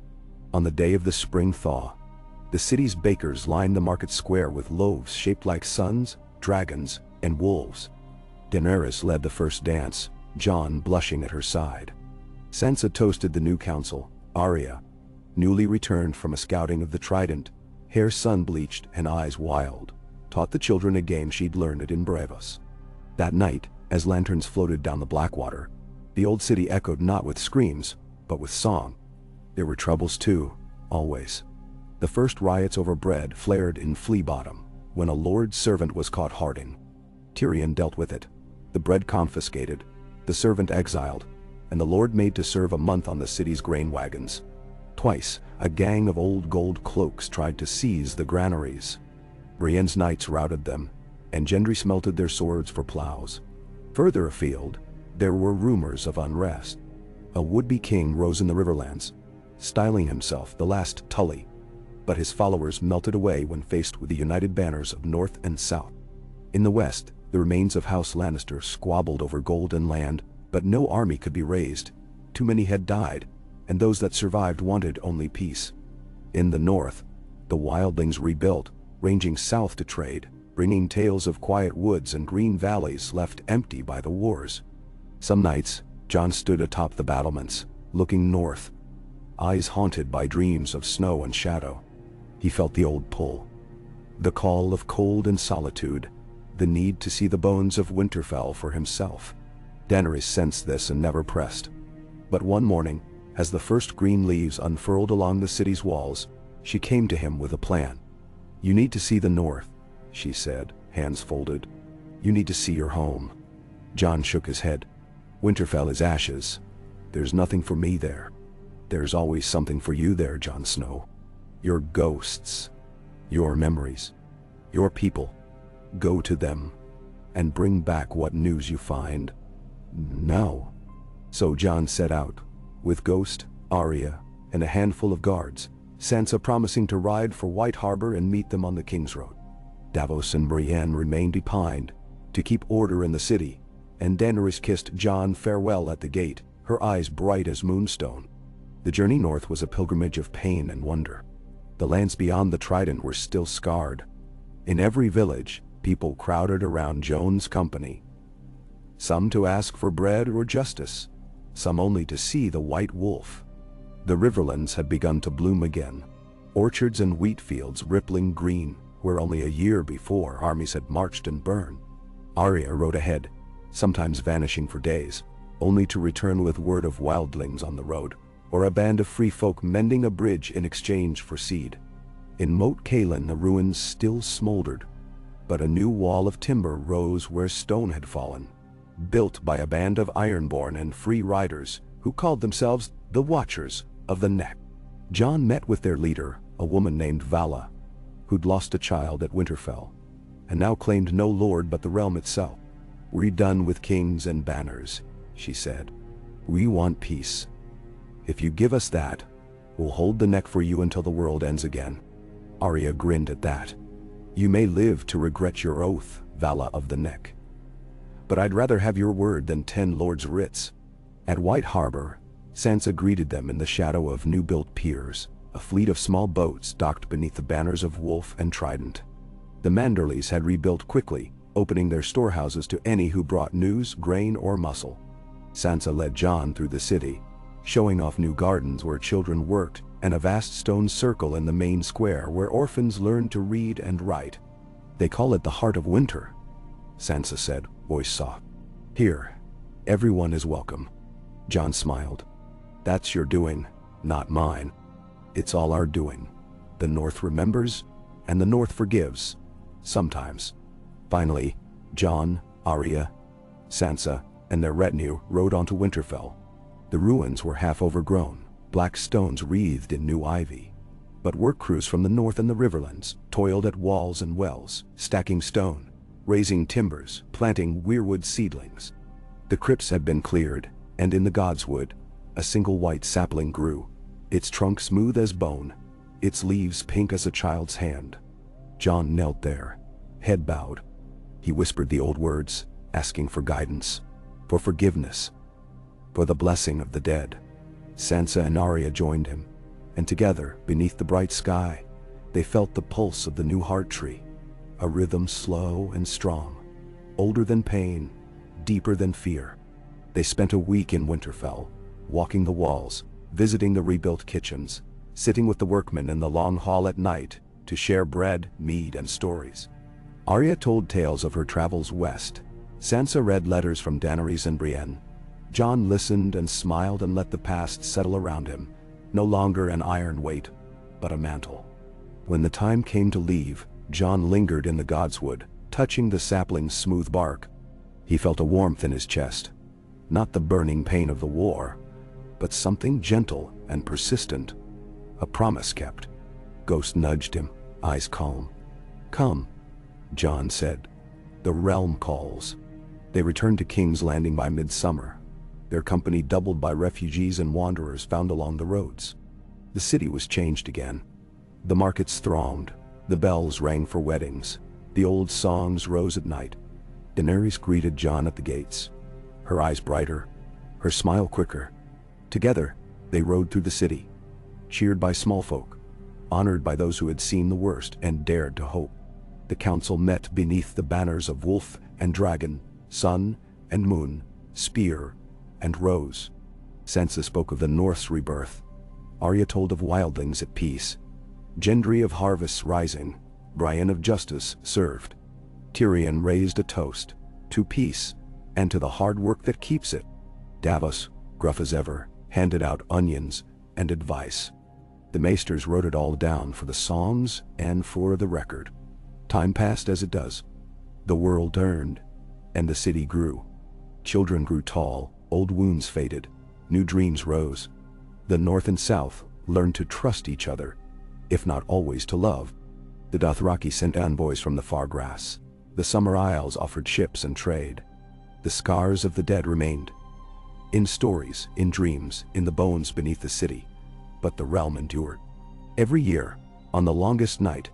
On the day of the spring thaw, the city's bakers lined the market square with loaves shaped like suns, dragons, and wolves. Daenerys led the first dance, Jon blushing at her side. Sansa toasted the new council, Arya, newly returned from a scouting of the Trident, hair sun-bleached and eyes wild, taught the children a game she'd learned at Bravos. That night, as lanterns floated down the Blackwater, the old city echoed not with screams, but with song. There were troubles too, always. The first riots over bread flared in Flea Bottom, when a lord's servant was caught harding. Tyrion dealt with it. The bread confiscated, the servant exiled, and the lord made to serve a month on the city's grain wagons. Twice, a gang of old gold cloaks tried to seize the granaries. Brienne's knights routed them, and Gendry smelted their swords for plows. Further afield, there were rumors of unrest. A would-be king rose in the Riverlands, styling himself the last Tully, but his followers melted away when faced with the united banners of North and South. In the west, the remains of House Lannister squabbled over gold and land, but no army could be raised. Too many had died, and those that survived wanted only peace. In the north, the wildlings rebuilt, ranging south to trade, bringing tales of quiet woods and green valleys left empty by the wars. Some nights, Jon stood atop the battlements, looking north, eyes haunted by dreams of snow and shadow. He felt the old pull, the call of cold and solitude, the need to see the bones of Winterfell for himself. Daenerys sensed this and never pressed. But one morning, as the first green leaves unfurled along the city's walls, she came to him with a plan. "You need to see the north," she said, hands folded. "You need to see your home." Jon shook his head. "Winterfell is ashes. There's nothing for me there." "There's always something for you there, Jon Snow. Your ghosts, your memories, your people. Go to them, and bring back what news you find." "Now." So Jon set out, with Ghost, Arya, and a handful of guards, Sansa promising to ride for White Harbor and meet them on the King's Road. Davos and Brienne remained behind, to keep order in the city, and Daenerys kissed Jon farewell at the gate, her eyes bright as moonstone. The journey north was a pilgrimage of pain and wonder. The lands beyond the Trident were still scarred. In every village, people crowded around Jon's company. Some to ask for bread or justice, some only to see the White Wolf. The Riverlands had begun to bloom again, orchards and wheat fields rippling green, where only a year before armies had marched and burned. Arya rode ahead, sometimes vanishing for days, only to return with word of wildlings on the road, or a band of free folk mending a bridge in exchange for seed. In Moat Cailin the ruins still smoldered, but a new wall of timber rose where stone had fallen, built by a band of Ironborn and free riders who called themselves the Watchers of the Neck. Jon met with their leader, a woman named Vala, who'd lost a child at Winterfell, and now claimed no lord but the realm itself. "We're done with kings and banners," she said. "We want peace. If you give us that, we'll hold the neck for you until the world ends again." Arya grinned at that. "You may live to regret your oath, Vala of the Neck. But I'd rather have your word than 10 lords' writs." At White Harbor, Sansa greeted them in the shadow of new-built piers, a fleet of small boats docked beneath the banners of Wolf and Trident. The Manderleys had rebuilt quickly, opening their storehouses to any who brought news, grain, or muscle. Sansa led Jon through the city, showing off new gardens where children worked and a vast stone circle in the main square where orphans learned to read and write. "They call it the Heart of Winter," Sansa said, voice soft. "Here, everyone is welcome." Jon smiled. "That's your doing, not mine. It's all our doing. The North remembers, and the North forgives. Sometimes." Finally, Jon, Arya, Sansa, and their retinue rode onto Winterfell. The ruins were half overgrown, black stones wreathed in new ivy. But work crews from the north and the Riverlands toiled at walls and wells, stacking stone, raising timbers, planting weirwood seedlings. The crypts had been cleared, and in the godswood, a single white sapling grew, its trunk smooth as bone, its leaves pink as a child's hand. Jon knelt there, head bowed. He whispered the old words, asking for guidance, for forgiveness, for the blessing of the dead. Sansa and Arya joined him, and together, beneath the bright sky, they felt the pulse of the new heart tree, a rhythm slow and strong, older than pain, deeper than fear. They spent a week in Winterfell, walking the walls, visiting the rebuilt kitchens, sitting with the workmen in the long hall at night to share bread, mead, and stories. Arya told tales of her travels west. Sansa read letters from Daenerys and Brienne. Jon listened and smiled and let the past settle around him, no longer an iron weight, but a mantle. When the time came to leave, Jon lingered in the godswood, touching the sapling's smooth bark. He felt a warmth in his chest. Not the burning pain of the war, but something gentle and persistent. A promise kept. Ghost nudged him, eyes calm. "Come," Jon said. "The realm calls." They returned to King's Landing by midsummer, their company doubled by refugees and wanderers found along the roads. The city was changed again. The markets thronged, the bells rang for weddings, the old songs rose at night. Daenerys greeted Jon at the gates, her eyes brighter, her smile quicker. Together, they rode through the city, cheered by small folk, honored by those who had seen the worst and dared to hope. The council met beneath the banners of wolf and dragon, sun and moon, spear and rose. Sansa spoke of the North's rebirth. Arya told of wildlings at peace. Gendry of harvests rising, Brian of justice served. Tyrion raised a toast, to peace, and to the hard work that keeps it. Davos, gruff as ever, handed out onions and advice. The maesters wrote it all down for the Psalms and for the record. Time passed as it does. The world turned, and the city grew. Children grew tall, old wounds faded, new dreams rose. The North and South learned to trust each other, if not always to love. The Dothraki sent envoys from the far grass. The Summer Isles offered ships and trade. The scars of the dead remained. In stories, in dreams, in the bones beneath the city. But the realm endured. Every year, on the longest night,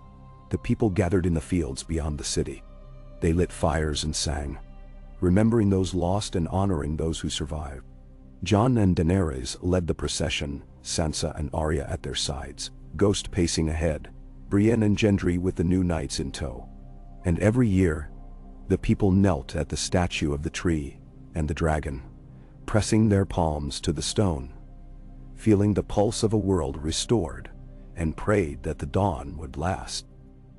the people gathered in the fields beyond the city. They lit fires and sang, remembering those lost and honoring those who survived. Jon and Daenerys led the procession, Sansa and Arya at their sides, Ghost pacing ahead, Brienne and Gendry with the new knights in tow. And every year, the people knelt at the statue of the tree and the dragon, pressing their palms to the stone, feeling the pulse of a world restored, and prayed that the dawn would last.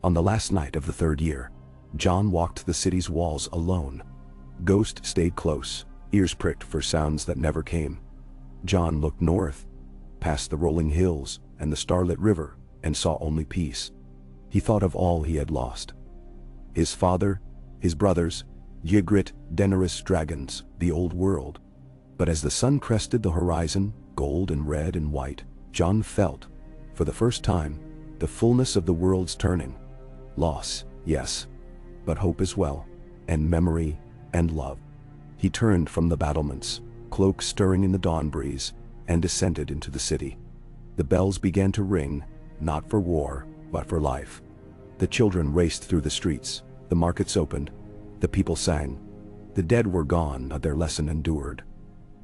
On the last night of the third year, Jon walked the city's walls alone. Ghost stayed close, ears pricked for sounds that never came. Jon looked north, past the rolling hills and the starlit river, and saw only peace. He thought of all he had lost. His father, his brothers, Ygritte, Daenerys, dragons, the old world. But as the sun crested the horizon, gold and red and white, Jon felt, for the first time, the fullness of the world's turning. Loss, yes, but hope as well, and memory and love. He turned from the battlements, cloak stirring in the dawn breeze, and descended into the city. The bells began to ring, not for war, but for life. The children raced through the streets, the markets opened, the people sang. The dead were gone, but their lesson endured.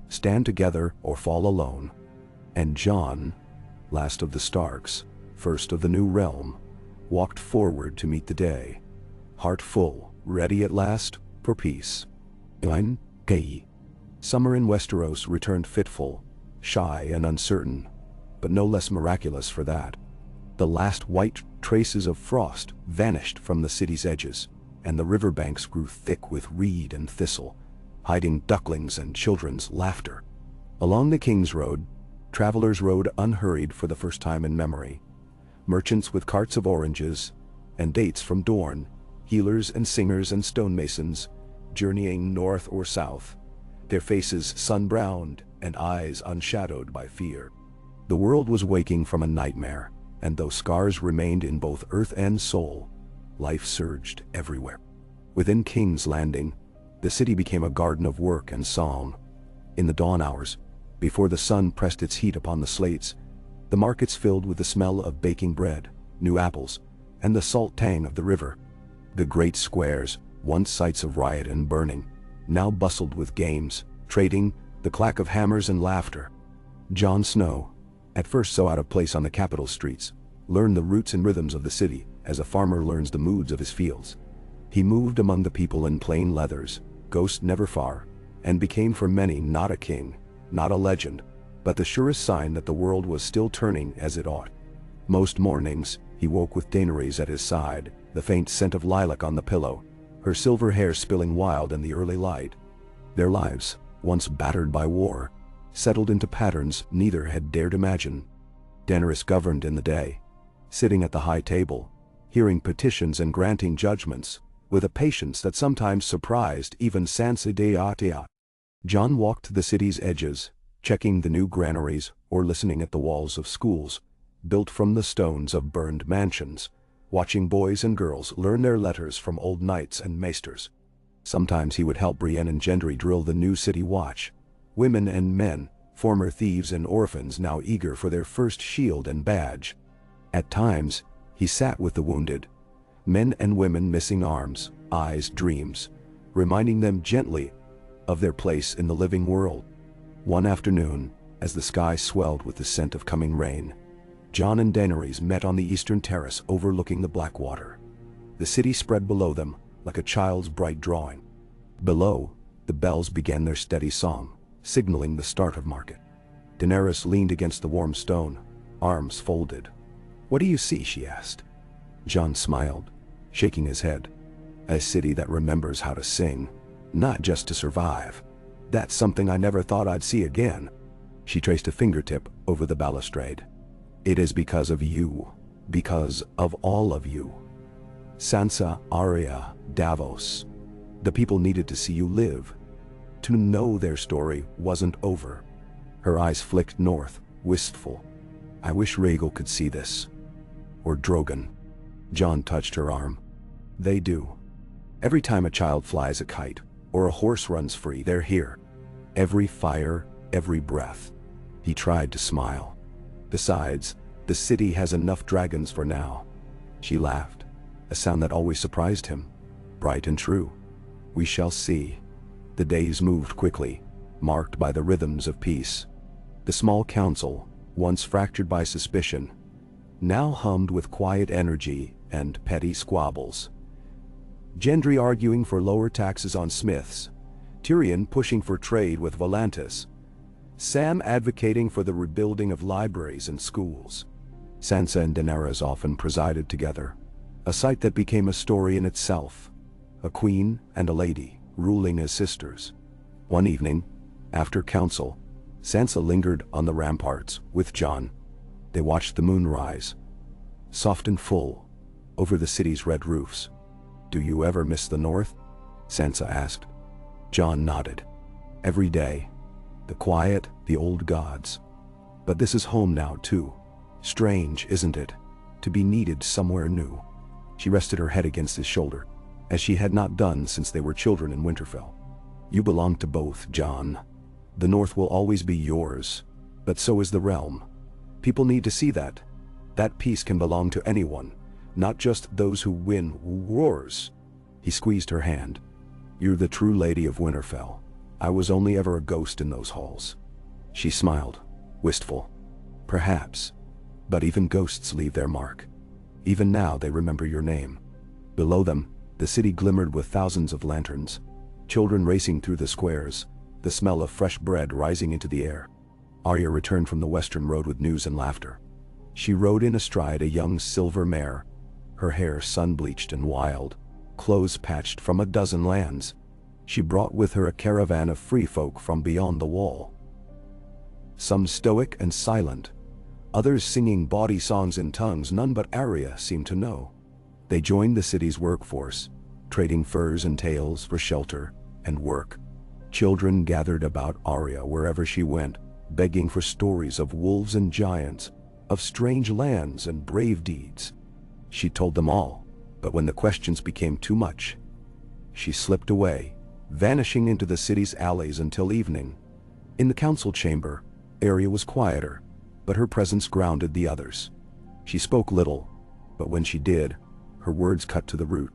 Stand together or fall alone. And Jon, last of the Starks, first of the new realm, walked forward to meet the day, heart full, ready at last for peace. Summer in Westeros returned fitful, shy and uncertain, but no less miraculous for that. The last white traces of frost vanished from the city's edges, and the riverbanks grew thick with reed and thistle, hiding ducklings and children's laughter. Along the King's Road, travelers rode unhurried for the first time in memory. Merchants with carts of oranges and dates from Dorne, healers and singers and stonemasons, journeying north or south, their faces sun-browned and eyes unshadowed by fear. The world was waking from a nightmare, and though scars remained in both earth and soul, life surged everywhere. Within King's Landing, the city became a garden of work and song. In the dawn hours, before the sun pressed its heat upon the slates, the markets filled with the smell of baking bread, new apples, and the salt tang of the river. The great squares, once sites of riot and burning, now bustled with games, trading, the clack of hammers and laughter. Jon Snow, at first so out of place on the capital streets, learned the roots and rhythms of the city as a farmer learns the moods of his fields. He moved among the people in plain leathers, Ghost never far, and became for many not a king, not a legend, but the surest sign that the world was still turning as it ought. Most mornings, he woke with Daenerys at his side, the faint scent of lilac on the pillow, her silver hair spilling wild in the early light. Their lives, once battered by war, settled into patterns neither had dared imagine. Daenerys governed in the day, sitting at the high table, hearing petitions and granting judgments, with a patience that sometimes surprised even Sansa Dea. Jon walked the city's edges, checking the new granaries or listening at the walls of schools, built from the stones of burned mansions, watching boys and girls learn their letters from old knights and maesters. Sometimes he would help Brienne and Gendry drill the new city watch, women and men, former thieves and orphans now eager for their first shield and badge. At times, he sat with the wounded, men and women missing arms, eyes, dreams, reminding them gently of their place in the living world. One afternoon, as the sky swelled with the scent of coming rain, Jon and Daenerys met on the eastern terrace overlooking the Blackwater. The city spread below them like a child's bright drawing. Below, the bells began their steady song, signaling the start of market. Daenerys leaned against the warm stone, arms folded. "What do you see?" she asked. Jon smiled, shaking his head. "A city that remembers how to sing, not just to survive. That's something I never thought I'd see again." She traced a fingertip over the balustrade. "It is because of you, because of all of you. Sansa, Arya, Davos. The people needed to see you live, to know their story wasn't over." Her eyes flicked north, wistful. "I wish Rhaegal could see this. Or Drogon." Jon touched her arm. "They do. Every time a child flies a kite, or a horse runs free, they're here. Every fire, every breath." He tried to smile. "Besides, the city has enough dragons for now." She laughed, a sound that always surprised him, bright and true. "We shall see." The days moved quickly, marked by the rhythms of peace. The small council, once fractured by suspicion, now hummed with quiet energy and petty squabbles. Gendry arguing for lower taxes on smiths, Tyrion pushing for trade with Volantis, Sam advocating for the rebuilding of libraries and schools. Sansa and Daenerys often presided together, a sight that became a story in itself, a queen and a lady ruling as sisters. One evening, after council, Sansa lingered on the ramparts with Jon. They watched the moon rise, soft and full, over the city's red roofs. "Do you ever miss the north?" Sansa asked. Jon nodded. "Every day. The quiet, the old gods. But this is home now too. Strange, isn't it, to be needed somewhere new?" She rested her head against his shoulder, as she had not done since they were children in Winterfell. "You belong to both, Jon. The north will always be yours, but so is the realm. People need to see that. That peace can belong to anyone, not just those who win wars." He squeezed her hand. "You're the true lady of Winterfell. I was only ever a ghost in those halls." She smiled, wistful. "Perhaps. But even ghosts leave their mark. Even now they remember your name." Below them, the city glimmered with thousands of lanterns, children racing through the squares, the smell of fresh bread rising into the air. Arya returned from the western road with news and laughter. She rode in astride a young silver mare, her hair sun-bleached and wild, clothes patched from a dozen lands. She brought with her a caravan of free folk from beyond the wall. Some stoic and silent, others singing bawdy songs in tongues none but Arya seemed to know. They joined the city's workforce, trading furs and tales for shelter and work. Children gathered about Arya wherever she went, begging for stories of wolves and giants, of strange lands and brave deeds. She told them all, but when the questions became too much, she slipped away, vanishing into the city's alleys until evening. In the council chamber, Arya was quieter, but her presence grounded the others. She spoke little, but when she did, her words cut to the root.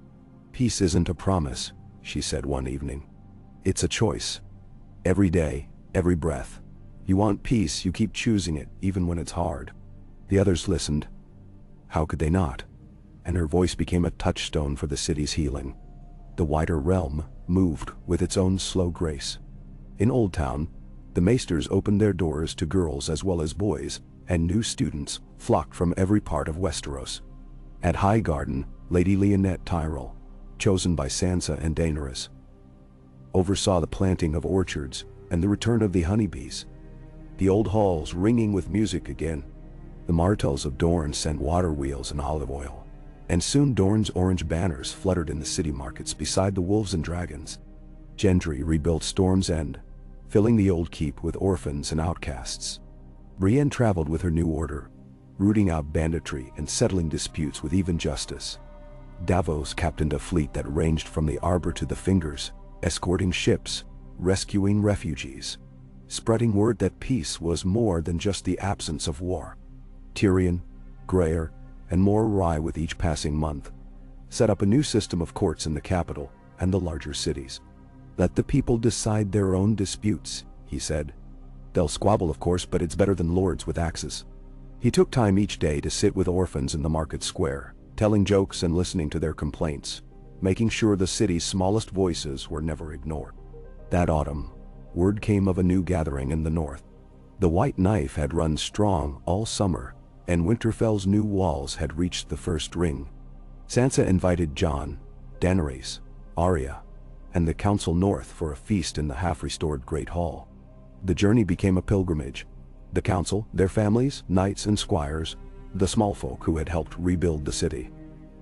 "Peace isn't a promise," she said one evening. "It's a choice. Every day, every breath. You want peace, you keep choosing it, even when it's hard." The others listened. How could they not? And her voice became a touchstone for the city's healing. The wider realm moved with its own slow grace. In Old Town, the maesters opened their doors to girls as well as boys, and new students flocked from every part of Westeros. At Highgarden, Lady Leonette Tyrell, chosen by Sansa and Daenerys, oversaw the planting of orchards and the return of the honeybees. The old halls ringing with music again. The Martells of Dorne sent water wheels and olive oil, and soon Dorne's orange banners fluttered in the city markets beside the wolves and dragons. Gendry rebuilt Storm's End, filling the old keep with orphans and outcasts. Brienne traveled with her new order, rooting out banditry and settling disputes with even justice. Davos captained a fleet that ranged from the Arbor to the Fingers, escorting ships, rescuing refugees, spreading word that peace was more than just the absence of war. Tyrion, grayer, and more wry with each passing month, set up a new system of courts in the capital and the larger cities. Let the people decide their own disputes, he said. They'll squabble, of course, but it's better than lords with axes. He took time each day to sit with orphans in the market square, telling jokes and listening to their complaints, making sure the city's smallest voices were never ignored. That autumn, word came of a new gathering in the north. The White Knife had run strong all summer, and Winterfell's new walls had reached the first ring. Sansa invited Jon, Daenerys, Arya, and the council north for a feast in the half-restored Great Hall. The journey became a pilgrimage. The council, their families, knights and squires, the small folk who had helped rebuild the city.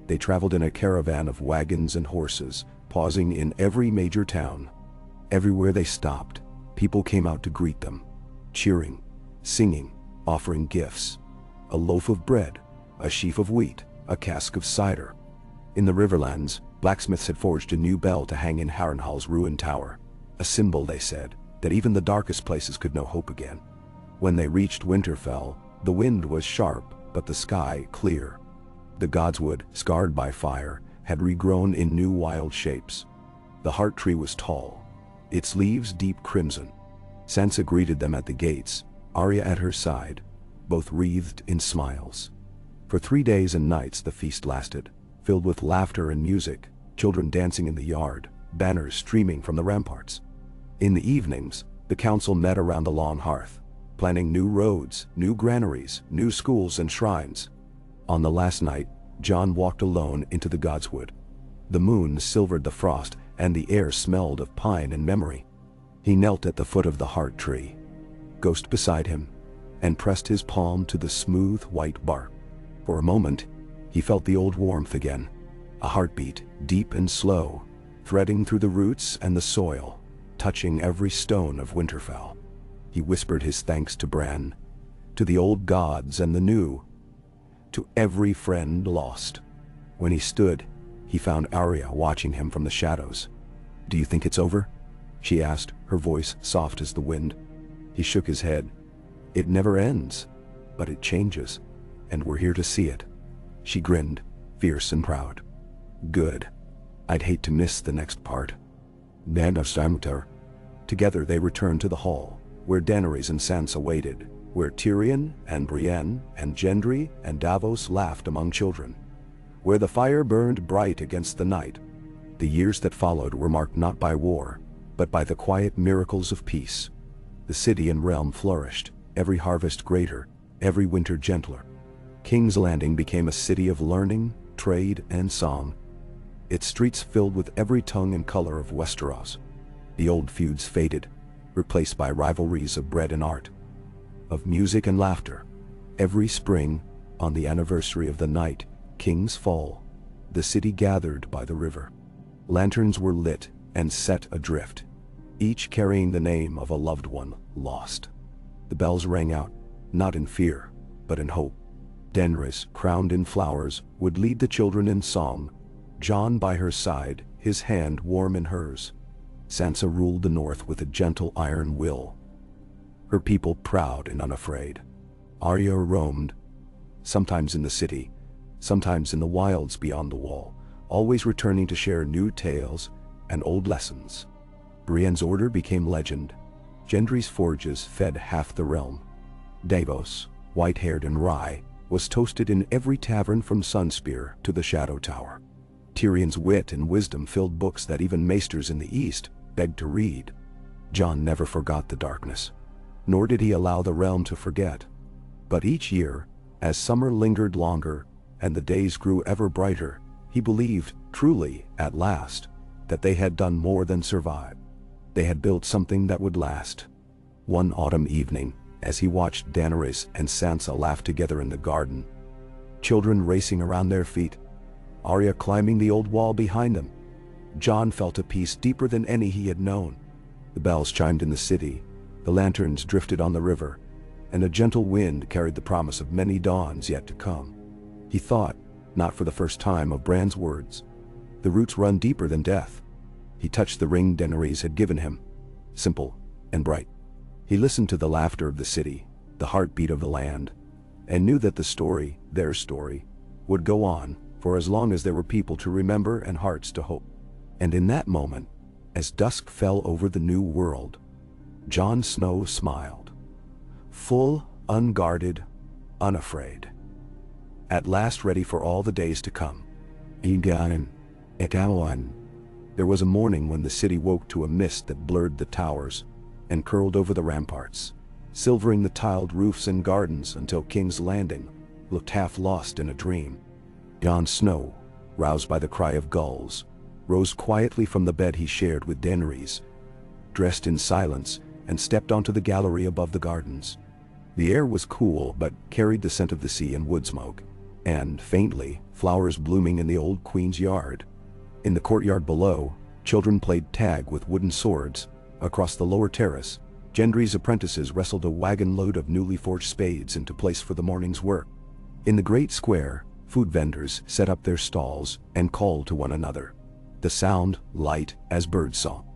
They traveled in a caravan of wagons and horses, pausing in every major town. Everywhere they stopped, people came out to greet them, cheering, singing, offering gifts. A loaf of bread, a sheaf of wheat, a cask of cider. In the Riverlands, blacksmiths had forged a new bell to hang in Harrenhal's ruined tower, a symbol, they said, that even the darkest places could know hope again. When they reached Winterfell, the wind was sharp, but the sky clear. The godswood, scarred by fire, had regrown in new wild shapes. The heart tree was tall, its leaves deep crimson. Sansa greeted them at the gates, Arya at her side, both wreathed in smiles. For 3 days and nights the feast lasted, filled with laughter and music, children dancing in the yard, banners streaming from the ramparts. In the evenings, the council met around the long hearth, planning new roads, new granaries, new schools and shrines. On the last night, Jon walked alone into the godswood. The moon silvered the frost, and the air smelled of pine and memory. He knelt at the foot of the heart tree, Ghost beside him, and pressed his palm to the smooth white bark. For a moment, he felt the old warmth again, a heartbeat, deep and slow, threading through the roots and the soil, touching every stone of Winterfell. He whispered his thanks to Bran, to the old gods and the new, to every friend lost. When he stood, he found Arya watching him from the shadows. "Do you think it's over?" she asked, her voice soft as the wind. He shook his head. "It never ends, but it changes, and we're here to see it." She grinned, fierce and proud. "Good. I'd hate to miss the next part." Together they returned to the hall, where Daenerys and Sansa waited, where Tyrion and Brienne and Gendry and Davos laughed among children, where the fire burned bright against the night. The years that followed were marked not by war, but by the quiet miracles of peace. The city and realm flourished, every harvest greater, every winter gentler. King's Landing became a city of learning, trade, and song, its streets filled with every tongue and color of Westeros. The old feuds faded, replaced by rivalries of bread and art, of music and laughter. Every spring, on the anniversary of the night King's Fall, the city gathered by the river. Lanterns were lit and set adrift, each carrying the name of a loved one lost. The bells rang out, not in fear, but in hope. Daenerys, crowned in flowers, would lead the children in song, Jon by her side, his hand warm in hers. Sansa ruled the north with a gentle iron will, her people proud and unafraid. Arya roamed, sometimes in the city, sometimes in the wilds beyond the wall, always returning to share new tales and old lessons. Brienne's order became legend. Gendry's forges fed half the realm. Davos, white-haired and wry, was toasted in every tavern from Sunspear to the Shadow Tower. Tyrion's wit and wisdom filled books that even maesters in the East begged to read. Jon never forgot the darkness, nor did he allow the realm to forget. But each year, as summer lingered longer and the days grew ever brighter, He believed, truly, at last, that they had done more than survive. They had built something that would last. One autumn evening, as he watched Daenerys and Sansa laugh together in the garden, children racing around their feet, Arya climbing the old wall behind them, Jon felt a peace deeper than any he had known. The bells chimed in the city, the lanterns drifted on the river, and a gentle wind carried the promise of many dawns yet to come. He thought, not for the first time, of Bran's words. The roots run deeper than death. He touched the ring Daenerys had given him, simple and bright. He listened to the laughter of the city, the heartbeat of the land, and knew that the story, their story, would go on for as long as there were people to remember and hearts to hope. And in that moment, as dusk fell over the new world, Jon Snow smiled. Full, unguarded, unafraid. At last ready for all the days to come. There was a morning when the city woke to a mist that blurred the towers and curled over the ramparts, silvering the tiled roofs and gardens until King's Landing looked half lost in a dream. Jon Snow, roused by the cry of gulls, rose quietly from the bed he shared with Daenerys, dressed in silence, and stepped onto the gallery above the gardens. The air was cool but carried the scent of the sea and wood smoke, and, faintly, flowers blooming in the old Queen's yard. In the courtyard below, children played tag with wooden swords. Across the lower terrace, Gendry's apprentices wrestled a wagon load of newly forged spades into place for the morning's work. In the great square, food vendors set up their stalls and called to one another, the sound light as birdsong.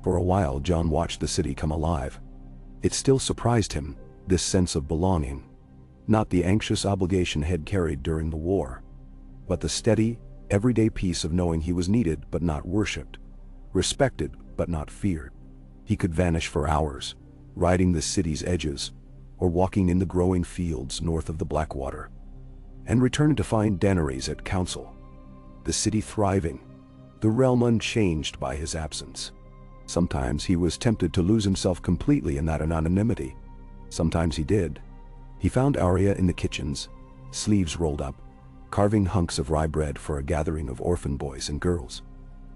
For a while Jon watched the city come alive. It still surprised him, this sense of belonging. Not the anxious obligation he'd carried during the war, but the steady, everyday peace of knowing he was needed but not worshipped, respected but not feared. He could vanish for hours, riding the city's edges, or walking in the growing fields north of the Blackwater, and return to find Daenerys at council. The city thriving, the realm unchanged by his absence. Sometimes he was tempted to lose himself completely in that anonymity. Sometimes he did. He found Arya in the kitchens, sleeves rolled up, carving hunks of rye bread for a gathering of orphan boys and girls.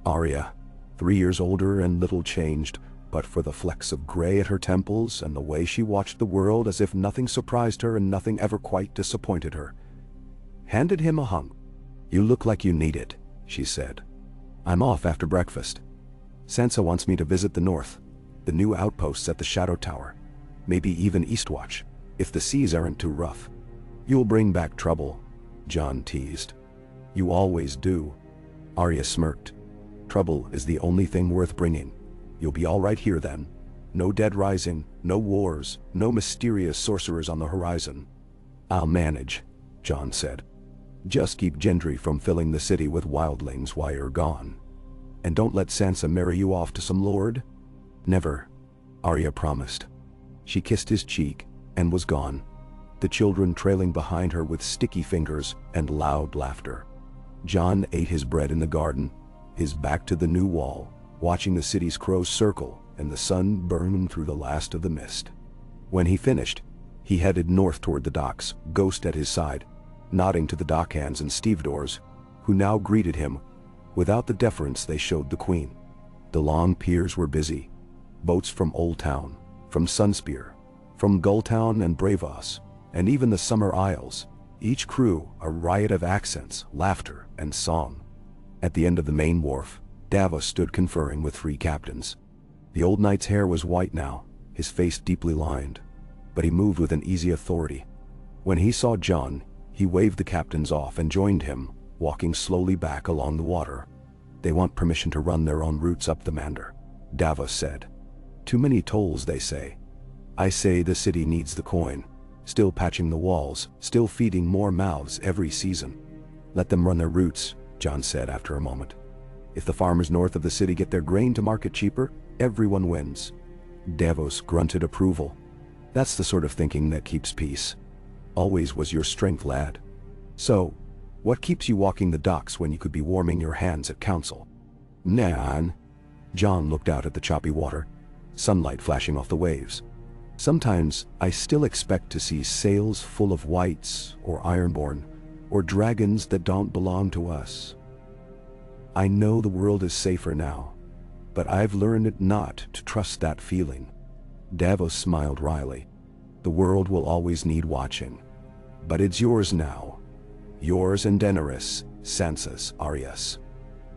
Arya, 3 years older and little changed, but for the flecks of gray at her temples and the way she watched the world as if nothing surprised her and nothing ever quite disappointed her, handed him a hunk. "You look like you need it," she said. "I'm off after breakfast. Sansa wants me to visit the north, the new outposts at the Shadow Tower, maybe even Eastwatch, if the seas aren't too rough." "You'll bring back trouble," Jon teased. "You always do." Arya smirked. "Trouble is the only thing worth bringing. You'll be all right here then. No dead rising, no wars, no mysterious sorcerers on the horizon." "I'll manage," Jon said. "Just keep Gendry from filling the city with wildlings while you're gone. And don't let Sansa marry you off to some lord." "Never," Arya promised. She kissed his cheek and was gone, the children trailing behind her with sticky fingers and loud laughter. Jon ate his bread in the garden, his back to the new wall, watching the city's crows circle and the sun burn through the last of the mist. When he finished, he headed north toward the docks, Ghost at his side, nodding to the dockhands and stevedores, who now greeted him without the deference they showed the Queen. The long piers were busy. Boats from Old Town, from Sunspear, from Gulltown and Bravos, and even the Summer Isles, each crew a riot of accents, laughter, and song. At the end of the main wharf, Davos stood conferring with 3 captains. The old knight's hair was white now, his face deeply lined, but he moved with an easy authority. When he saw Jon, he waved the captains off and joined him, walking slowly back along the water. "They want permission to run their own routes up the Mander," Davos said. "Too many tolls, they say. I say the city needs the coin, still patching the walls, still feeding more mouths every season." "Let them run their routes," Jon said after a moment. "If the farmers north of the city get their grain to market cheaper, everyone wins." Davos grunted approval. "That's the sort of thinking that keeps peace. Always was your strength, lad. So, what keeps you walking the docks when you could be warming your hands at council?" "Nan." Jon looked out at the choppy water, sunlight flashing off the waves. "Sometimes I still expect to see sails full of whites or ironborn, or dragons that don't belong to us. I know the world is safer now, but I've learned it not to trust that feeling. Davos smiled wryly. The world will always need watching. But it's yours now. Yours and Daenerys, Sansa's, Arya's.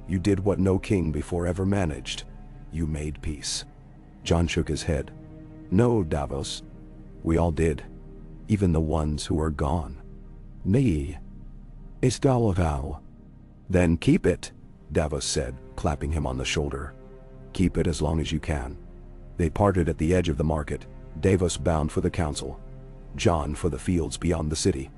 You did what no king before ever managed. You made peace. Jon shook his head. No, Davos. We all did. Even the ones who are gone. Me. It's Dalwatau. Then keep it, Davos said, clapping him on the shoulder. Keep it as long as you can. They parted at the edge of the market, Davos bound for the council, Jon for the fields beyond the city.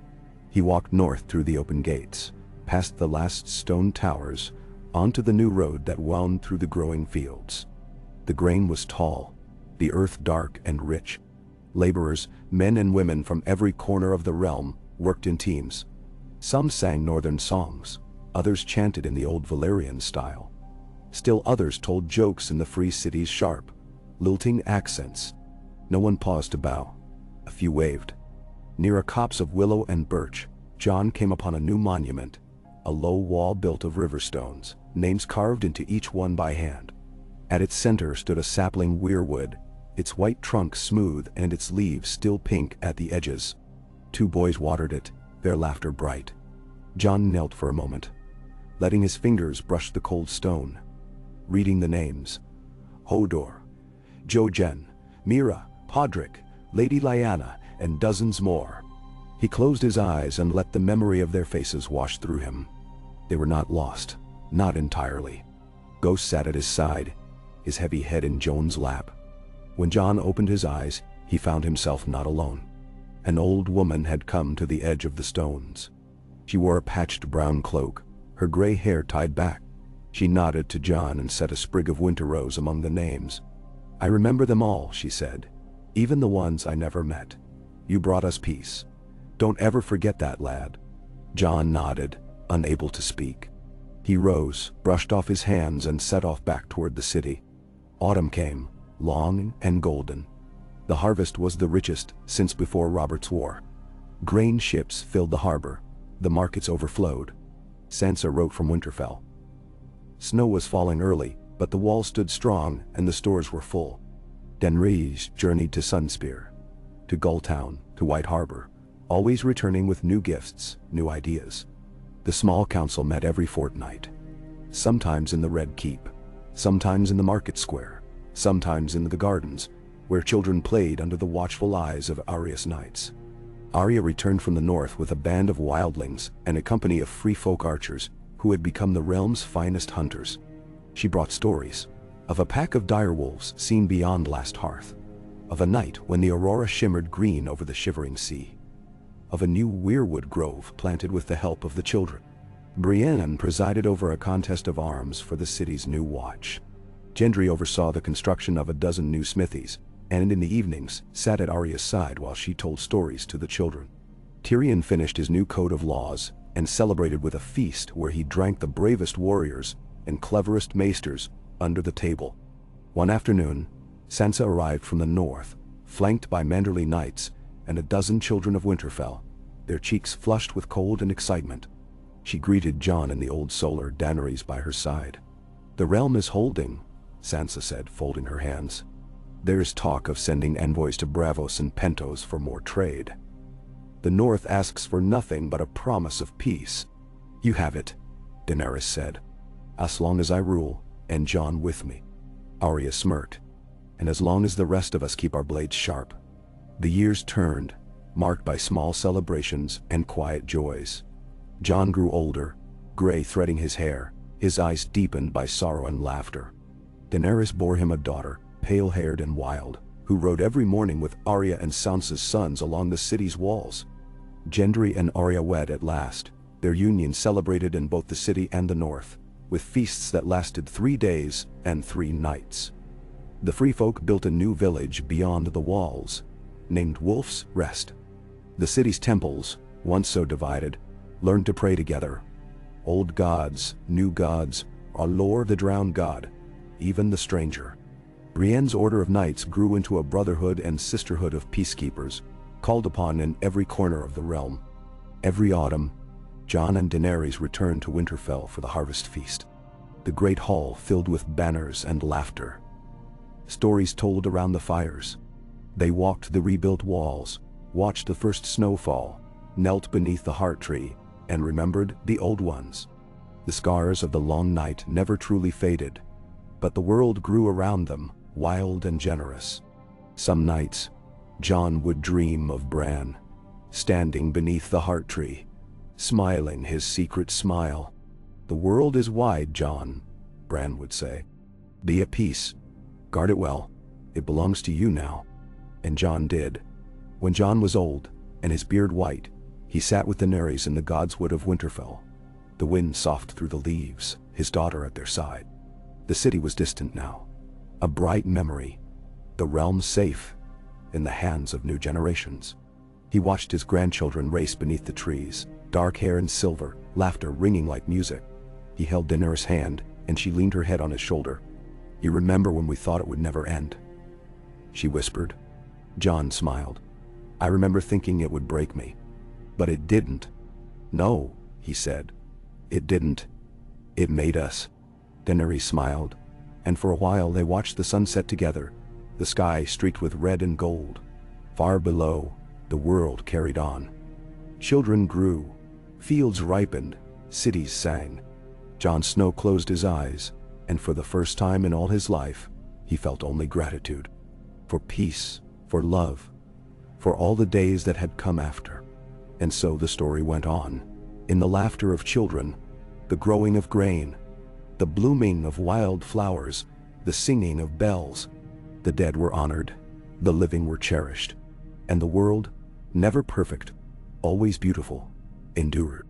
He walked north through the open gates, past the last stone towers, onto the new road that wound through the growing fields. The grain was tall, the earth dark and rich. Laborers, men and women from every corner of the realm, worked in teams. Some sang northern songs, others chanted in the old Valyrian style. Still others told jokes in the free city's sharp, lilting accents. No one paused to bow. A few waved. Near a copse of willow and birch, Jon came upon a new monument, a low wall built of river stones, names carved into each one by hand. At its center stood a sapling weirwood, its white trunk smooth and its leaves still pink at the edges. Two boys watered it, their laughter bright. Jon knelt for a moment, letting his fingers brush the cold stone, reading the names. Hodor, Jojen, Mira, Podrick, Lady Lyanna, and dozens more. He closed his eyes and let the memory of their faces wash through him. They were not lost, not entirely. Ghost sat at his side, his heavy head in Jon's lap. When Jon opened his eyes, he found himself not alone. An old woman had come to the edge of the stones. She wore a patched brown cloak, her gray hair tied back. She nodded to Jon and set a sprig of winter rose among the names. I remember them all, she said, even the ones I never met. You brought us peace. Don't ever forget that, lad. Jon nodded, unable to speak. He rose, brushed off his hands and set off back toward the city. Autumn came, long and golden. The harvest was the richest since before Robert's War. Grain ships filled the harbor. The markets overflowed. Sansa wrote from Winterfell. Snow was falling early, but the walls stood strong and the stores were full. Daenerys journeyed to Sunspear, to Gulltown, to White Harbor, always returning with new gifts, new ideas. The small council met every fortnight. Sometimes in the Red Keep, sometimes in the market square, sometimes in the gardens, where children played under the watchful eyes of Arya's knights. Arya returned from the north with a band of wildlings and a company of free folk archers who had become the realm's finest hunters. She brought stories of a pack of direwolves seen beyond Last Hearth, of a night when the aurora shimmered green over the shivering sea, of a new weirwood grove planted with the help of the children. Brienne presided over a contest of arms for the city's new watch. Gendry oversaw the construction of a dozen new smithies, and in the evenings sat at Arya's side while she told stories to the children. Tyrion finished his new code of laws and celebrated with a feast where he drank the bravest warriors and cleverest maesters under the table. One afternoon, Sansa arrived from the north, flanked by Manderly knights and a dozen children of Winterfell, their cheeks flushed with cold and excitement. She greeted Jon and the old Solar Daenerys by her side. The realm is holding, Sansa said, folding her hands. There is talk of sending envoys to Braavos and Pentos for more trade. The North asks for nothing but a promise of peace. You have it, Daenerys said. As long as I rule, and Jon with me. Arya smirked. And as long as the rest of us keep our blades sharp. The years turned, marked by small celebrations and quiet joys. Jon grew older, gray threading his hair, his eyes deepened by sorrow and laughter. Daenerys bore him a daughter, pale-haired and wild, who rode every morning with Arya and Sansa's sons along the city's walls. Gendry and Arya wed at last, their union celebrated in both the city and the north, with feasts that lasted 3 days and 3 nights. The free folk built a new village beyond the walls, named Wolf's Rest. The city's temples, once so divided, learned to pray together. Old gods, new gods, Allor the drowned god, even the stranger. Brienne's order of knights grew into a brotherhood and sisterhood of peacekeepers, called upon in every corner of the realm. Every autumn, Jon and Daenerys returned to Winterfell for the harvest feast. the great hall filled with banners and laughter. Stories told around the fires. They walked the rebuilt walls, watched the first snowfall, knelt beneath the heart tree, and remembered the old ones. The scars of the long night never truly faded, but the world grew around them, wild and generous. Some nights, Jon would dream of Bran, standing beneath the heart tree, smiling his secret smile. "The world is wide, Jon," Bran would say. "Be at peace. Guard it well. It belongs to you now." And Jon did. When Jon was old, and his beard white, he sat with Daenerys in the godswood of Winterfell, the wind soft through the leaves, his daughter at their side. The city was distant now, a bright memory, the realm safe, in the hands of new generations. He watched his grandchildren race beneath the trees, dark hair and silver, laughter ringing like music. He held Daenerys' hand, and she leaned her head on his shoulder. "You remember when we thought it would never end?" she whispered. Jon smiled. "I remember thinking it would break me. But it didn't." "No," he said. "It didn't. It made us." Daenerys smiled, and for a while they watched the sunset together, the sky streaked with red and gold. Far below, the world carried on. Children grew, fields ripened, cities sang. Jon Snow closed his eyes, and for the first time in all his life, he felt only gratitude. For peace, for love, for all the days that had come after. And so the story went on, in the laughter of children, the growing of grain, the blooming of wild flowers, the singing of bells. The dead were honored, the living were cherished, and the world, never perfect, always beautiful, endured.